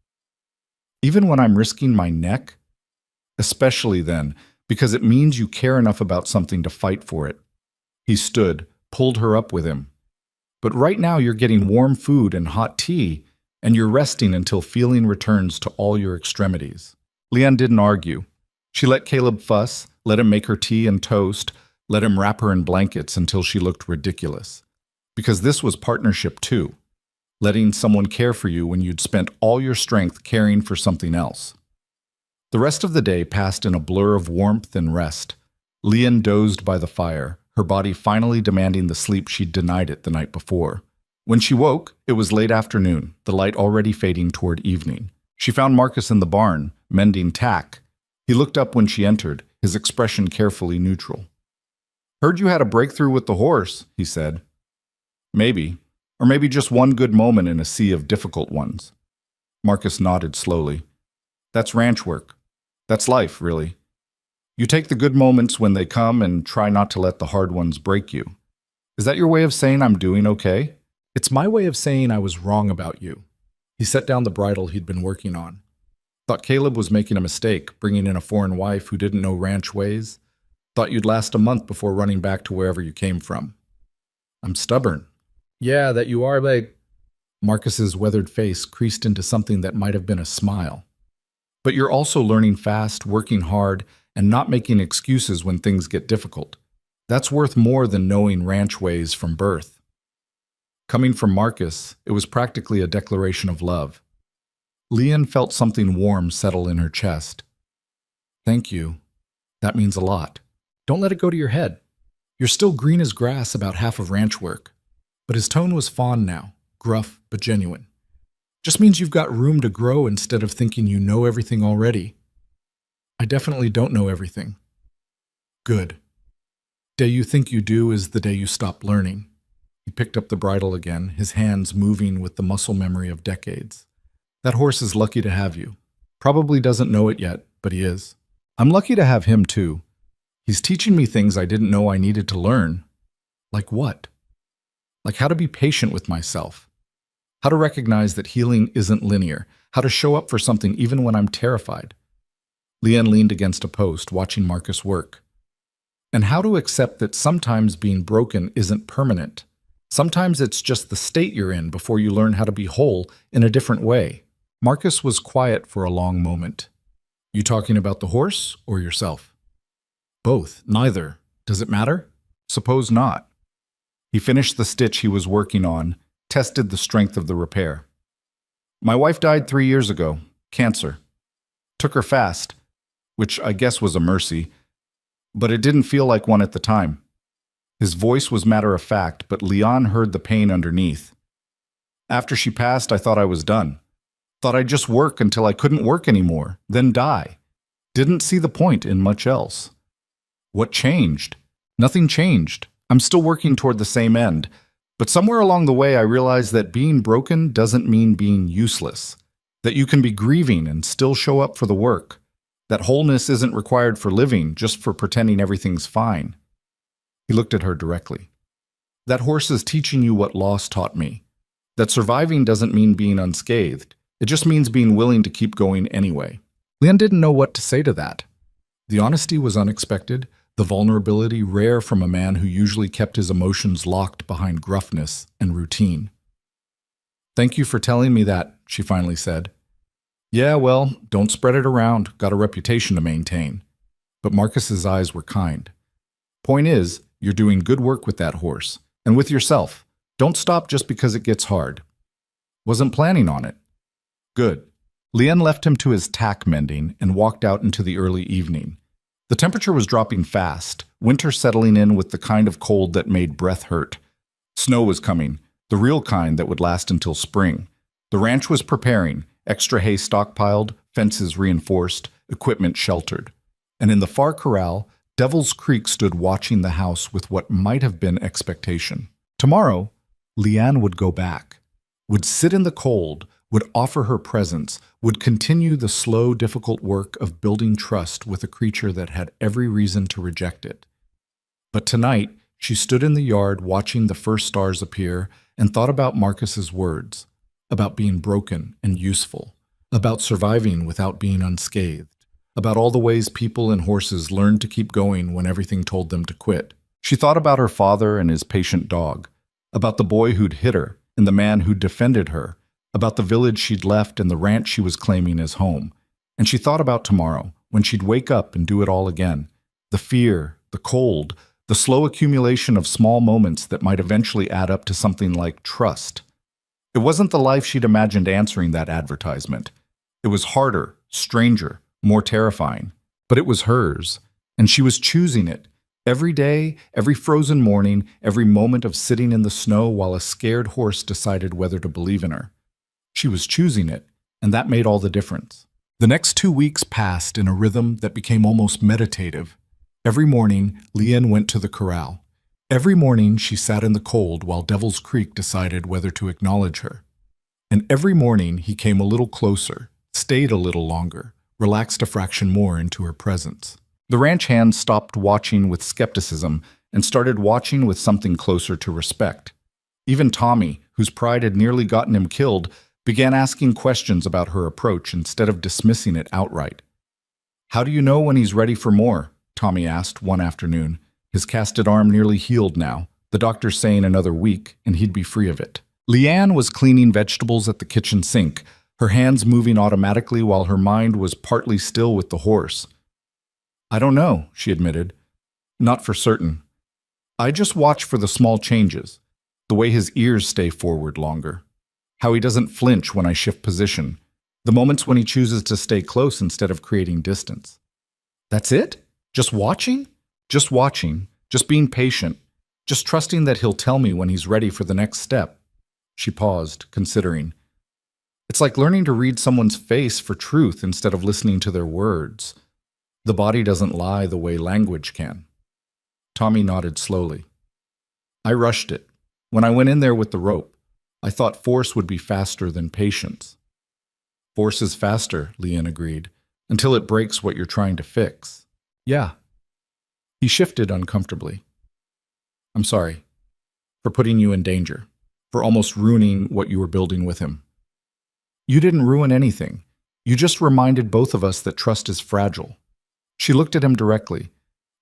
Even when I'm risking my neck? Especially then, because it means you care enough about something to fight for it. He stood, pulled her up with him. But right now you're getting warm food and hot tea, and you're resting until feeling returns to all your extremities. Lian didn't argue. She let Caleb fuss, let him make her tea and toast, let him wrap her in blankets until she looked ridiculous. Because this was partnership too. Letting someone care for you when you'd spent all your strength caring for something else. The rest of the day passed in a blur of warmth and rest. Lian dozed by the fire, her body finally demanding the sleep she'd denied it the night before. When she woke, it was late afternoon, the light already fading toward evening. She found Marcus in the barn, mending tack. He looked up when she entered, his expression carefully neutral. Heard you had a breakthrough with the horse, he said. Maybe. Or maybe just one good moment in a sea of difficult ones. Marcus nodded slowly. That's ranch work. That's life, really. You take the good moments when they come and try not to let the hard ones break you. Is that your way of saying I'm doing okay? It's my way of saying I was wrong about you. He set down the bridle he'd been working on. Thought Caleb was making a mistake, bringing in a foreign wife who didn't know ranch ways. Thought you'd last a month before running back to wherever you came from. I'm stubborn. Yeah, that you are, but... Marcus's weathered face creased into something that might have been a smile. But you're also learning fast, working hard, and not making excuses when things get difficult. That's worth more than knowing ranch ways from birth. Coming from Marcus, it was practically a declaration of love. Lian felt something warm settle in her chest. Thank you. That means a lot. Don't let it go to your head. You're still green as grass about half of ranch work. But his tone was fond now, gruff but genuine. Just means you've got room to grow instead of thinking you know everything already. I definitely don't know everything. Good. Day you think you do is the day you stop learning. He picked up the bridle again, his hands moving with the muscle memory of decades. That horse is lucky to have you. Probably doesn't know it yet, but he is. I'm lucky to have him too. He's teaching me things I didn't know I needed to learn. Like what? Like how to be patient with myself. How to recognize that healing isn't linear. How to show up for something even when I'm terrified. Lian leaned against a post, watching Marcus work. And how to accept that sometimes being broken isn't permanent. Sometimes it's just the state you're in before you learn how to be whole in a different way. Marcus was quiet for a long moment. You talking about the horse or yourself? Both. Neither. Does it matter? Suppose not. He finished the stitch he was working on, tested the strength of the repair. My wife died 3 years ago. Cancer. Took her fast, which I guess was a mercy, but it didn't feel like one at the time. His voice was matter of fact, but Lian heard the pain underneath. After she passed, I thought I was done. Thought I'd just work until I couldn't work anymore, then die. Didn't see the point in much else. What changed? Nothing changed. I'm still working toward the same end, but somewhere along the way I realized that being broken doesn't mean being useless. That you can be grieving and still show up for the work. That wholeness isn't required for living, just for pretending everything's fine. He looked at her directly. That horse is teaching you what loss taught me. That surviving doesn't mean being unscathed. It just means being willing to keep going anyway. Lian didn't know what to say to that. The honesty was unexpected, the vulnerability rare from a man who usually kept his emotions locked behind gruffness and routine. "Thank you for telling me that," she finally said. "Yeah, well, don't spread it around. Got a reputation to maintain." But Marcus's eyes were kind. "Point is, you're doing good work with that horse, and with yourself. Don't stop just because it gets hard." "Wasn't planning on it." "Good." Lian left him to his tack mending and walked out into the early evening. The temperature was dropping fast, winter settling in with the kind of cold that made breath hurt. Snow was coming, the real kind that would last until spring. The ranch was preparing, extra hay stockpiled, fences reinforced, equipment sheltered. And in the far corral, Devil's Creek stood watching the house with what might have been expectation. Tomorrow, Lian would go back, would sit in the cold, would offer her presence, would continue the slow, difficult work of building trust with a creature that had every reason to reject it. But tonight, she stood in the yard watching the first stars appear and thought about Marcus's words, about being broken and useful, about surviving without being unscathed, about all the ways people and horses learned to keep going when everything told them to quit. She thought about her father and his patient dog, about the boy who'd hit her and the man who'd defended her, about the village she'd left and the ranch she was claiming as home. And she thought about tomorrow, when she'd wake up and do it all again. The fear, the cold, the slow accumulation of small moments that might eventually add up to something like trust. It wasn't the life she'd imagined answering that advertisement. It was harder, stranger, more terrifying. But it was hers, and she was choosing it. Every day, every frozen morning, every moment of sitting in the snow while a scared horse decided whether to believe in her. She was choosing it, and that made all the difference. The next 2 weeks passed in a rhythm that became almost meditative. Every morning, Lian went to the corral. Every morning, she sat in the cold while Devil's Creek decided whether to acknowledge her. And every morning, he came a little closer, stayed a little longer, relaxed a fraction more into her presence. The ranch hands stopped watching with skepticism and started watching with something closer to respect. Even Tommy, whose pride had nearly gotten him killed, began asking questions about her approach instead of dismissing it outright. "How do you know when he's ready for more?" Tommy asked one afternoon. His casted arm nearly healed now, the doctor saying another week and he'd be free of it. Lian was cleaning vegetables at the kitchen sink, her hands moving automatically while her mind was partly still with the horse. "I don't know," she admitted. "Not for certain. I just watch for the small changes, the way his ears stay forward longer, how he doesn't flinch when I shift position, the moments when he chooses to stay close instead of creating distance." "That's it? Just watching?" "Just watching, just being patient, just trusting that he'll tell me when he's ready for the next step." She paused, considering. "It's like learning to read someone's face for truth instead of listening to their words. The body doesn't lie the way language can." Tommy nodded slowly. "I rushed it. When I went in there with the rope, I thought force would be faster than patience." "Force is faster," Lian agreed, "until it breaks what you're trying to fix." "Yeah." He shifted uncomfortably. "I'm sorry for putting you in danger, for almost ruining what you were building with him." "You didn't ruin anything. You just reminded both of us that trust is fragile." She looked at him directly.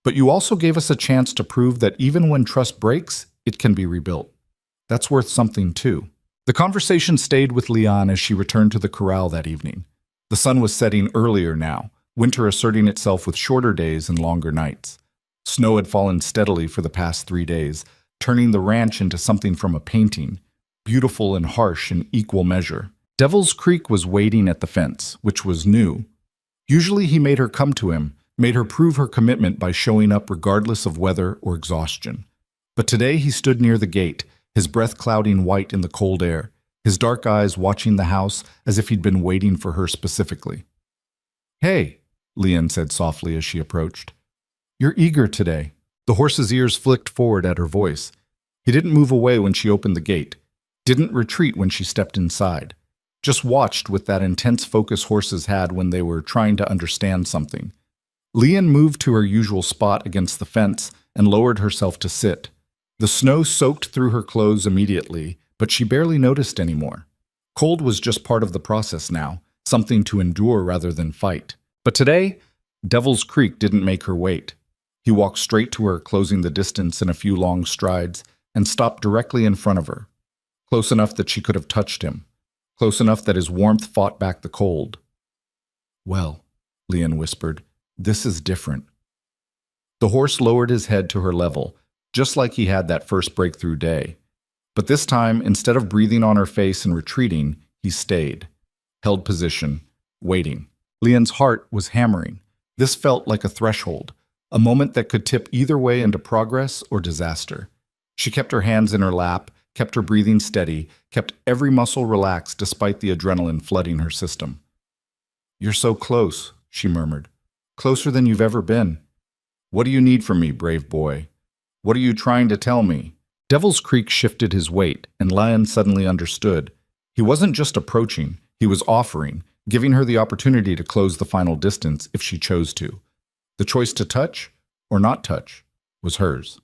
"But you also gave us a chance to prove that even when trust breaks, it can be rebuilt. That's worth something too." The conversation stayed with Lian as she returned to the corral that evening. The sun was setting earlier now, winter asserting itself with shorter days and longer nights. Snow had fallen steadily for the past 3 days, turning the ranch into something from a painting, beautiful and harsh in equal measure. Devil's Creek was waiting at the fence, which was new. Usually he made her come to him, made her prove her commitment by showing up regardless of weather or exhaustion. But today he stood near the gate, his breath clouding white in the cold air, his dark eyes watching the house as if he'd been waiting for her specifically. "Hey," Lian said softly as she approached. "You're eager today." The horse's ears flicked forward at her voice. He didn't move away when she opened the gate, didn't retreat when she stepped inside, just watched with that intense focus horses had when they were trying to understand something. Leanne moved to her usual spot against the fence and lowered herself to sit. The snow soaked through her clothes immediately, but she barely noticed anymore. Cold was just part of the process now, something to endure rather than fight. But today, Devil's Creek didn't make her wait. He walked straight to her, closing the distance in a few long strides, and stopped directly in front of her, close enough that she could have touched him, close enough that his warmth fought back the cold. "Well," Leanne whispered, "this is different." The horse lowered his head to her level, just like he had that first breakthrough day. But this time, instead of breathing on her face and retreating, he stayed, held position, waiting. Leanne's heart was hammering. This felt like a threshold, a moment that could tip either way into progress or disaster. She kept her hands in her lap, kept her breathing steady, kept every muscle relaxed despite the adrenaline flooding her system. "You're so close," she murmured. "Closer than you've ever been. What do you need from me, brave boy? What are you trying to tell me?" Devil's Creek shifted his weight, and Lion suddenly understood. He wasn't just approaching, he was offering, giving her the opportunity to close the final distance if she chose to. The choice to touch or not touch was hers.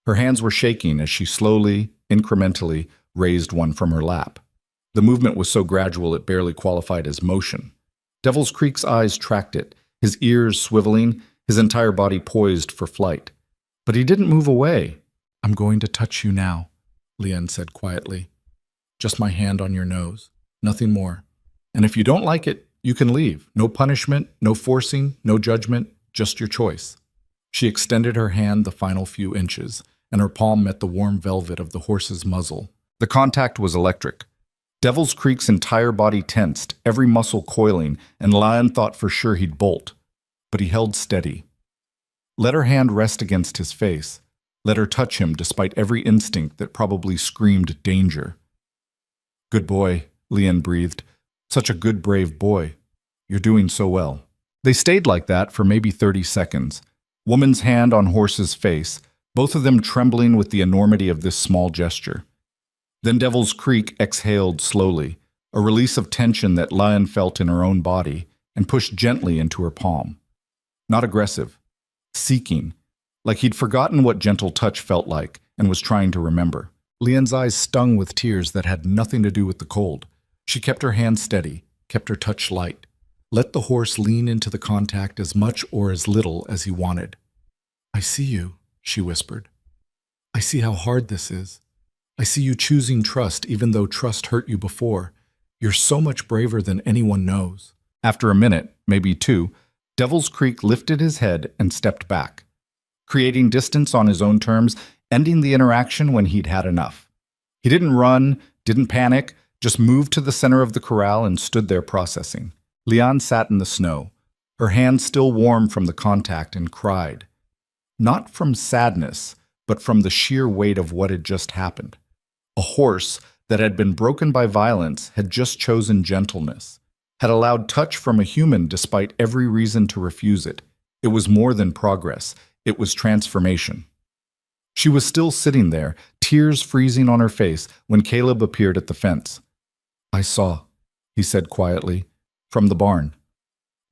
Her hands were shaking as she slowly, incrementally raised one from her lap. The movement was so gradual it barely qualified as motion. Devil's Creek's eyes tracked it, his ears swiveling, his entire body poised for flight. But he didn't move away. "I'm going to touch you now," Leanne said quietly. "Just my hand on your nose, nothing more. And if you don't like it, you can leave. No punishment, no forcing, no judgment, just your choice." She extended her hand the final few inches, and her palm met the warm velvet of the horse's muzzle. The contact was electric. Devil's Creek's entire body tensed, every muscle coiling, and Lion thought for sure he'd bolt. But he held steady. Let her hand rest against his face. Let her touch him despite every instinct that probably screamed danger. "Good boy," Leanne breathed. "Such a good, brave boy. You're doing so well." They stayed like that for maybe 30 seconds. Woman's hand on horse's face, both of them trembling with the enormity of this small gesture. Then Devil's Creek exhaled slowly, a release of tension that Lion felt in her own body, and pushed gently into her palm. Not aggressive, seeking, like he'd forgotten what gentle touch felt like and was trying to remember. Leanne's eyes stung with tears that had nothing to do with the cold. She kept her hand steady, kept her touch light. Let the horse lean into the contact as much or as little as he wanted. "I see you," she whispered. "I see how hard this is. I see you choosing trust even though trust hurt you before. You're so much braver than anyone knows." After a minute, maybe two, Devil's Creek lifted his head and stepped back, creating distance on his own terms, ending the interaction when he'd had enough. He didn't run, didn't panic, just moved to the center of the corral and stood there processing. Leanne sat in the snow, her hands still warm from the contact, and cried. Not from sadness, but from the sheer weight of what had just happened. A horse that had been broken by violence had just chosen gentleness, had allowed touch from a human despite every reason to refuse it. It was more than progress. It was transformation. She was still sitting there, tears freezing on her face, when Caleb appeared at the fence. "I saw," he said quietly, "from the barn.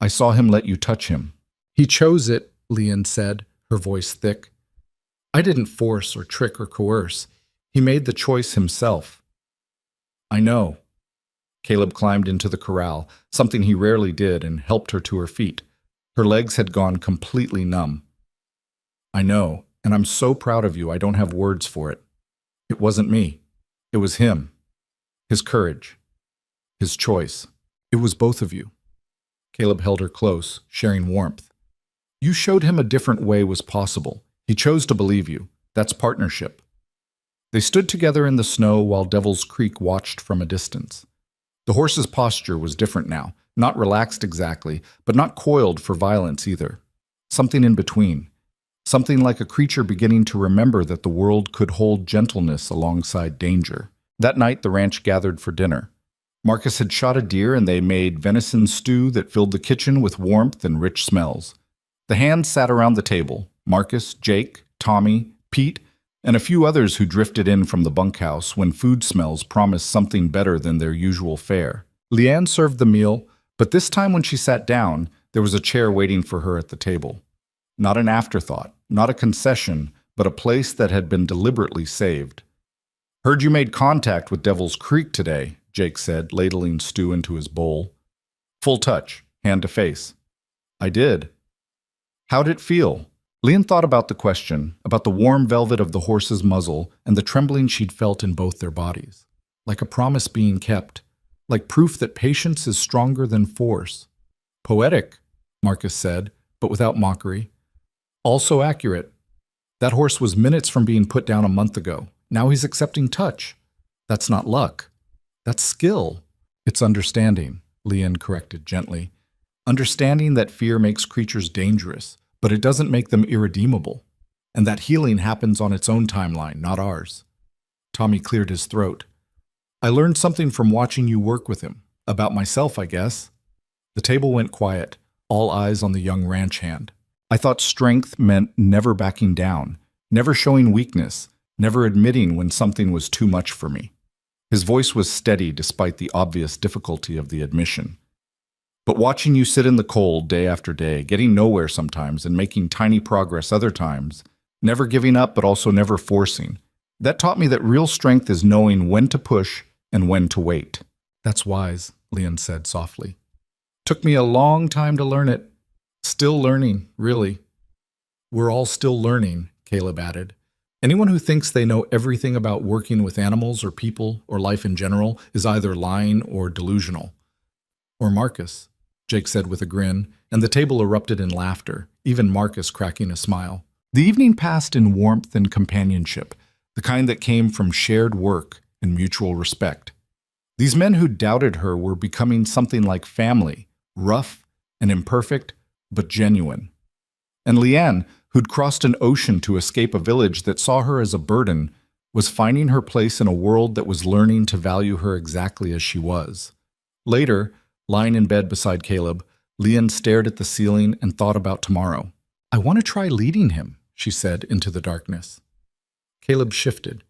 I saw him let you touch him." "He chose it," Leanne said, her voice thick. "I didn't force or trick or coerce. He made the choice himself." "I know." Caleb climbed into the corral, something he rarely did, and helped her to her feet. Her legs had gone completely numb. "I know, and I'm so proud of you I don't have words for it. It wasn't me. It was him. His courage. His choice. It was both of you." Caleb held her close, sharing warmth. "You showed him a different way was possible. He chose to believe you. That's partnership." They stood together in the snow while Devil's Creek watched from a distance. The horse's posture was different now, not relaxed exactly, but not coiled for violence either. Something in between. Something like a creature beginning to remember that the world could hold gentleness alongside danger. That night, the ranch gathered for dinner. Marcus had shot a deer and they made venison stew that filled the kitchen with warmth and rich smells. The hands sat around the table, Marcus, Jake, Tommy, Pete, and a few others who drifted in from the bunkhouse when food smells promised something better than their usual fare. Leanne served the meal, but this time when she sat down, there was a chair waiting for her at the table. Not an afterthought, not a concession, but a place that had been deliberately saved. "Heard you made contact with Devil's Creek today," Jake said, ladling stew into his bowl. "Full touch, hand to face." "I did." "How'd it feel?" Leon thought about the question, about the warm velvet of the horse's muzzle and the trembling she'd felt in both their bodies. Like a promise being kept, like proof that patience is stronger than force. "Poetic," Marcus said, but without mockery. "Also accurate. That horse was minutes from being put down a month ago. Now he's accepting touch. That's not luck. That's skill." "It's understanding," Leon corrected gently. "Understanding that fear makes creatures dangerous, but it doesn't make them irredeemable. And that healing happens on its own timeline, not ours." Tommy cleared his throat. "I learned something from watching you work with him. About myself, I guess." The table went quiet, all eyes on the young ranch hand. "I thought strength meant never backing down, never showing weakness, never admitting when something was too much for me." His voice was steady despite the obvious difficulty of the admission. "But watching you sit in the cold day after day, getting nowhere sometimes and making tiny progress other times, never giving up but also never forcing, that taught me that real strength is knowing when to push and when to wait." "That's wise," Leon said softly. "Took me a long time to learn it. Still learning, really." "We're all still learning," Caleb added. "Anyone who thinks they know everything about working with animals or people or life in general is either lying or delusional." "Or Marcus," Jake said with a grin, and the table erupted in laughter, even Marcus cracking a smile. The evening passed in warmth and companionship, the kind that came from shared work and mutual respect. These men who doubted her were becoming something like family, rough and imperfect, but genuine. And Leanne, who'd crossed an ocean to escape a village that saw her as a burden, was finding her place in a world that was learning to value her exactly as she was. Later, lying in bed beside Caleb, Leanne stared at the ceiling and thought about tomorrow. "I want to try leading him," she said into the darkness. Caleb shifted.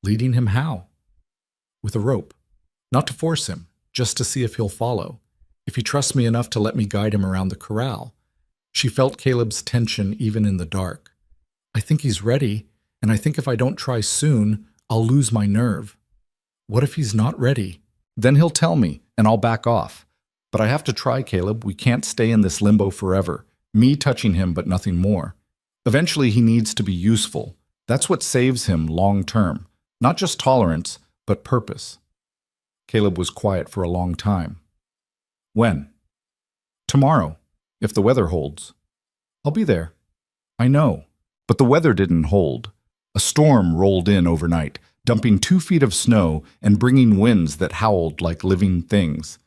"Leading him how?" "With a rope. Not to force him, just to see if he'll follow. If he trusts me enough to let me guide him around the corral." She felt Caleb's tension even in the dark. "I think he's ready, and I think if I don't try soon, I'll lose my nerve." "What if he's not ready?" "Then he'll tell me, and I'll back off. But I have to try, Caleb. We can't stay in this limbo forever. Me touching him, but nothing more. Eventually he needs to be useful. That's what saves him long term. Not just tolerance, but purpose." Caleb was quiet for a long time. "When?" "Tomorrow, if the weather holds." "I'll be there." "I know." But the weather didn't hold. A storm rolled in overnight, dumping 2 feet of snow and bringing winds that howled like living things.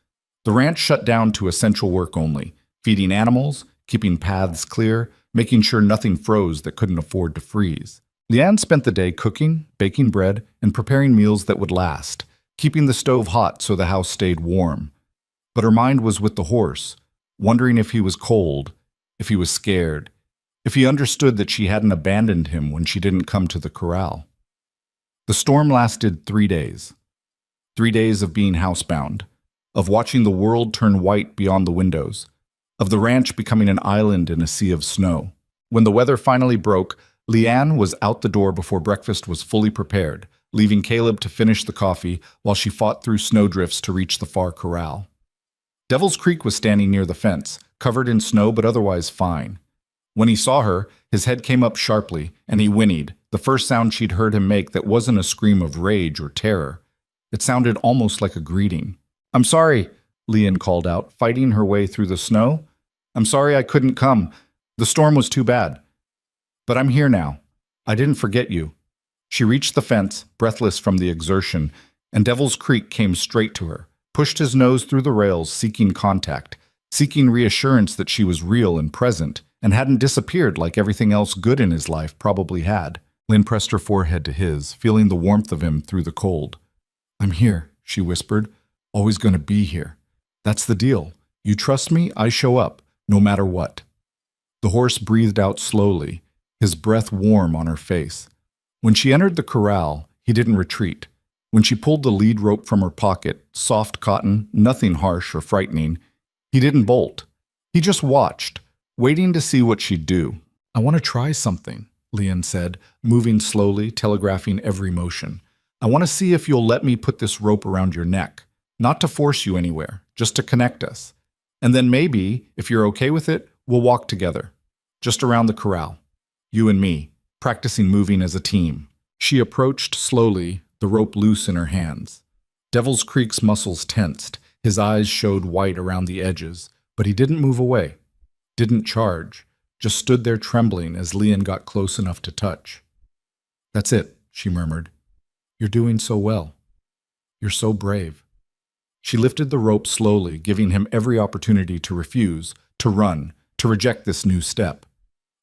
The ranch shut down to essential work only, feeding animals, keeping paths clear, making sure nothing froze that couldn't afford to freeze. Leanne spent the day cooking, baking bread, and preparing meals that would last, keeping the stove hot so the house stayed warm. But her mind was with the horse, wondering if he was cold, if he was scared, if he understood that she hadn't abandoned him when she didn't come to the corral. The storm lasted 3 days. 3 days of being housebound, of watching the world turn white beyond the windows, of the ranch becoming an island in a sea of snow. When the weather finally broke, Leanne was out the door before breakfast was fully prepared, leaving Caleb to finish the coffee while she fought through snowdrifts to reach the far corral. Devil's Creek was standing near the fence, covered in snow but otherwise fine. When he saw her, his head came up sharply, and he whinnied, the first sound she'd heard him make that wasn't a scream of rage or terror. It sounded almost like a greeting. "I'm sorry," Leanne called out, fighting her way through the snow. "I'm sorry I couldn't come. The storm was too bad. But I'm here now. I didn't forget you." She reached the fence, breathless from the exertion, and Devil's Creek came straight to her, pushed his nose through the rails, seeking contact, seeking reassurance that she was real and present, and hadn't disappeared like everything else good in his life probably had. Lynn pressed her forehead to his, feeling the warmth of him through the cold. "I'm here," she whispered. "Always going to be here. That's the deal. You trust me, I show up, no matter what." The horse breathed out slowly, his breath warm on her face. When she entered the corral, he didn't retreat. When she pulled the lead rope from her pocket, soft cotton, nothing harsh or frightening, he didn't bolt. He just watched, waiting to see what she'd do. "I want to try something," Lian said, moving slowly, telegraphing every motion. "I want to see if you'll let me put this rope around your neck. Not to force you anywhere, just to connect us. And then maybe, if you're okay with it, we'll walk together. Just around the corral. You and me, practicing moving as a team." She approached slowly, the rope loose in her hands. Devil's Creek's muscles tensed. His eyes showed white around the edges, but he didn't move away. Didn't charge. Just stood there trembling as Lian got close enough to touch. "That's it," she murmured. "You're doing so well. You're so brave." She lifted the rope slowly, giving him every opportunity to refuse, to run, to reject this new step.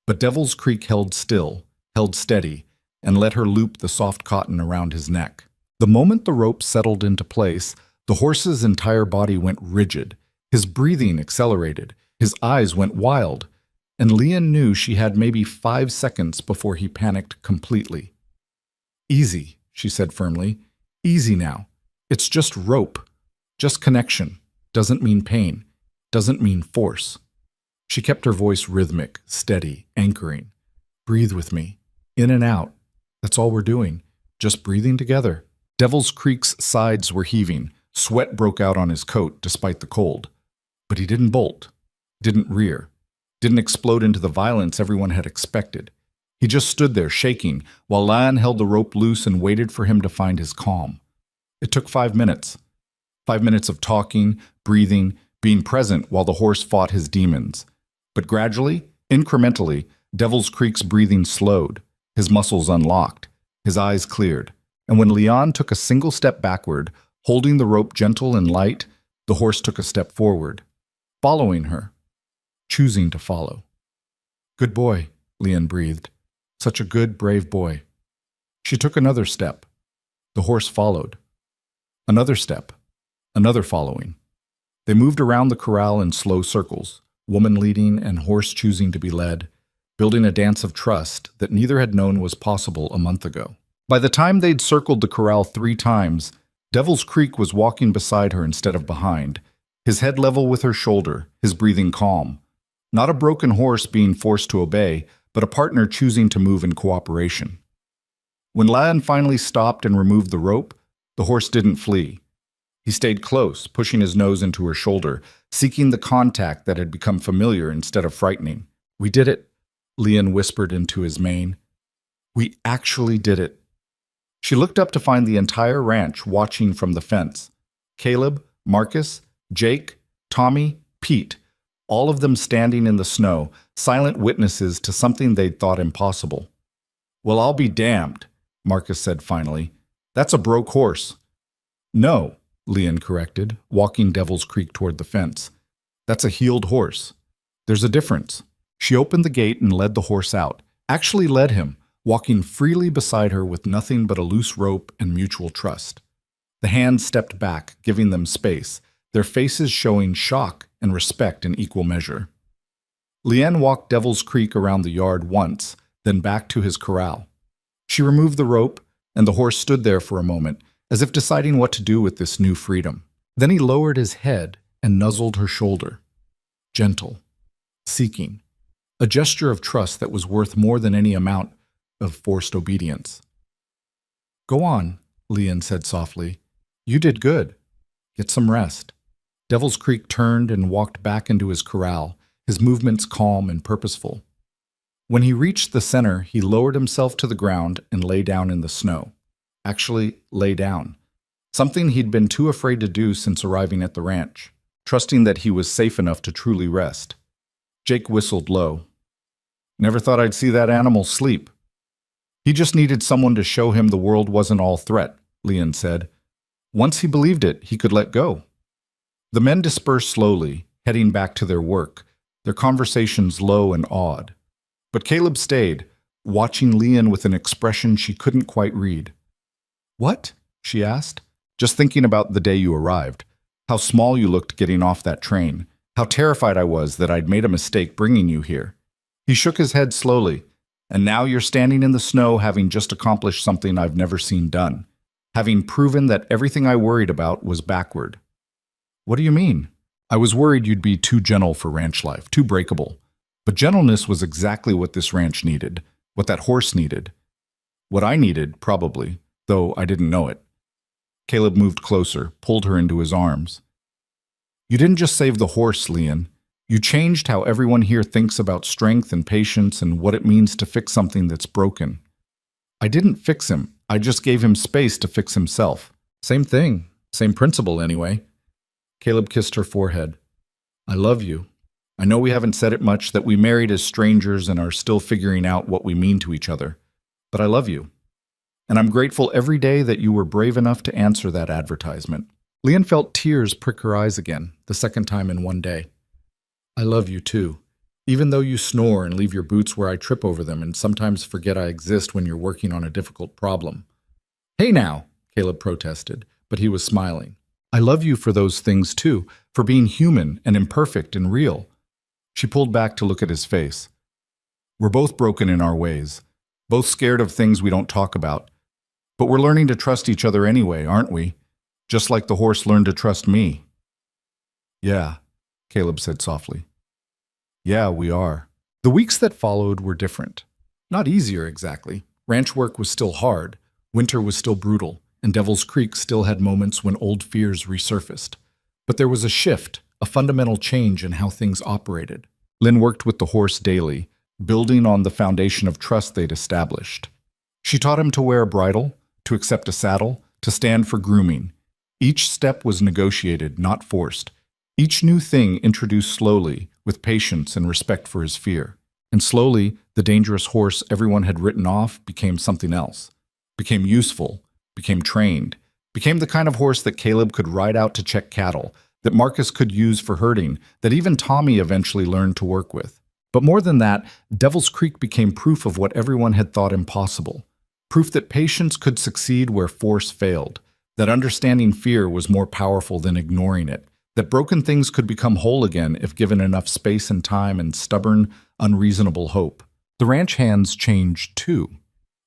But Devil's Creek held still, held steady, and let her loop the soft cotton around his neck. The moment the rope settled into place, the horse's entire body went rigid. His breathing accelerated. His eyes went wild. And Lian knew she had maybe 5 seconds before he panicked completely. "Easy," she said firmly. "Easy now. It's just rope. Just connection. Doesn't mean pain. Doesn't mean force." She kept her voice rhythmic, steady, anchoring. "Breathe with me. In and out. That's all we're doing. Just breathing together." Devil's Creek's sides were heaving. Sweat broke out on his coat despite the cold. But he didn't bolt. Didn't rear. Didn't explode into the violence everyone had expected. He just stood there shaking while Lian held the rope loose and waited for him to find his calm. It took 5 minutes. 5 minutes of talking, breathing, being present while the horse fought his demons. But gradually, incrementally, Devil's Creek's breathing slowed. His muscles unlocked. His eyes cleared. And when Lian took a single step backward, holding the rope gentle and light, the horse took a step forward, following her, choosing to follow. "Good boy," Lian breathed. "Such a good, brave boy." She took another step. The horse followed. Another step. Another following. They moved around the corral in slow circles, woman leading and horse choosing to be led, building a dance of trust that neither had known was possible a month ago. By the time they'd circled the corral 3 times, Devil's Creek was walking beside her instead of behind, his head level with her shoulder, his breathing calm. Not a broken horse being forced to obey, but a partner choosing to move in cooperation. When Lian finally stopped and removed the rope, the horse didn't flee. He stayed close, pushing his nose into her shoulder, seeking the contact that had become familiar instead of frightening. "We did it," Lian whispered into his mane. "We actually did it." She looked up to find the entire ranch watching from the fence. Caleb, Marcus, Jake, Tommy, Pete, all of them standing in the snow, silent witnesses to something they'd thought impossible. "Well, I'll be damned," Marcus said finally. "That's a broke horse." "No," Lian corrected, walking Devil's Creek toward the fence. "That's a healed horse. There's a difference." She opened the gate and led the horse out, actually led him, walking freely beside her with nothing but a loose rope and mutual trust. The hands stepped back, giving them space, their faces showing shock and respect in equal measure. Lian walked Devil's Creek around the yard once, then back to his corral. She removed the rope, and the horse stood there for a moment, as if deciding what to do with this new freedom. Then he lowered his head and nuzzled her shoulder. Gentle, seeking, a gesture of trust that was worth more than any amount of forced obedience. "Go on," Lian said softly. "You did good. Get some rest." Devil's Creek turned and walked back into his corral, his movements calm and purposeful. When he reached the center, he lowered himself to the ground and lay down in the snow. Actually, lay down. Something he'd been too afraid to do since arriving at the ranch, trusting that he was safe enough to truly rest. Jake whistled low. "Never thought I'd see that animal sleep." "He just needed someone to show him the world wasn't all threat," Lian said. "Once he believed it, he could let go." The men dispersed slowly, heading back to their work, their conversations low and awed. But Caleb stayed, watching Lian with an expression she couldn't quite read. "What?" she asked. "Just thinking about the day you arrived. How small you looked getting off that train. How terrified I was that I'd made a mistake bringing you here." He shook his head slowly. "And now you're standing in the snow having just accomplished something I've never seen done. Having proven that everything I worried about was backward." "What do you mean?" I was worried you'd be too gentle for ranch life, too breakable. But gentleness was exactly what this ranch needed, what that horse needed. What I needed, probably, though I didn't know it. Caleb moved closer, pulled her into his arms. You didn't just save the horse, Leon. You changed how everyone here thinks about strength and patience and what it means to fix something that's broken. I didn't fix him. I just gave him space to fix himself. Same thing. Same principle, anyway. Caleb kissed her forehead. I love you. I know we haven't said it much, that we married as strangers and are still figuring out what we mean to each other. But I love you. And I'm grateful every day that you were brave enough to answer that advertisement. Leon felt tears prick her eyes again, the second time in one day. I love you too. Even though you snore and leave your boots where I trip over them and sometimes forget I exist when you're working on a difficult problem. Hey now, Caleb protested, but he was smiling. I love you for those things too, for being human and imperfect and real. She pulled back to look at his face. We're both broken in our ways, both scared of things we don't talk about. But we're learning to trust each other anyway, aren't we? Just like the horse learned to trust me. Yeah, Caleb said softly. Yeah, we are. The weeks that followed were different. Not easier, exactly. Ranch work was still hard, winter was still brutal, and Devil's Creek still had moments when old fears resurfaced. But there was a shift, a fundamental change in how things operated. Lynn worked with the horse daily, building on the foundation of trust they'd established. She taught him to wear a bridle, to accept a saddle, to stand for grooming. Each step was negotiated, not forced. Each new thing introduced slowly, with patience and respect for his fear. And slowly, the dangerous horse everyone had written off became something else. Became useful, became trained, became the kind of horse that Caleb could ride out to check cattle, that Marcus could use for herding, that even Tommy eventually learned to work with. But more than that, Devil's Creek became proof of what everyone had thought impossible. Proof that patience could succeed where force failed, that understanding fear was more powerful than ignoring it, that broken things could become whole again if given enough space and time and stubborn, unreasonable hope. The ranch hands changed too.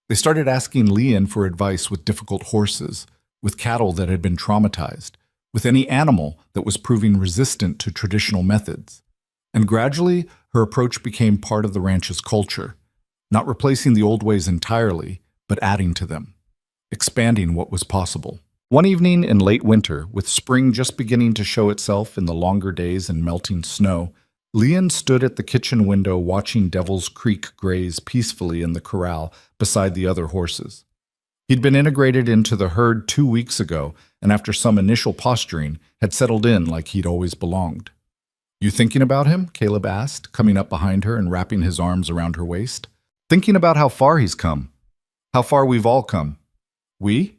They started asking Leon for advice with difficult horses, with cattle that had been traumatized, with any animal that was proving resistant to traditional methods. And gradually, her approach became part of the ranch's culture, not replacing the old ways entirely, but adding to them, expanding what was possible. One evening in late winter, with spring just beginning to show itself in the longer days and melting snow, Leon stood at the kitchen window watching Devil's Creek graze peacefully in the corral beside the other horses. He'd been integrated into the herd 2 weeks ago, and after some initial posturing, had settled in like he'd always belonged. You thinking about him? Caleb asked, coming up behind her and wrapping his arms around her waist. Thinking about how far he's come. How far we've all come. We?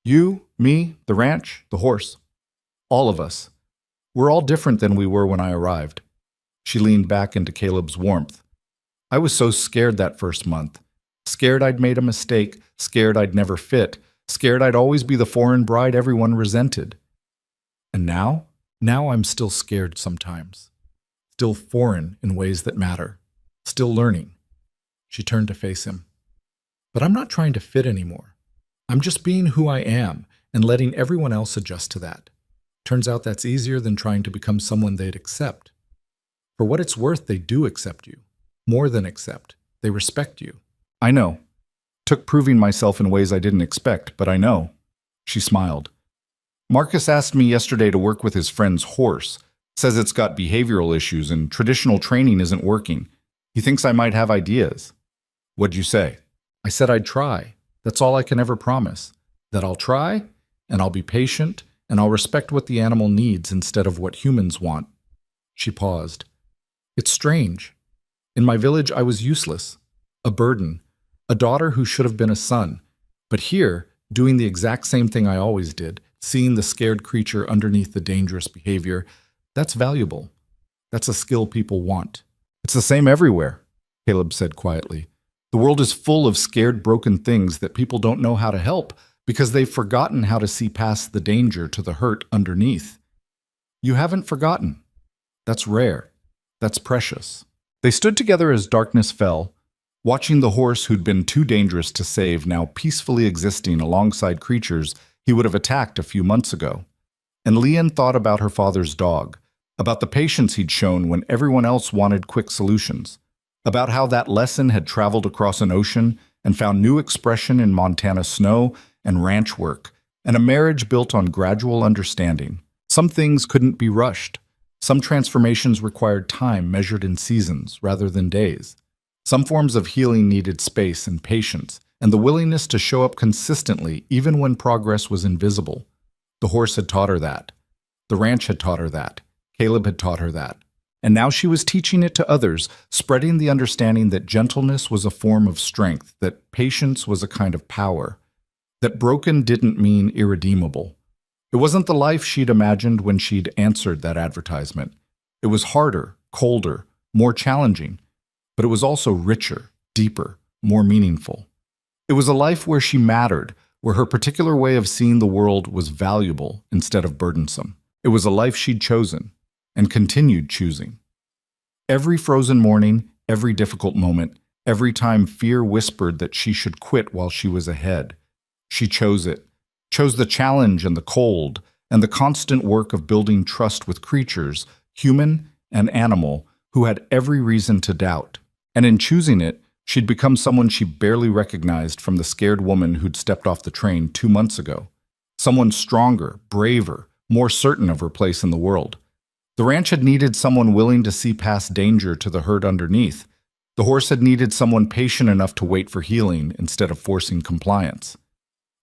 You, me, the ranch, the horse. All of us. We're all different than we were when I arrived. She leaned back into Caleb's warmth. I was so scared that first month. Scared I'd made a mistake, scared I'd never fit, scared I'd always be the foreign bride everyone resented. And now? Now I'm still scared sometimes. Still foreign in ways that matter. Still learning. She turned to face him. But I'm not trying to fit anymore. I'm just being who I am and letting everyone else adjust to that. Turns out that's easier than trying to become someone they'd accept. For what it's worth, they do accept you. More than accept. They respect you. I know. Took proving myself in ways I didn't expect, but I know. She smiled. Marcus asked me yesterday to work with his friend's horse. Says it's got behavioral issues and traditional training isn't working. He thinks I might have ideas. What'd you say? I said I'd try. That's all I can ever promise. That I'll try, and I'll be patient, and I'll respect what the animal needs instead of what humans want. She paused. It's strange. In my village, I was useless. A burden. A daughter who should have been a son. But here, doing the exact same thing I always did, seeing the scared creature underneath the dangerous behavior, that's valuable. That's a skill people want. It's the same everywhere, Caleb said quietly. The world is full of scared, broken things that people don't know how to help because they've forgotten how to see past the danger to the hurt underneath. You haven't forgotten. That's rare. That's precious. They stood together as darkness fell, watching the horse who'd been too dangerous to save now peacefully existing alongside creatures he would have attacked a few months ago. And Leon thought about her father's dog, about the patience he'd shown when everyone else wanted quick solutions, about how that lesson had traveled across an ocean and found new expression in Montana snow and ranch work, and a marriage built on gradual understanding. Some things couldn't be rushed. Some transformations required time measured in seasons rather than days. Some forms of healing needed space and patience, and the willingness to show up consistently even when progress was invisible. The horse had taught her that. The ranch had taught her that. Caleb had taught her that. And now she was teaching it to others, spreading the understanding that gentleness was a form of strength, that patience was a kind of power, that broken didn't mean irredeemable. It wasn't the life she'd imagined when she'd answered that advertisement. It was harder, colder, more challenging, but it was also richer, deeper, more meaningful. It was a life where she mattered, where her particular way of seeing the world was valuable instead of burdensome. It was a life she'd chosen and continued choosing. Every frozen morning, every difficult moment, every time fear whispered that she should quit while she was ahead, she chose it, chose the challenge and the cold, and the constant work of building trust with creatures, human and animal, who had every reason to doubt. And in choosing it, she'd become someone she barely recognized from the scared woman who'd stepped off the train 2 months ago. Someone stronger, braver, more certain of her place in the world. The ranch had needed someone willing to see past danger to the hurt underneath. The horse had needed someone patient enough to wait for healing instead of forcing compliance.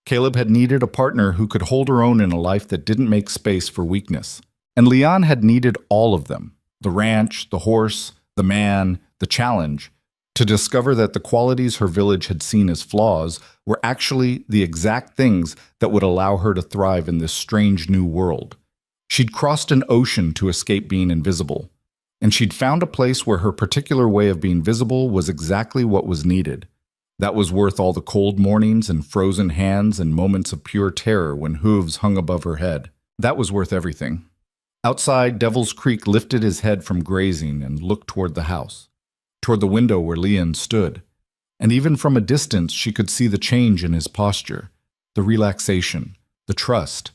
Caleb had needed a partner who could hold her own in a life that didn't make space for weakness. And Leon had needed all of them, the ranch, the horse, the man, the challenge, to discover that the qualities her village had seen as flaws were actually the exact things that would allow her to thrive in this strange new world. She'd crossed an ocean to escape being invisible, and she'd found a place where her particular way of being visible was exactly what was needed. That was worth all the cold mornings and frozen hands and moments of pure terror when hooves hung above her head. That was worth everything. Outside, Devil's Creek lifted his head from grazing and looked toward the house, toward the window where Leon stood. And even from a distance, she could see the change in his posture, the relaxation, the trust.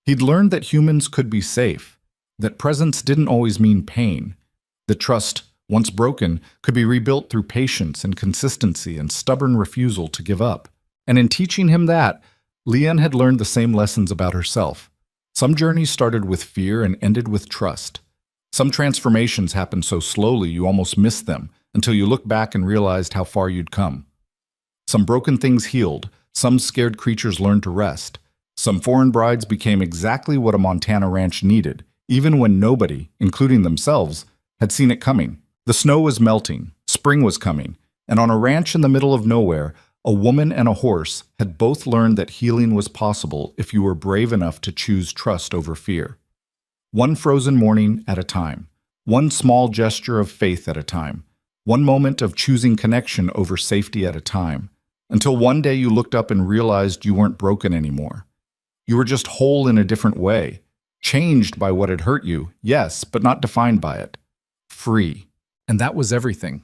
He'd learned that humans could be safe, that presence didn't always mean pain, that trust, once broken, could be rebuilt through patience and consistency and stubborn refusal to give up. And in teaching him that, Leon had learned the same lessons about herself. Some journeys started with fear and ended with trust. Some transformations happened so slowly you almost missed them until you looked back and realized how far you'd come. Some broken things healed, some scared creatures learned to rest. Some foreign brides became exactly what a Montana ranch needed, even when nobody, including themselves, had seen it coming. The snow was melting, spring was coming, and on a ranch in the middle of nowhere, a woman and a horse had both learned that healing was possible if you were brave enough to choose trust over fear. One frozen morning at a time, one small gesture of faith at a time, one moment of choosing connection over safety at a time, until one day you looked up and realized you weren't broken anymore. You were just whole in a different way, changed by what had hurt you, yes, but not defined by it. Free. And that was everything.